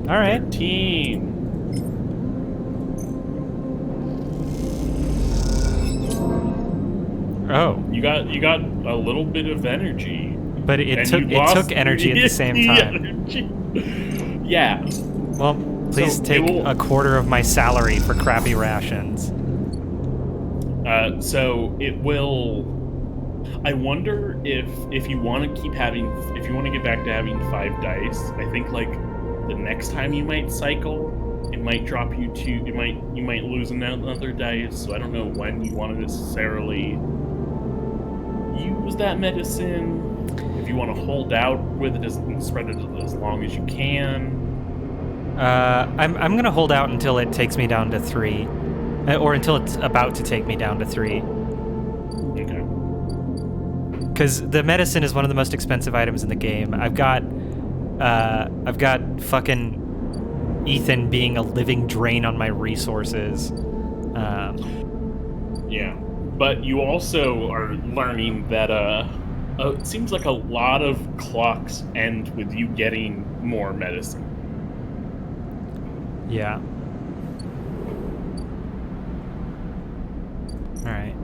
All right. 13. Oh, You got a little bit of energy. but it took energy at the same time. Yeah. Well, please So take it will- a quarter of my salary for crappy rations. So it will. I wonder if you want to get back to having 5 dice. I think like the next time you might cycle, it might drop you to. You might lose another dice. So I don't know when you want to necessarily use that medicine. If you want to hold out with it and spread it as long as you can. I'm gonna hold out until it takes me down to 3, or until it's about to take me down to 3. Okay. Because the medicine is one of the most expensive items in the game. I've got I've got fucking Ethan being a living drain on my resources. Yeah, but you also are learning that it seems like a lot of clocks end with you getting more medicine. Yeah. All right.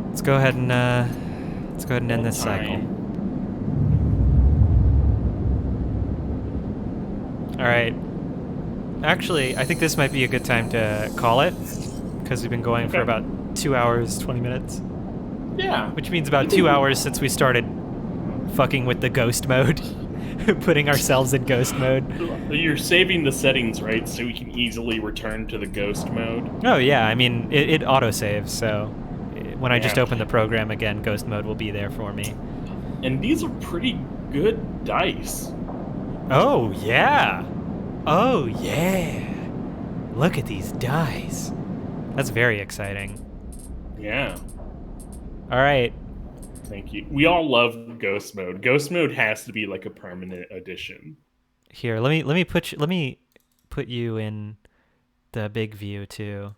Let's go ahead and end this cycle. All right. Actually, I think this might be a good time to call it, because we've been going for about 2 hours 20 minutes. Yeah. Which means about 2 hours since we started fucking with the ghost mode, putting ourselves in ghost mode. You're saving the settings, right, so we can easily return to the ghost mode? Oh yeah, I mean it autosaves, so when I just open the program again, ghost mode will be there for me. And these are pretty good dice. Oh yeah. Oh yeah. Look at these dice. That's very exciting. Yeah. All right. Thank you. We all love ghost mode. Ghost mode has to be like a permanent addition. Here, let me put you in the big view too.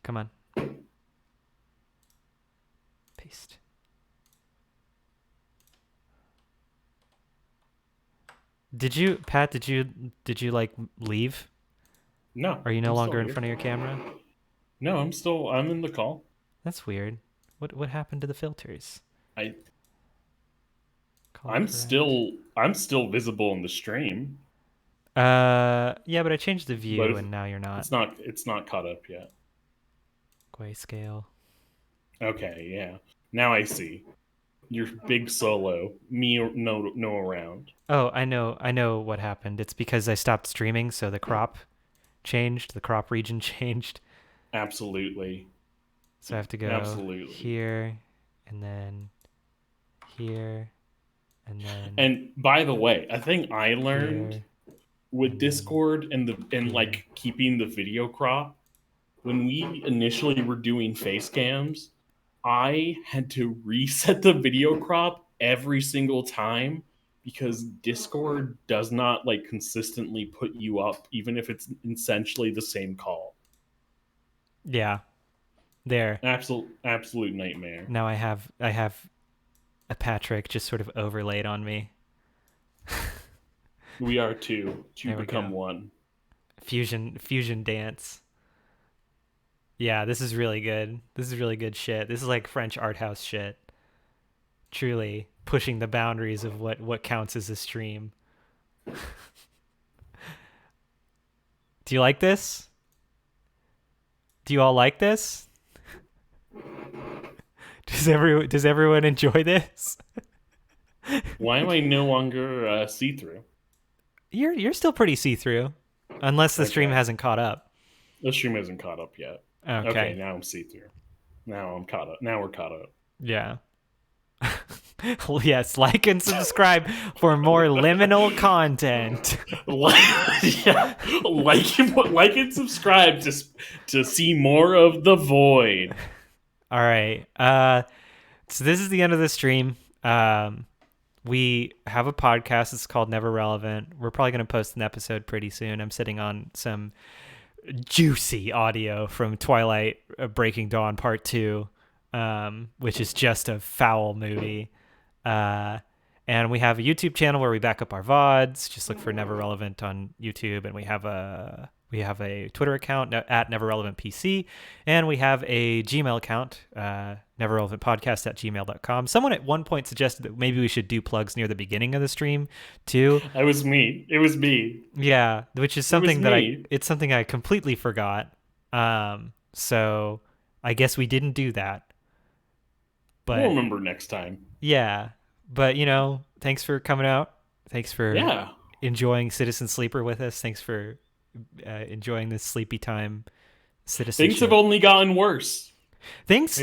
Come on. Paste. Did you, Pat, did you like leave? No. Are you no I'm longer in here. front of your camera? No, I'm in the call. That's weird. What happened to the filters? I'm still visible in the stream. Yeah, but I changed the view But and now you're not. It's not caught up yet. Grayscale. Okay, yeah. Now I see. Your big solo. Me no around. Oh, I know what happened. It's because I stopped streaming, so the crop changed, the crop region changed. Absolutely. So I have to go here and then here and then. And by the way, a thing I learned with Discord and like keeping the video crop, when we initially were doing face cams, I had to reset the video crop every single time because Discord does not like consistently put you up, even if it's essentially the same call. Yeah. There. Absolute nightmare. Now I have a Patrick just sort of overlaid on me. We are two become one. Fusion dance. Yeah, this is really good. This is really good shit. This is like French art house shit. Truly pushing the boundaries of what counts as a stream. Do you like this? Do you all like this? Does everyone enjoy this? Why am I no longer see-through? You're still pretty see-through, unless the stream hasn't caught up. The stream hasn't caught up yet. Okay, now I'm see-through. Now I'm caught up. Now we're caught up. Yeah. Well, yes, like and subscribe for more liminal content. like and subscribe to see more of the void. All right. So this is the end of the stream. We have a podcast. It's called Never Relevant. We're probably going to post an episode pretty soon. I'm sitting on some juicy audio from Twilight Breaking Dawn Part 2, which is just a foul movie. And we have a YouTube channel where we back up our VODs. Just look for Never Relevant on YouTube. And we have a Twitter account at NeverRelevantPC. And we have a Gmail account, neverrelevantpodcast@gmail.com. Someone at one point suggested that maybe we should do plugs near the beginning of the stream too. It was me. Yeah, which is something it's something I completely forgot. So I guess we didn't do that. But we'll remember next time. Yeah, but thanks for coming out. Thanks for enjoying Citizen Sleeper with us. Thanks for enjoying this sleepy time citizenship. Things have only gotten worse. Things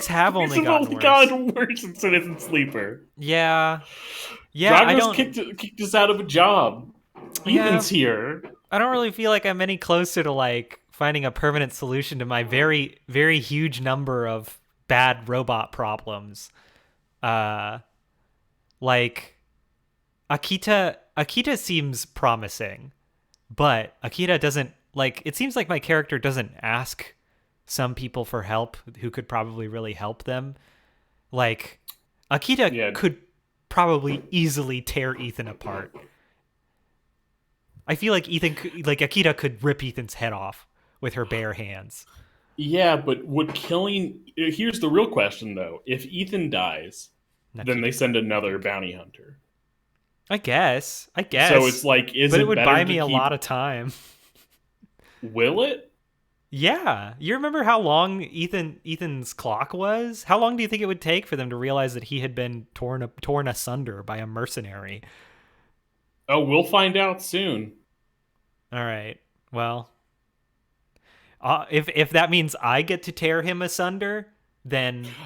have only gotten worse in Citizen Sleeper. Yeah. Dragos kicked us out of a job. Ethan's here. I don't really feel like I'm any closer to like finding a permanent solution to my very, very huge number of bad robot problems. Uh, like Akita seems promising, but Akita doesn't like. It seems like my character doesn't ask some people for help who could probably really help them. Like Akita Yeah, could probably easily tear Ethan apart. I feel like Akita could rip Ethan's head off with her bare hands. yeah, but would killing? Here's the real question, though. If Ethan dies, then they Akita. send another bounty hunter. I guess. I So it's guess. like, is But it it would better buy to me a keep? lot of time. Will it? Yeah. You remember how long Ethan's clock was? How long do you think it would take for them to realize that he had been torn asunder by a mercenary? Oh, we'll find out soon. All right. Well, if that means I get to tear him asunder, then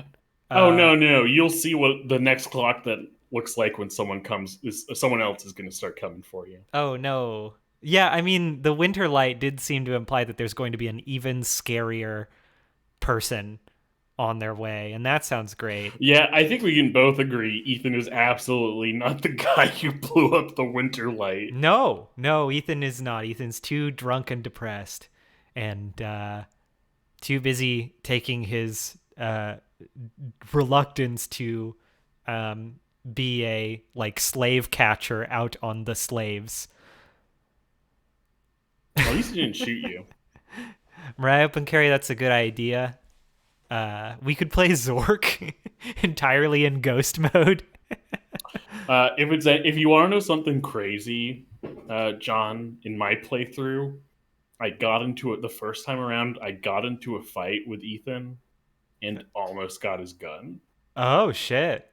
Oh uh no, no, you'll see what the next clock that looks like when someone comes. Is someone else is going to start coming for you? oh no. Yeah, I mean, the winter light did seem to imply that there's going to be an even scarier person on their way, and that sounds great. Yeah, I think we can both agree Ethan is absolutely not the guy who blew up the winter light. No, no, Ethan is not. Ethan's too drunk and depressed, and too busy taking his reluctance to be a like slave catcher out on the slaves. Well, at least he didn't shoot you. Mariah Open Carry, that's a good idea. We could play Zork entirely in ghost mode. If you want to know something crazy, John, in my playthrough, I got into it the first time around. I got into a fight with Ethan and almost got his gun. Oh shit.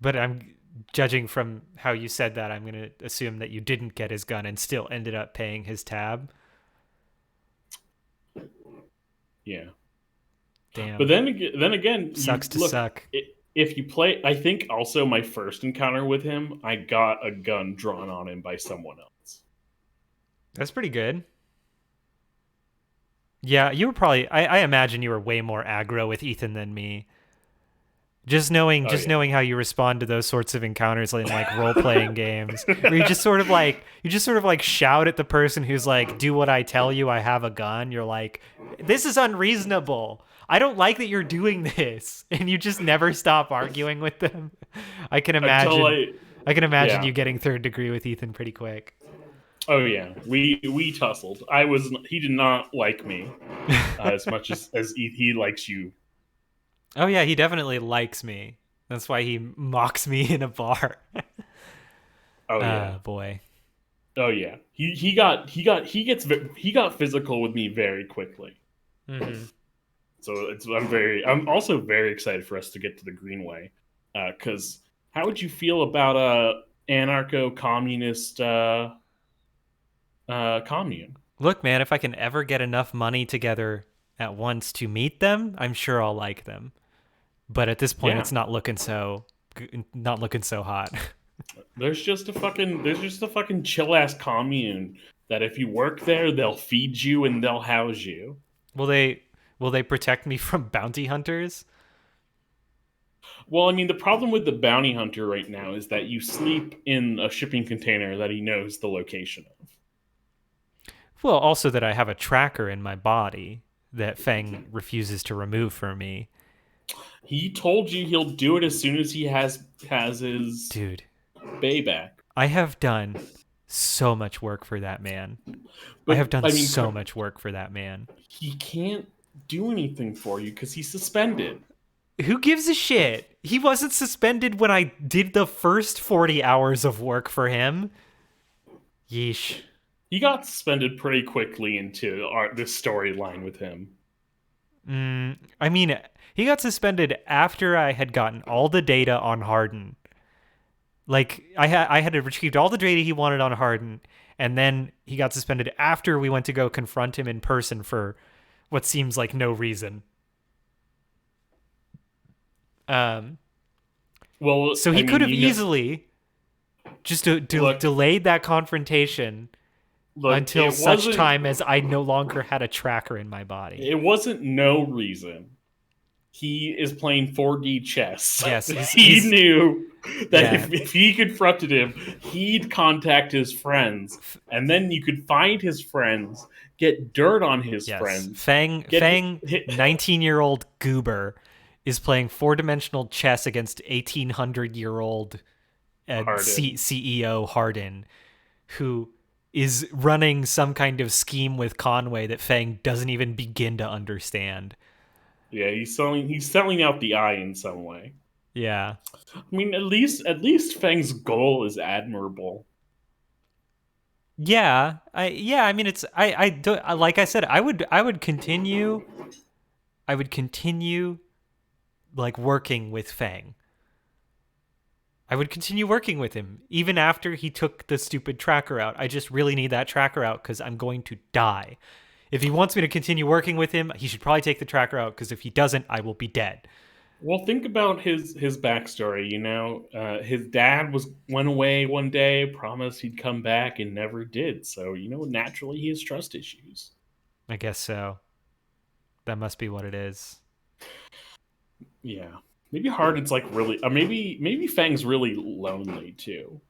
But I'm judging from how you said that, I'm going to assume that you didn't get his gun and still ended up paying his tab. Yeah, Damn. but then again, Sucks to look. suck. If you play, I think also my first encounter with him, I got a gun drawn on him by someone else. That's pretty good. Yeah, you were probably I imagine you were way more aggro with Ethan than me. Oh Just yeah. knowing how you respond to those sorts of encounters in like role playing games, where you just sort of like shout at the person who's like, "Do what I tell you. I have a gun." You're like, "This is unreasonable. I don't like that you're doing this," and you just never stop arguing with them. I can Until imagine. I can imagine yeah. you getting third degree with Ethan pretty quick. Oh yeah, we tussled. He did not like me as much as he likes you. Oh yeah, he definitely likes me. That's why he mocks me in a bar. Oh yeah, Ah, boy. oh yeah. He got physical with me very quickly. Hmm. So I'm also very excited for us to get to the Greenway, because how would you feel about a anarcho communist commune? Look, man, if I can ever get enough money together at once to meet them, I'm sure I'll like them. But at this point, Yeah, it's not looking so hot. there's just a fucking chill ass commune that if you work there, they'll feed you and they'll house you. will they will they protect me from bounty hunters? Well, I mean, the problem with the bounty hunter right now is that you sleep in a shipping container that he knows the location of. Well, also that I have a tracker in my body that Feng refuses to remove from me. He told you he'll do it as soon as he has his Dude, bay back. I have done so much work for that man. I But have done I mean, so much work for that man. he can't do anything for you because he's suspended. Who gives a shit? He wasn't suspended when I did the first 40 hours of work for him. Yeesh. He got suspended pretty quickly into this storyline with him. I mean, he got suspended after I had gotten all the data on Harden. Like I had retrieved all the data he wanted on Harden, and then he got suspended after we went to go confront him in person for what seems like no reason. Um, Well, so he I could mean, have easily just look, delayed that confrontation Look, until such time as I no longer had a tracker in my body. it wasn't no reason. He is playing 4D chess. Yes, He he's knew that yeah. if he confronted him, he'd contact his friends, and then you could find his friends, get dirt on his Yes, friends, get Fang, 19-year-old goober, is playing four-dimensional chess against 1800-year-old Harden. CEO Harden, who is running some kind of scheme with Conway that Fang doesn't even begin to understand. Yeah, he's selling out the eye in some way. Yeah. I mean, at least Feng's goal is admirable. I mean it's I do, like I said, I would continue like working with Fang. I would continue working with him even after he took the stupid tracker out. I just really need that tracker out cuz I'm going to die. If he wants me to continue working with him, he should probably take the tracker out cuz if he doesn't, I will be dead. Well, think about his backstory. His dad went away one day, promised he'd come back, and never did. So naturally he has trust issues. I guess so. That must be what it is. Yeah, maybe Harden's like really. Maybe Fang's really lonely too.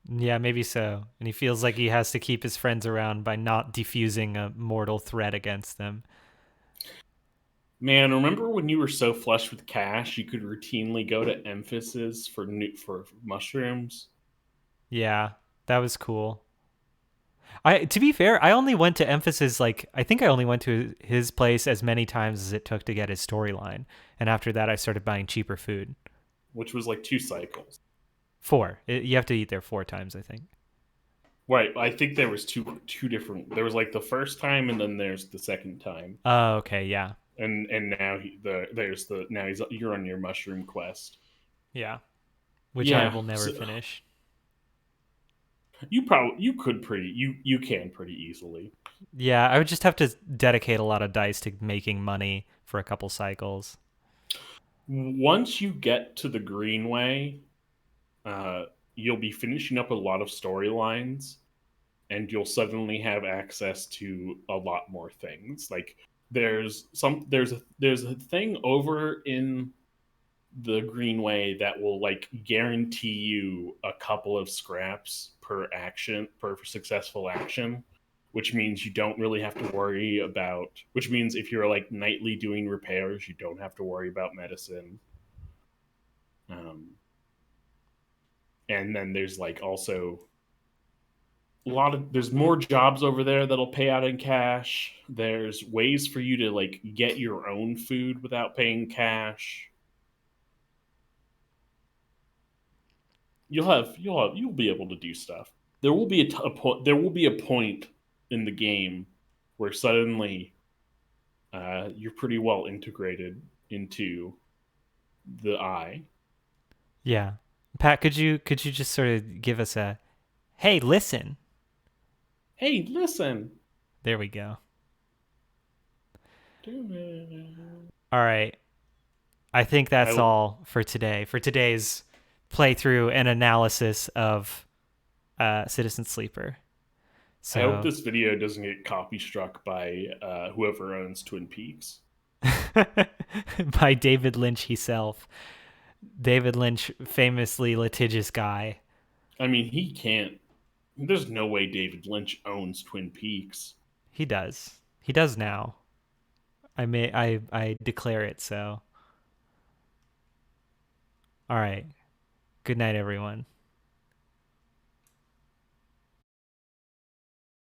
Yeah, maybe so. And he feels like he has to keep his friends around by not defusing a mortal threat against them. Man, remember when you were so flush with cash you could routinely go to Emphasis for mushrooms? Yeah, that was cool. To be fair, I only went to Emphasis like I think I only went to his place as many times as it took to get his storyline, and after that I started buying cheaper food. Which was like 2 cycles. Four. You have to eat there 4 times, I think. Right, I think there was two different. There was like the first time, and then there's the second time, Oh, okay, yeah, and now there's the now you're on your mushroom quest. yeah. Which I Yeah, will never so finish. you can pretty easily. Yeah, I would just have to dedicate a lot of dice to making money for a couple cycles. Once you get to the Greenway, uh, you'll be finishing up a lot of storylines, and you'll suddenly have access to a lot more things. Like there's a thing over in the Greenway that will like guarantee you a couple of scraps per successful action, which means you don't really have to worry about. Which means if you're like nightly doing repairs, you don't have to worry about medicine. Um, and then there's like also there's more jobs over there that'll pay out in cash. There's ways for you to like get your own food without paying cash. You'll be able to do stuff. There will be there will be a point in the game where suddenly you're pretty well integrated into the eye. Yeah. Pat, could you just sort of give us a hey, listen. Hey, listen. There we go. All right. I think that's I all for today. For today's playthrough and analysis of Citizen Sleeper. I hope So this video doesn't get copy struck by whoever owns Twin Peaks. by David Lynch himself. David Lynch, famously litigious guy. I mean, he can't. There's no way David Lynch owns Twin Peaks. He does. He does now. I declare it so. All right. Good night, everyone.